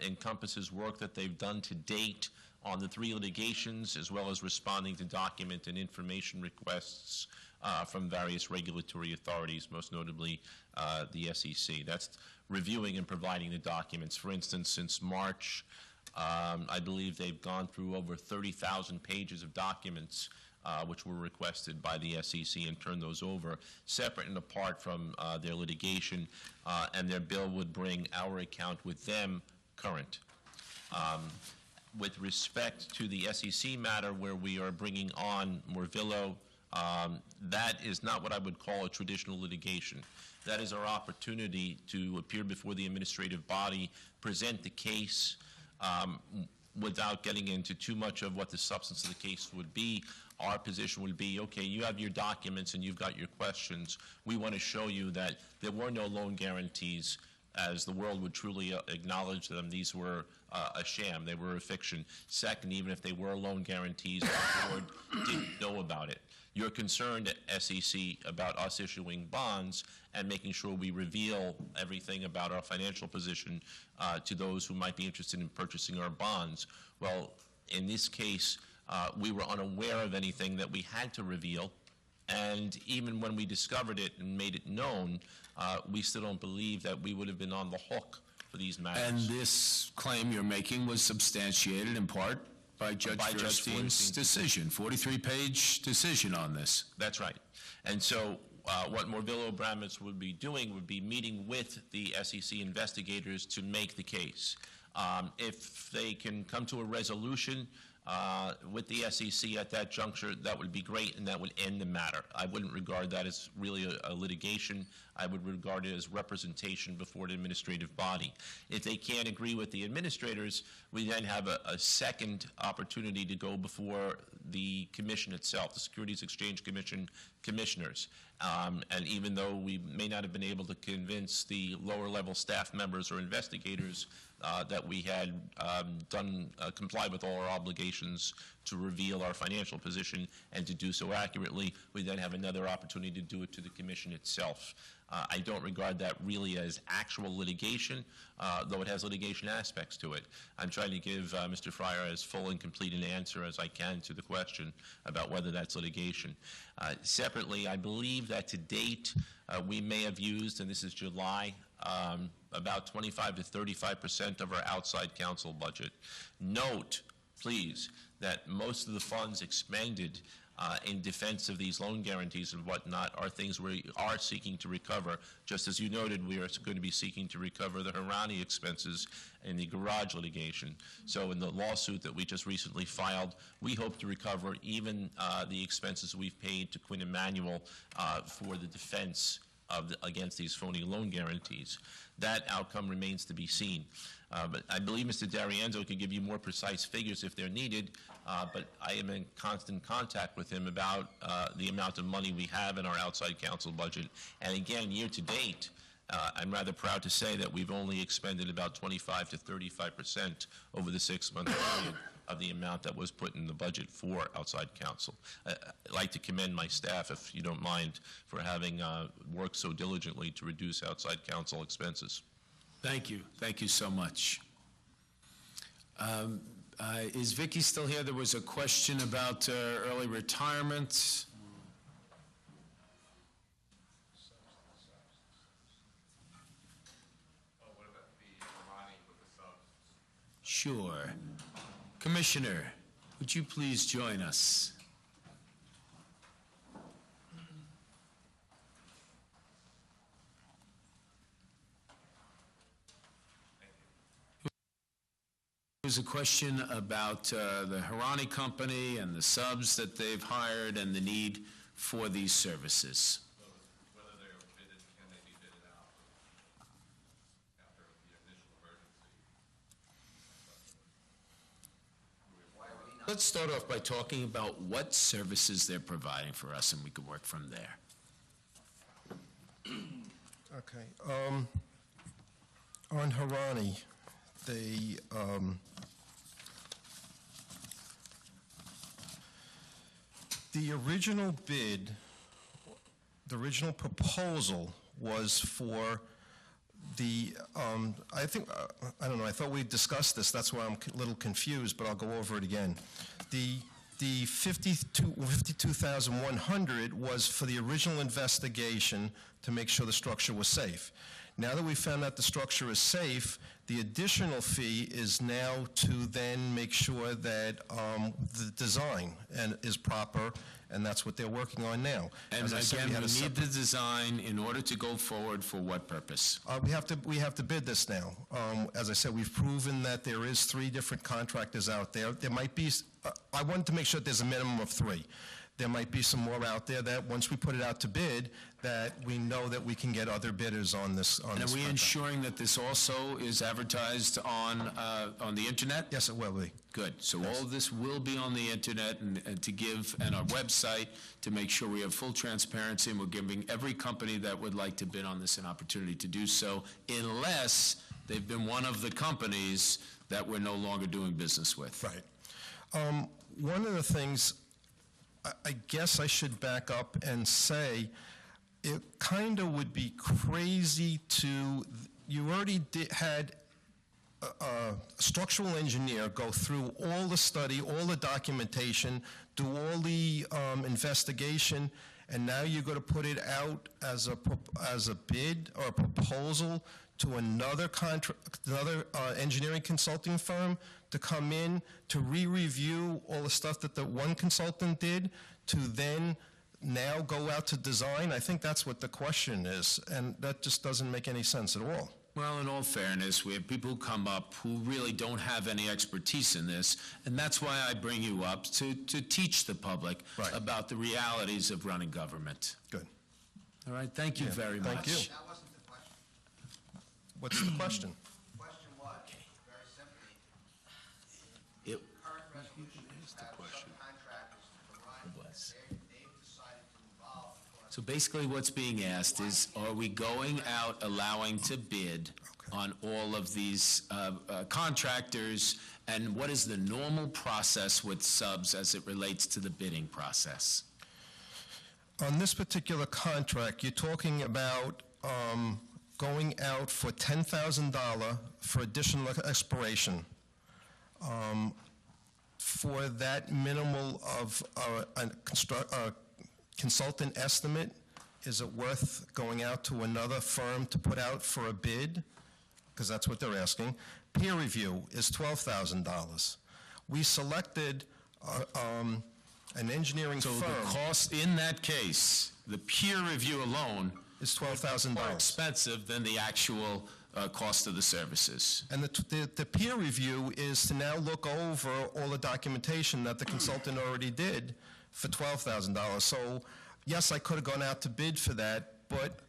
encompasses work that they've done to date on the 3 litigations, as well as responding to document and information requests from various regulatory authorities, most notably the SEC. That's reviewing and providing the documents. For instance, since March, I believe they've gone through over 30,000 pages of documents which were requested by the SEC and turned those over, separate and apart from their litigation, and their bill would bring our account with them current. With respect to the SEC matter where we are bringing on Morvillo, that is not what I would call a traditional litigation. That is our opportunity to appear before the administrative body, present the case without getting into too much of what the substance of the case would be. Our position would be, okay, you have your documents and you've got your questions. We want to show you that there were no loan guarantees, as the world would truly acknowledge them. These were a sham. They were a fiction. Second, even if they were loan guarantees, our board didn't know about it. You're concerned at SEC about us issuing bonds and making sure we reveal everything about our financial position to those who might be interested in purchasing our bonds. Well, in this case, we were unaware of anything that we had to reveal, and even when we discovered it and made it known, we still don't believe that we would have been on the hook for these matters. And this claim you're making was substantiated in part by Judge Feuerstein's decision, 43-page decision on this. That's right. And so what Morvillo Abramovich would be doing would be meeting with the SEC investigators to make the case. If they can come to a resolution with the SEC at that juncture, that would be great, and that would end the matter. I wouldn't regard that as really a litigation. I would regard it as representation before an administrative body. If they can't agree with the administrators, we then have a second opportunity to go before the commission itself, the Securities Exchange Commission commissioners. And even though we may not have been able to convince the lower level staff members or investigators that we had complied with all our obligations to reveal our financial position and to do so accurately, we then have another opportunity to do it to the commission itself. I don't regard that really as actual litigation, though it has litigation aspects to it. I'm trying to give Mr. Fryer as full and complete an answer as I can to the question about whether that's litigation. Separately, I believe that to date we may have used, and this is July, about 25 to 35% of our outside counsel budget. Note, please, that most of the funds expended in defense of these loan guarantees and whatnot are things we are seeking to recover. Just as you noted, we are going to be seeking to recover the Harani expenses in the garage litigation. So in the lawsuit that we just recently filed, we hope to recover even the expenses we've paid to Quinn Emanuel for the defense against these phony loan guarantees. That outcome remains to be seen. But I believe Mr. D'Arienzo can give you more precise figures if they're needed, but I am in constant contact with him about the amount of money we have in our outside counsel budget. And again, year to date, I'm rather proud to say that we've only expended about 25 to 35% over the 6-month period of the amount that was put in the budget for outside counsel. I'd like to commend my staff, if you don't mind, for having worked so diligently to reduce outside counsel expenses. Thank you. Thank you so much. Is Vicki still here? There was a question about early retirement. Sure. Commissioner, would you please join us? There's a question about the Harani Company and the subs that they've hired and the need for these services. Whether they are bidded, can they be bidded out after the initial emergency? Let's start off by talking about what services they're providing for us, and we can work from there. Okay. On Harani, the original bid, the original proposal was for the, I think, I don't know, I thought we discussed this, that's why I'm a little confused, but I'll go over it again. The 52,100 was for the original investigation to make sure the structure was safe. Now that we found out the structure is safe, the additional fee is now to then make sure that the design is proper, and that's what they're working on now. And again, we need the design in order to go forward for what purpose? We have to bid this now. As I said, we've proven that there is 3 different contractors out there. There might be, I wanted to make sure that there's a minimum of 3. There might be some more out there that once we put it out to bid, that we know that we can get other bidders on this. And are we ensuring that this also is advertised on the internet? Yes, it will be. Good. So all of this will be on the internet and to give, and our website, to make sure we have full transparency, and we're giving every company that would like to bid on this an opportunity to do so, unless they've been one of the companies that we're no longer doing business with. Right. One of the things, I guess I should back up and say, it kind of would be crazy to, you already had a structural engineer go through all the study, all the documentation, do all the investigation, and now you're going to put it out as a bid or a proposal to another engineering consulting firm to come in to re-review all the stuff that the one consultant did, to then now go out to design. I think that's what the question is, and that just doesn't make any sense at all. Well, in all fairness, we have people who come up who really don't have any expertise in this, and that's why I bring you up to teach the public about the realities of running government. Good. All right, thank you very much. Thank you. That wasn't the question. What's the question? The question was, very simply, It current resolutions have subcontractors to run. They've decided to involve. So basically what's being asked is, are we going out allowing to bid on all of these contractors, and what is the normal process with subs as it relates to the bidding process? On this particular contract, you're talking about going out for $10,000 for additional expiration. For that minimal of a consultant estimate, is it worth going out to another firm to put out for a bid? Because that's what they're asking. Peer review is $12,000. We selected An engineering So firm... the cost, in that case, the peer review alone... is $12,000. ...more expensive than the actual cost of the services. And the peer review is to now look over all the documentation that the consultant already did for $12,000. So, yes, I could have gone out to bid for that, but...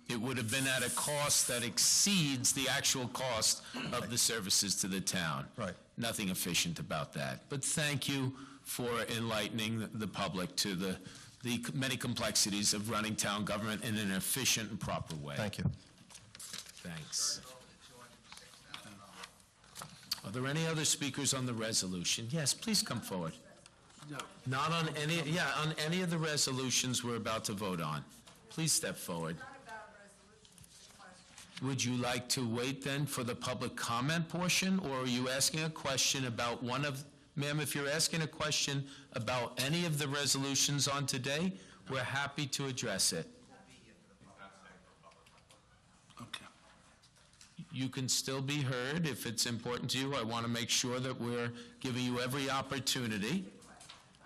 It would have been at a cost that exceeds the actual cost of the services to the town. Right. Nothing efficient about that. But thank you for enlightening the public to the many complexities of running town government in an efficient and proper way. Thank you. Thanks. Are there any other speakers on the resolution? Yes, please come forward. No. Not on any of the resolutions we're about to vote on. Please step forward. Would you like to wait then for the public comment portion, or are you asking a question about one of, ma'am, if you're asking a question about any of the resolutions on today, we're happy to address it. Okay. You can still be heard if it's important to you. I want to make sure that we're giving you every opportunity.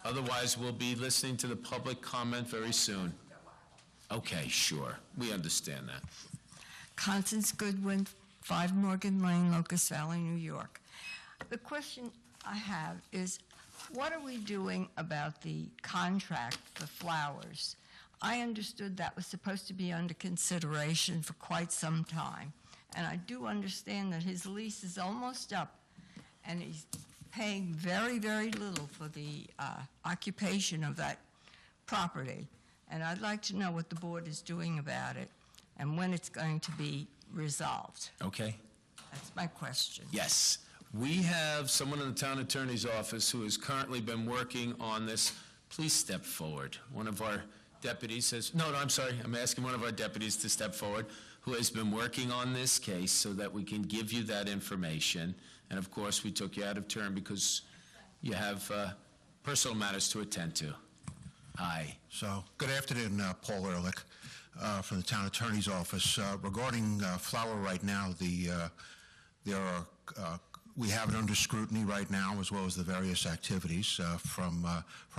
Otherwise, we'll be listening to the public comment very soon. Okay, sure. We understand that. Constance Goodwin, 5 Morgan Lane, Locust Valley, New York. The question I have is, what are we doing about the contract for flowers? I understood that was supposed to be under consideration for quite some time, and I do understand that his lease is almost up, and he's paying very, very little for the occupation of that property. And I'd like to know what the board is doing about it and when it's going to be resolved. Okay. That's my question. Yes. We have someone in the town attorney's office who has currently been working on this. Please step forward. One of our deputies says, no, I'm sorry. I'm asking one of our deputies to step forward, who has been working on this case so that we can give you that information. And of course, we took you out of turn because you have personal matters to attend to. Hi. So, good afternoon, Paul Ehrlich from the Town Attorney's Office. Regarding flower right now, we have it under scrutiny right now, as well as the various activities from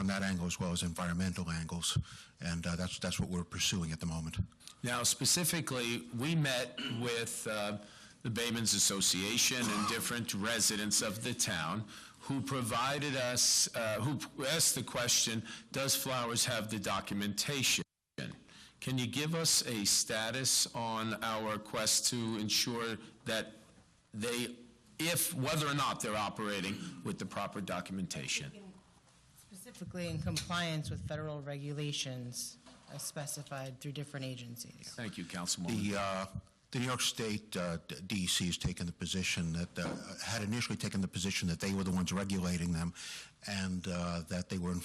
that angle, as well as environmental angles, and that's what we're pursuing at the moment. Now, specifically, we met with the Baymen's Association and different residents of the town who provided us, who asked the question, does Flowers have the documentation? Can you give us a status on our quest to ensure that they, whether or not they're operating with the proper documentation? Specifically in compliance with federal regulations as specified through different agencies. Thank you, Councilwoman. The New York State DEC has taken the position that had initially taken the position that they were the ones regulating them, and that they were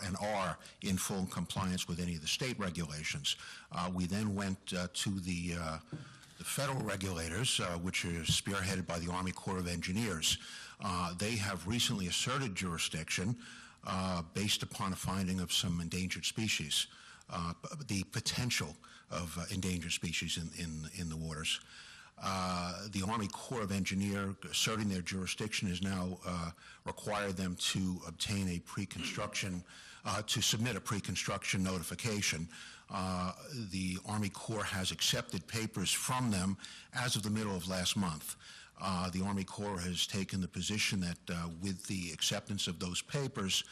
and are in full compliance with any of the state regulations. We then went to the federal regulators, which are spearheaded by the Army Corps of Engineers. They have recently asserted jurisdiction based upon a finding of some endangered species, the potential of endangered species in the waters. The Army Corps of Engineers asserting their jurisdiction has now required them to obtain a pre-construction, to submit a pre-construction notification. The Army Corps has accepted papers from them as of the middle of last month. The Army Corps has taken the position that with the acceptance of those papers,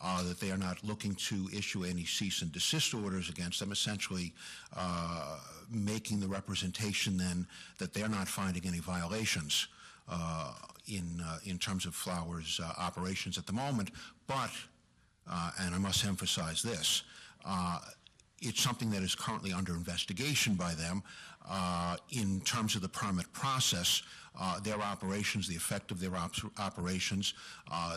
that they are not looking to issue any cease and desist orders against them, essentially making the representation then that they're not finding any violations in terms of Flowers' operations at the moment. But, and I must emphasize this, it's something that is currently under investigation by them in terms of the permit process, their operations, the effect of their operations,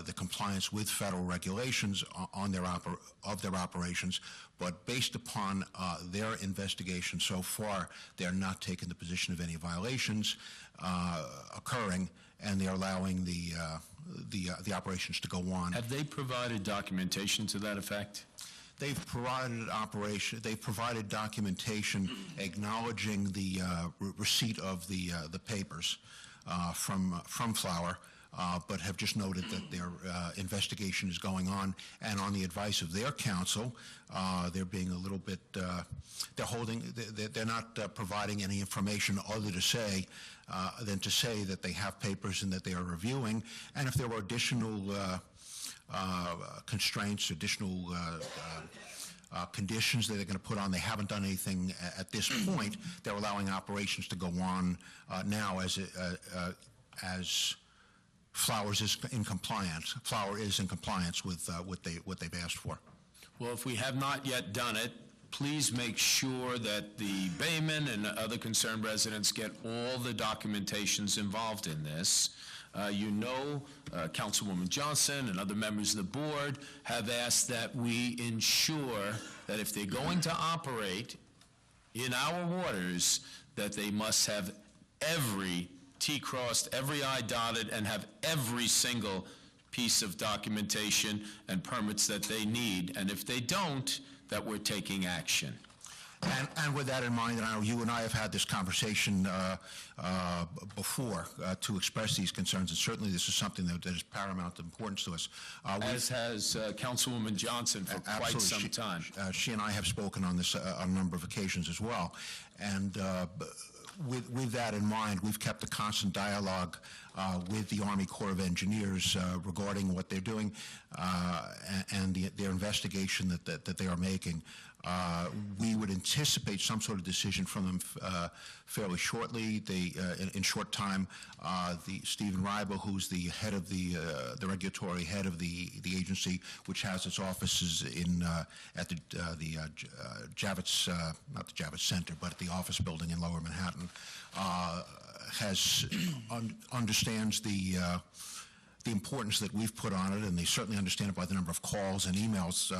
the compliance with federal regulations on their operations. But based upon their investigation so far, they're not taking the position of any violations occurring, and they're allowing the operations to go on. Have they provided documentation to that effect? They've provided documentation acknowledging the receipt of the papers from Flower. but have just noted that their investigation is going on, and on the advice of their counsel, they're being a little bit, they're not providing any information other than to say that they have papers and that they are reviewing, and if there were additional constraints, additional conditions that they're going to put on. They haven't done anything at this point. They're allowing operations to go on now as Flowers is in compliance. Flower is in compliance with what they've asked for. Well, if we have not yet done it, please make sure that the Bayman and other concerned residents get all the documentations involved in this. Councilwoman Johnson and other members of the board have asked that we ensure that if they're going to operate in our waters, that they must have every T crossed, every I dotted, and have every single piece of documentation and permits that they need. And if they don't, that we're taking action. And with that in mind, and I know you and I have had this conversation before to express these concerns, and certainly this is something that is paramount importance to us. As has Councilwoman Johnson for quite some time. She and I have spoken on this on a number of occasions as well. And with that in mind, we've kept a constant dialogue with the Army Corps of Engineers regarding what they're doing and their investigation that they are making. We would anticipate some sort of decision from them fairly shortly. In short time, Stephen Reiber, who's the head of the regulatory head of the agency, which has its offices at the Javits, not the Javits Center, but at the office building in Lower Manhattan, understands the importance that we've put on it, and they certainly understand it by the number of calls and emails,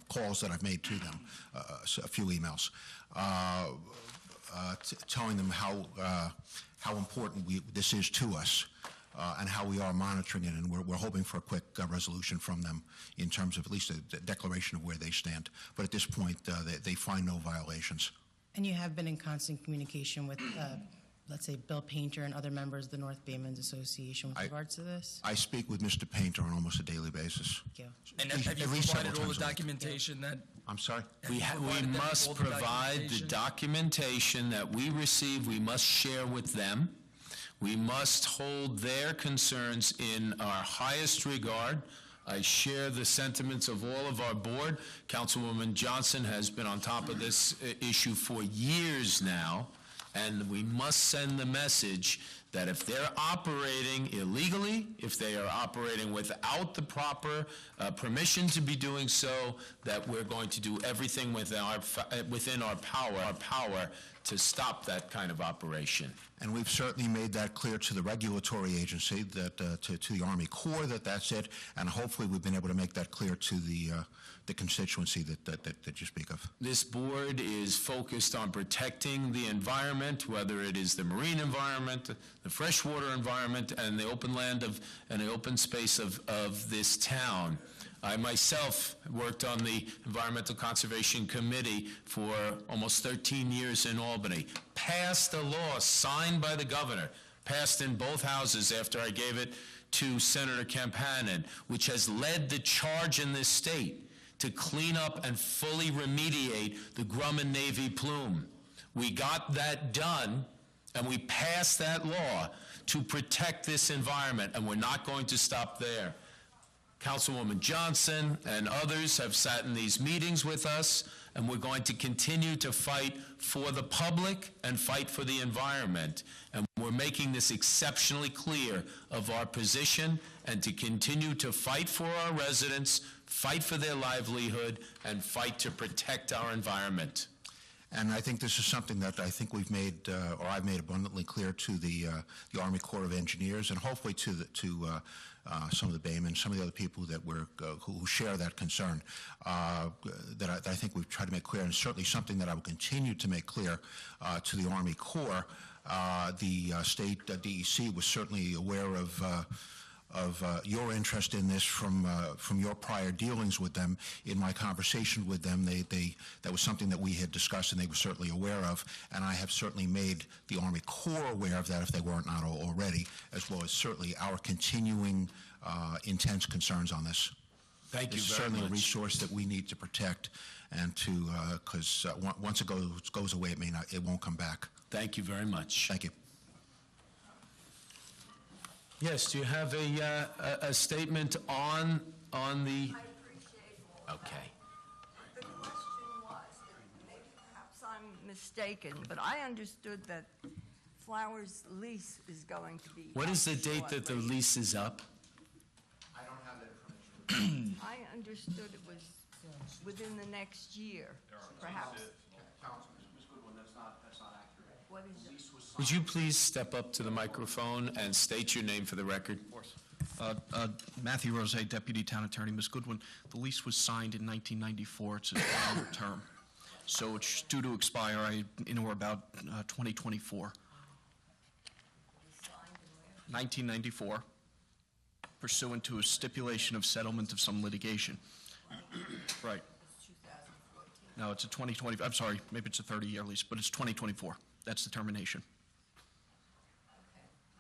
calls that I've made to them, a few emails, telling them how important this is to us and how we are monitoring it, and we're hoping for a quick resolution from them in terms of at least a declaration of where they stand. But at this point, they find no violations. And you have been in constant communication with let's say, Bill Painter and other members of the North Baymen's Association with regards to this? I speak with Mr. Painter on almost a daily basis. Thank you. And have you provided all the documentation that... I'm sorry? We must provide the documentation that we receive. We must share with them. We must hold their concerns in our highest regard. I share the sentiments of all of our board. Councilwoman Johnson has been on top of this issue for years now. And we must send the message that if they're operating illegally, if they are operating without the proper permission to be doing so, that we're going to do everything within our power to stop that kind of operation. And we've certainly made that clear to the regulatory agency, that to the Army Corps, that's it, and hopefully we've been able to make that clear to the constituency that you speak of. This board is focused on protecting the environment, whether it is the marine environment, the freshwater environment, and the open land and the open space of this town. I myself worked on the Environmental Conservation Committee for almost 13 years in Albany. Passed a law signed by the governor, passed in both houses after I gave it to Senator Campanen, which has led the charge in this state to clean up and fully remediate the Grumman Navy plume. We got that done, and we passed that law to protect this environment, and we're not going to stop there. Councilwoman Johnson and others have sat in these meetings with us, and we're going to continue to fight for the public and fight for the environment. And we're making this exceptionally clear of our position, and to continue to fight for our residents, fight for their livelihood, and fight to protect our environment. And I think this is something that I think we've made, or I've made abundantly clear to the Army Corps of Engineers, and hopefully to some of the Baymen, some of the other people that who share that concern, that I think we've tried to make clear, and certainly something that I will continue to make clear to the Army Corps. The state DEC was certainly aware of your interest in this from your prior dealings with them. In my conversation with them, that was something that we had discussed and they were certainly aware of, and I have certainly made the Army Corps aware of that if they weren't not already, as well as certainly our continuing intense concerns on this. Thank you It's very certainly much. a resource that we need to protect and to, because once it goes away, it won't come back. Thank you very much. Thank you. Yes, do you have a statement on the? I appreciate all Okay. that. The question was, and maybe perhaps I'm mistaken, but I understood that Flowers' lease is going to be. What is the up date that the shortly. lease is up? I don't have that information. I understood it was within the next year, perhaps. Ms. Goodwin, that's not accurate. What is it? Would you please step up to the microphone and state your name for the record? Of course. Matthew Rose, Deputy Town Attorney. Ms. Goodwin, the lease was signed in 1994. It's a 5-year term. So it's due to expire in or about 2024. 1994, pursuant to a stipulation of settlement of some litigation. Right. No, it's a 2020, I'm sorry, maybe it's a 30-year lease, but it's 2024. That's the termination.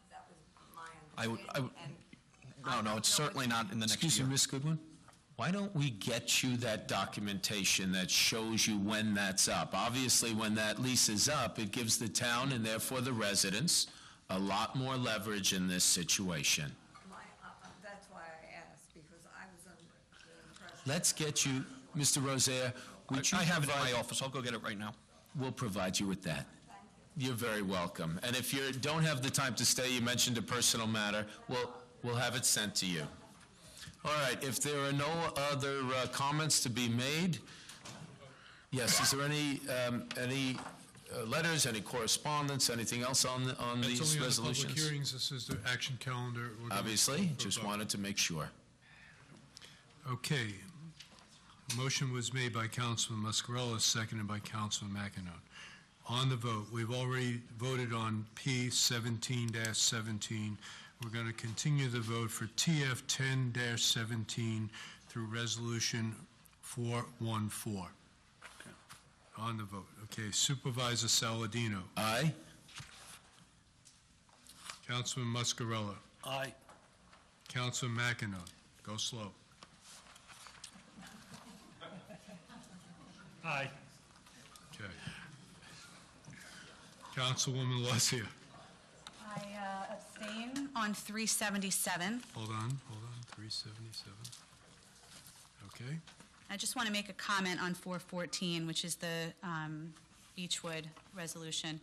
That was my I would, understanding. no, it's certainly not in the next Excuse year. me, Ms. Goodwin? Why don't we get you that documentation that shows you when that's up? Obviously, when that lease is up, it gives the town and therefore the residents a lot more leverage in this situation. That's why I asked, because I was under the impression. Let's get you, Mr. Rosaire, would you I have it in provide- my office. I'll go get it right now. We'll provide you with that. You're very welcome. And if you don't have the time to stay, you mentioned a personal matter, we'll have it sent to you. All right, if there are no other comments to be made, yes, is there any letters, any correspondence, anything else on That's these only on the public resolutions? hearings. This is the action calendar. We're gonna Obviously, vote. just wanted to make sure. Okay. Motion was made by Councilman Muscarella, seconded by Councilman McEnroe. On the vote, we've already voted on P 17-17. We're going to continue the vote for TF 10-17 through Resolution 414. On the vote. Okay, Supervisor Saladino. Aye. Councilman Muscarella. Aye. Councilman McEnroe. Go slow. Aye. Okay. Councilwoman Alessia. I abstain on 377. Hold on, 377. Okay. I just want to make a comment on 414, which is the Beechwood resolution.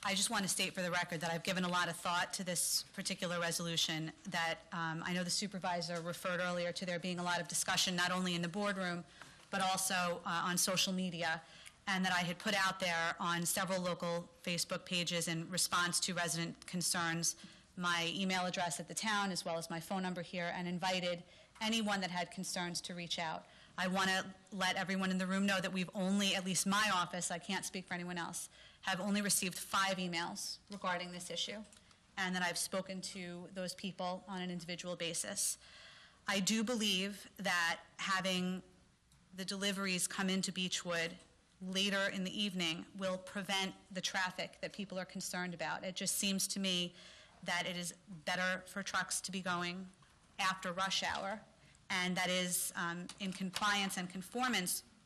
I just want to state for the record that I've given a lot of thought to this particular resolution, that I know the supervisor referred earlier to there being a lot of discussion, not only in the boardroom, but also on social media, and that I had put out there on several local Facebook pages in response to resident concerns my email address at the town as well as my phone number here, and invited anyone that had concerns to reach out. I want to let everyone in the room know that we've only, at least my office, I can't speak for anyone else, have only received 5 emails regarding this issue, and that I've spoken to those people on an individual basis. I do believe that having the deliveries come into Beechwood later in the evening will prevent the traffic that people are concerned about. It just seems to me that it is better for trucks to be going after rush hour, and that is in compliance and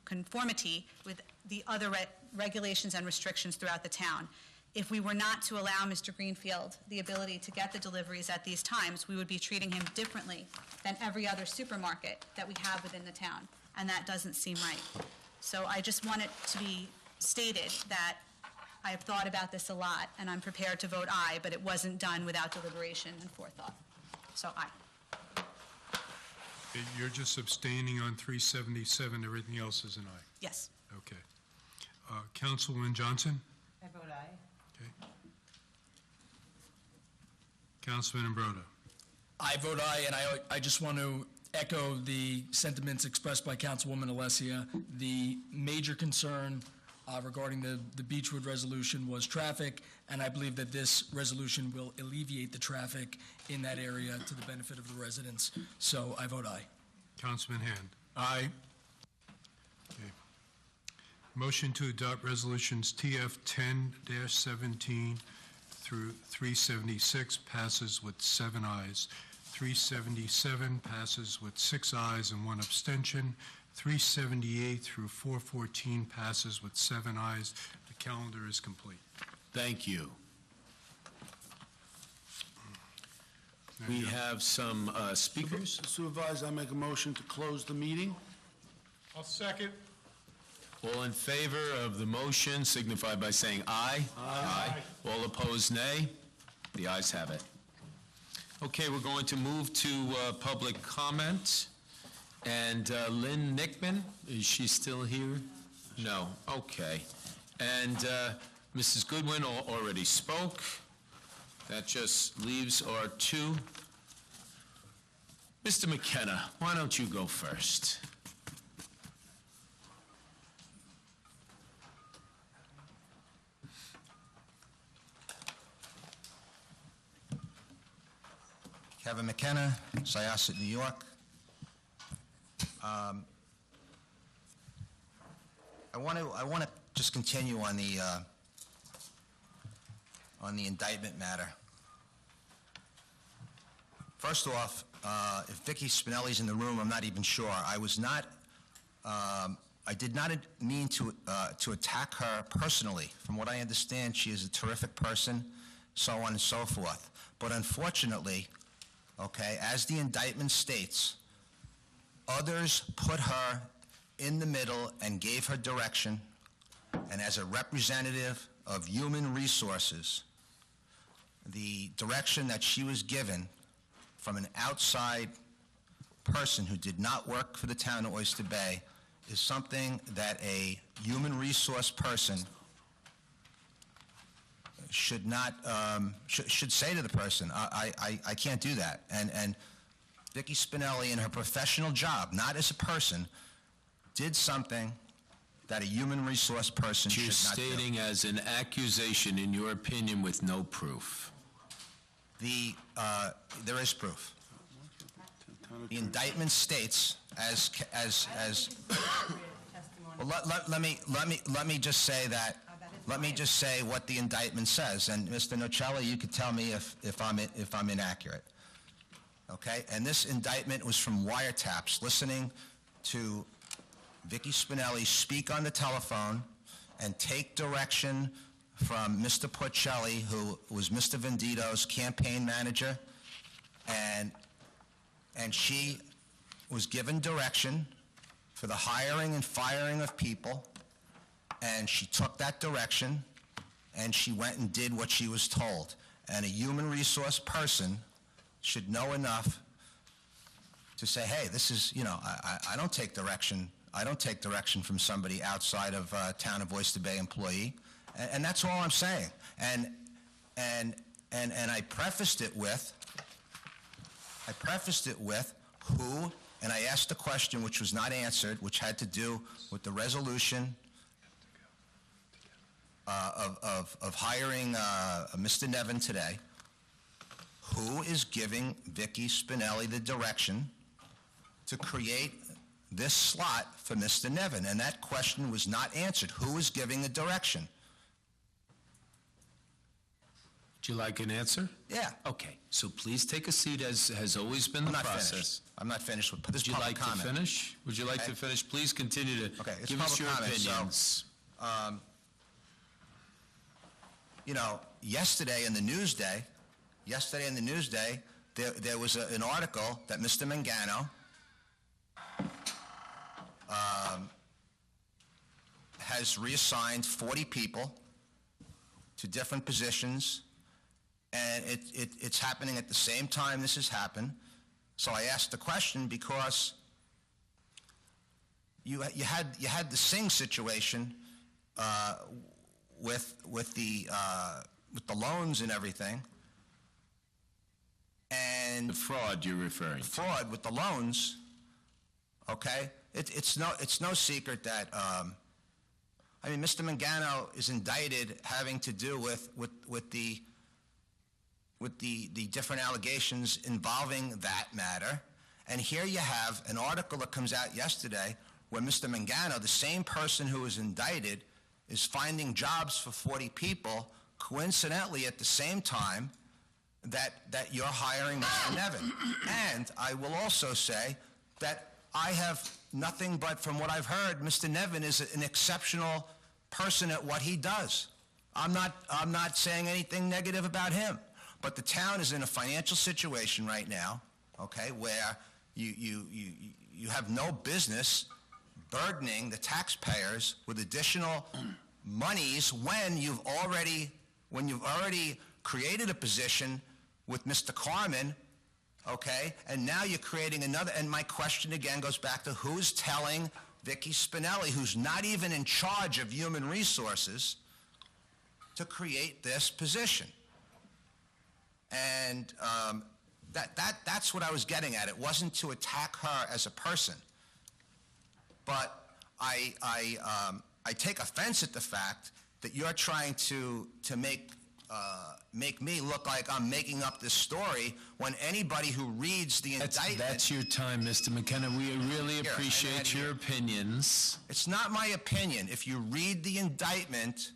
conformity with the other regulations and restrictions throughout the town. If we were not to allow Mr. Greenfield the ability to get the deliveries at these times, we would be treating him differently than every other supermarket that we have within the town, and that doesn't seem right. So I just want it to be stated that I have thought about this a lot, and I'm prepared to vote aye, but it wasn't done without deliberation and forethought. So aye. You're just abstaining on 377, everything else is an aye. Yes. Okay. Councilwoman Johnson? I vote aye. Okay. Councilman Imbroda? I vote aye, and I just want to echo the sentiments expressed by Councilwoman Alessia. The major concern regarding the Beechwood resolution was traffic, and I believe that this resolution will alleviate the traffic in that area to the benefit of the residents. So I vote aye. Councilman Hand. Aye. Okay. Motion to adopt resolutions TF 10-17 through 376 passes with 7 ayes. 377 passes with 6 ayes and 1 abstention. 378 through 414 passes with 7 ayes. The calendar is complete. Thank you. We have some speakers. Supervisor, I make a motion to close the meeting. I'll second. All in favor of the motion signify by saying aye. Aye. All opposed, nay. The ayes have it. Okay, we're going to move to public comment. And Lynn Nickman, is she still here? No, okay. And Mrs. Goodwin already spoke. That just leaves our two. Mr. McKenna, why don't you go first? Kevin McKenna, Syosset, New York. I want to just continue on the indictment matter. First off, if Vicky Spinelli's in the room, I'm not even sure. I did not mean to attack her personally. From what I understand, she is a terrific person, so on and so forth. But unfortunately, okay, as the indictment states, others put her in the middle and gave her direction, and as a representative of human resources, the direction that she was given from an outside person who did not work for the town of Oyster Bay is something that a human resource person should not, should say to the person, I can't do that. And Vicky Spinelli, in her professional job, not as a person, did something that a human resource person should not do. You're stating as an accusation, in your opinion, with no proof. There is proof. The indictment states, well, let me just say that. Let me just say what the indictment says, and Mr. Nocelli, you could tell me if I'm inaccurate. Okay, and this indictment was from wiretaps, listening to Vicky Spinelli speak on the telephone and take direction from Mr. Porcelli, who was Mr. Vendito's campaign manager, and she was given direction for the hiring and firing of people, and she took that direction, and she went and did what she was told. And a human resource person should know enough to say, hey, this is, you know, I don't take direction. I don't take direction from somebody outside of town of Oyster Bay employee. And that's all I'm saying. And I prefaced it with who, and I asked a question which was not answered, which had to do with the resolution of hiring Mr. Nevin today. Who is giving Vicky Spinelli the direction to create this slot for Mr. Nevin? And that question was not answered. Who is giving the direction? Would you like an answer? Yeah. Okay, so please take a seat, as has always been the process. I'm not finished with this Would you public like comment. to finish? Would you like to finish? Please continue to Okay, it's give us public your comment, so, opinions. You know, yesterday in the Newsday, there was an article that Mr. Mangano has reassigned 40 people to different positions, and it's happening at the same time this has happened. So I asked the question because you had the Singh situation with the loans and everything, and the fraud you're referring to. Fraud with the loans. Okay, it's no secret that I mean, Mr. Mangano is indicted having to do with the different allegations involving that matter. And here you have an article that comes out yesterday where Mr. Mangano, the same person who was indicted, is finding jobs for 40 people, coincidentally at the same time that you're hiring Mr. Nevin. And I will also say that I have nothing but, from what I've heard, Mr. Nevin is an exceptional person at what he does. I'm not saying anything negative about him, but the town is in a financial situation right now, okay, where you have no business burdening the taxpayers with additional monies when you've already created a position with Mr. Carmen, okay, and now you're creating another. And my question again goes back to who's telling Vicky Spinelli, who's not even in charge of human resources, to create this position? And that's what I was getting at. It wasn't to attack her as a person, but I take offense at the fact that you're trying to make me look like I'm making up this story when anybody who reads the indictment... That's your time, Mr. McKenna. We really appreciate your opinions. It's not my opinion. If you read the indictment...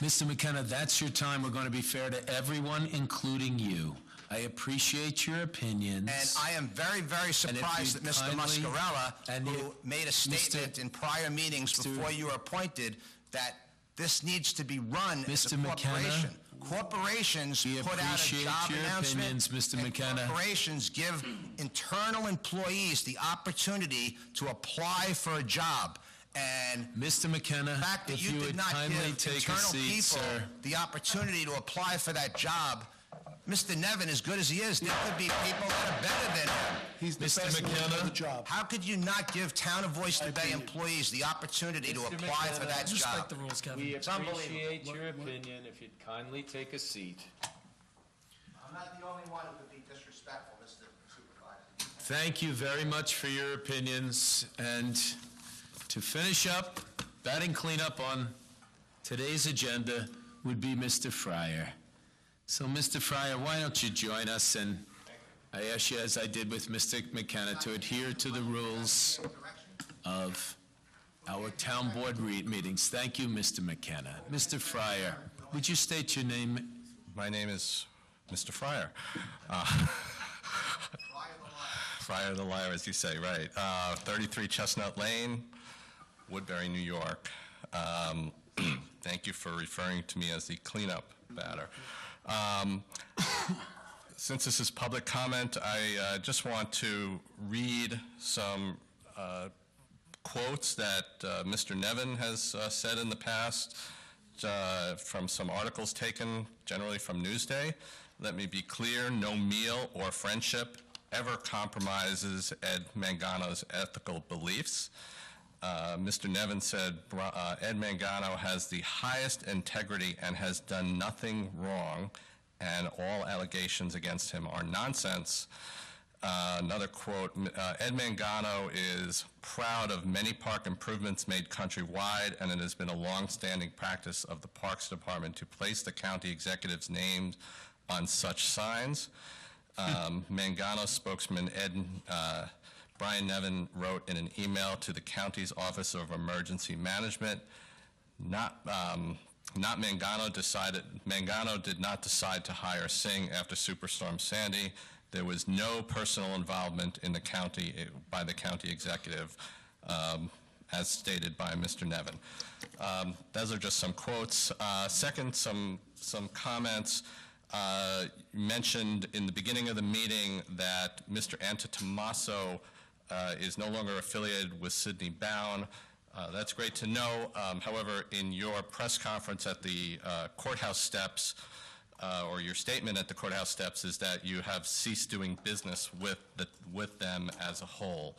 Mr. McKenna, that's your time. We're going to be fair to everyone, including you. I appreciate your opinions. And I am very, very surprised that Mr. Muscarella, who made a statement in prior meetings before you were appointed, that this needs to be run as a corporation. Corporations put out a job announcement, Mr. McKenna. Corporations give internal employees the opportunity to apply for a job. And Mr. McKenna, the fact that you did not give internal people the opportunity to apply for that job, Mr. Nevin, as good as he is, there could be people that are better than him. He's the best one for the job. How could you not give Town of Oyster Bay employees the opportunity to apply for that job? Respect the rules, Kevin. We appreciate your opinion. If you'd kindly take a seat. I'm not the only one who could be disrespectful, Mr. Supervisor. Thank you very much for your opinions. And to finish up, batting cleanup on today's agenda would be Mr. Fryer. So, Mr. Fryer, why don't you join us? And I ask you, as I did with Mr. McKenna, to adhere to the rules of our town board meetings. Thank you, Mr. McKenna. Mr. Fryer, would you state your name? My name is Mr. Fryer. Fryer the Liar, as you say, right. 33 Chestnut Lane, Woodbury, New York. Thank you for referring to me as the cleanup batter. Since this is public comment, I just want to read some quotes that Mr. Nevin has said in the past from some articles taken generally from Newsday. Let me be clear, no meal or friendship ever compromises Ed Mangano's ethical beliefs. Mr. Nevin said Ed Mangano has the highest integrity and has done nothing wrong, and all allegations against him are nonsense. Another quote, Ed Mangano is proud of many park improvements made countrywide, and it has been a long-standing practice of the Parks Department to place the county executive's names on such signs. Mangano spokesman Brian Nevin wrote in an email to the county's Office of Emergency Management, not Mangano did not decide to hire Singh after Superstorm Sandy. There was no personal involvement in the county by the county executive, as stated by Mr. Nevin. Those are just some quotes. Second, some comments. You mentioned in the beginning of the meeting that Mr. Antetomaso is no longer affiliated with Sidney Bown. That's great to know. However, in your press conference at the courthouse steps, or your statement at the courthouse steps, is that you have ceased doing business with them as a whole.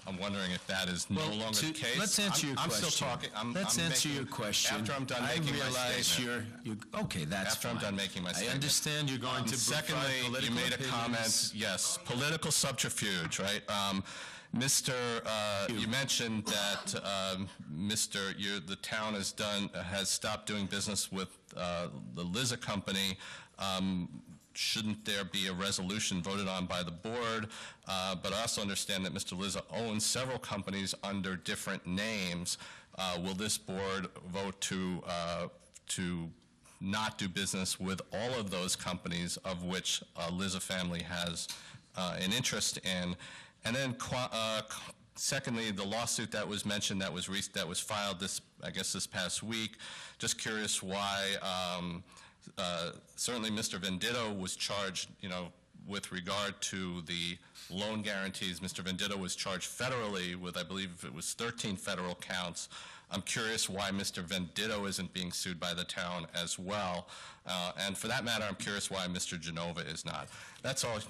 I'm wondering if that is no longer the case. Let's answer your question. I'm still talking. Let's answer your question. After I'm done making my statement. Okay, that's After fine. I'm done making my statement. I understand you're going to Secondly, you made a comment, yes, political subterfuge, right? You mentioned that the town has stopped doing business with the Liza Company. Shouldn't there be a resolution voted on by the board? But I also understand that Mr. Liza owns several companies under different names. Will this board vote to not do business with all of those companies of which Liza family has an interest in? And then, secondly, the lawsuit that was mentioned that was filed this past week. Just curious why. Certainly, Mr. Venditto was charged, with regard to the loan guarantees. Mr. Venditto was charged federally with, I believe, it was 13 federal counts. I'm curious why Mr. Venditto isn't being sued by the town as well. And for that matter, I'm curious why Mr. Genova is not. That's all.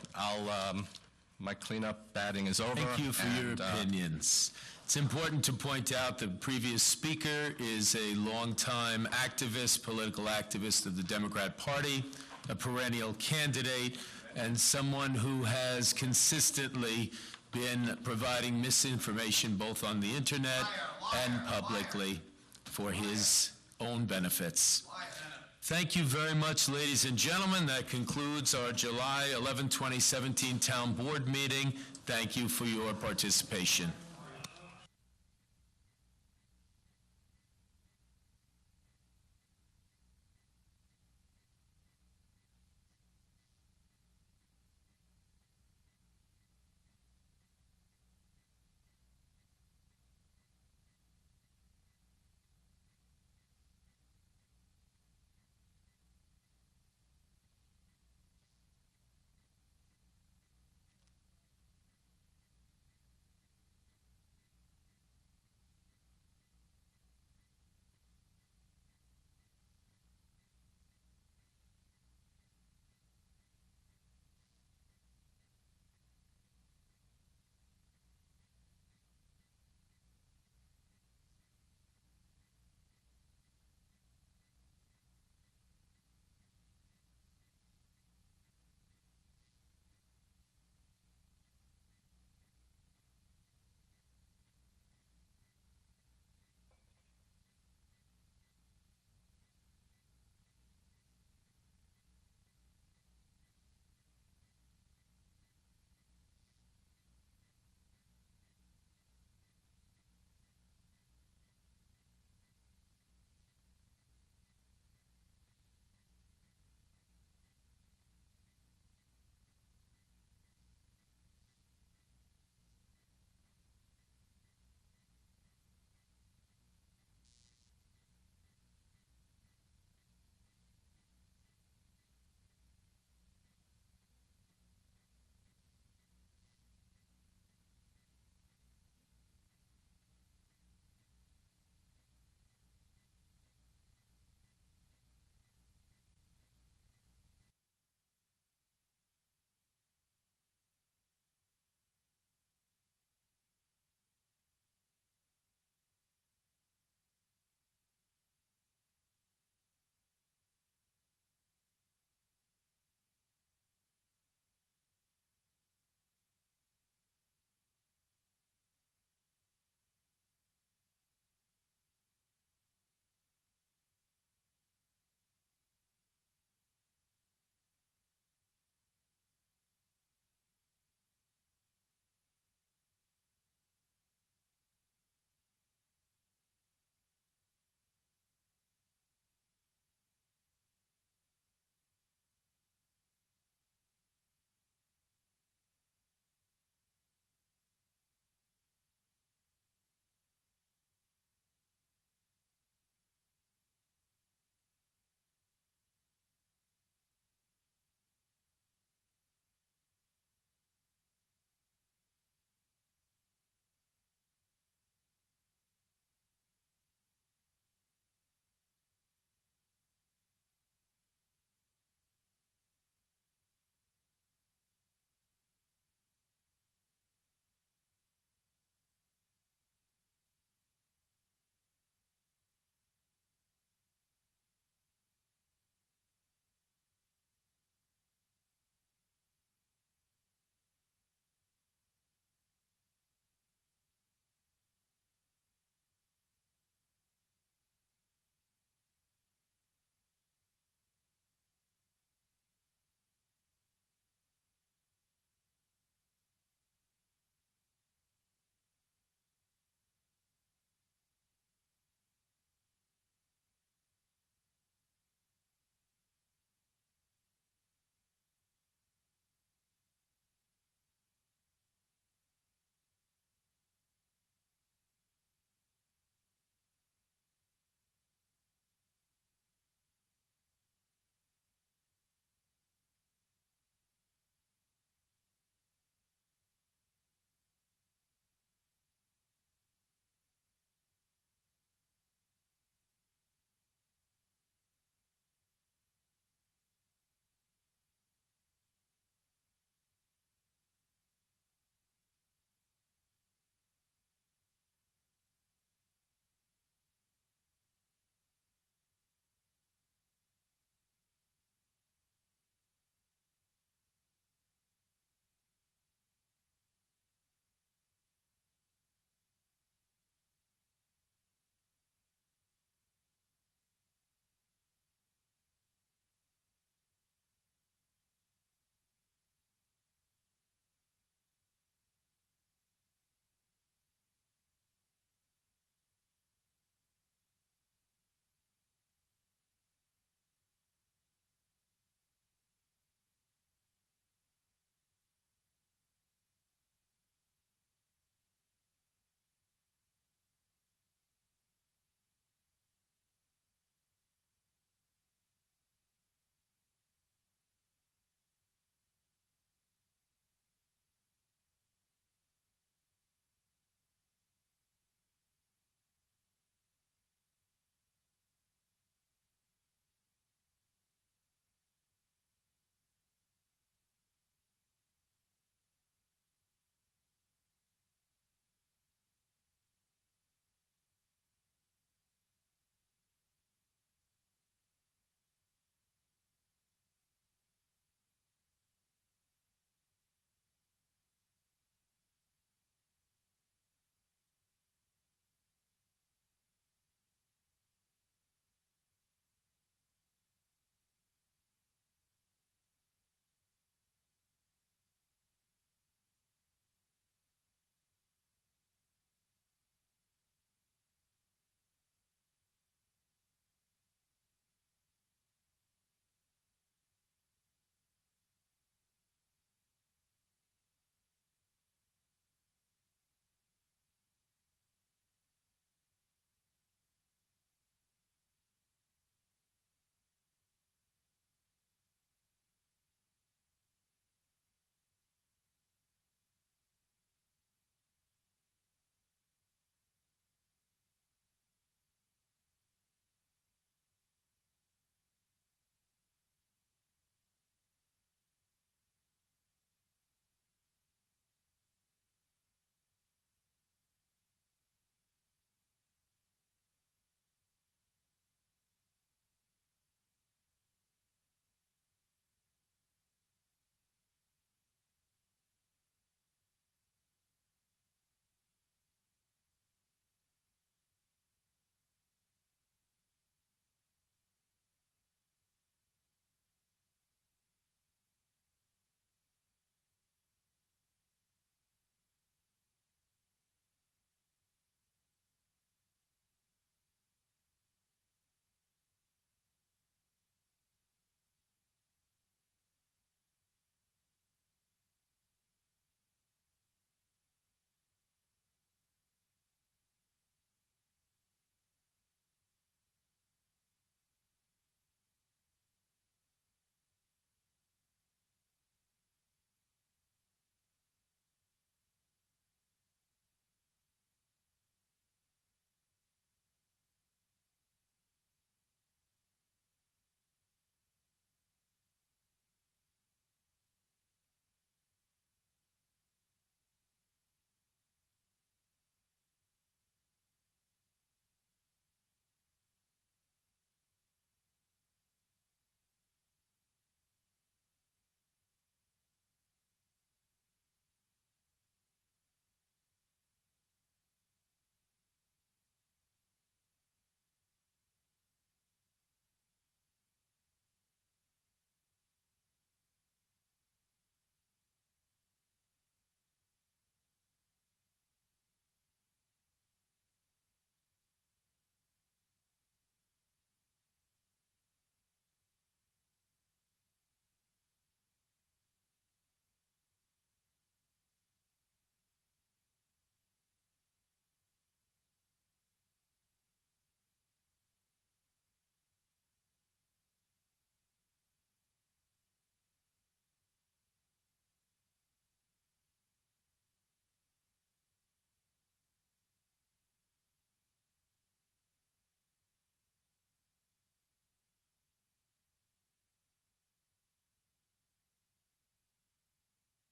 My cleanup batting is over. Thank you for your opinions. It's important to point out the previous speaker is a longtime activist, political activist of the Democrat Party, a perennial candidate, and someone who has consistently been providing misinformation both on the internet and publicly for his own benefits. Thank you very much, ladies and gentlemen. That concludes our July 11, 2017 Town Board meeting. Thank you for your participation.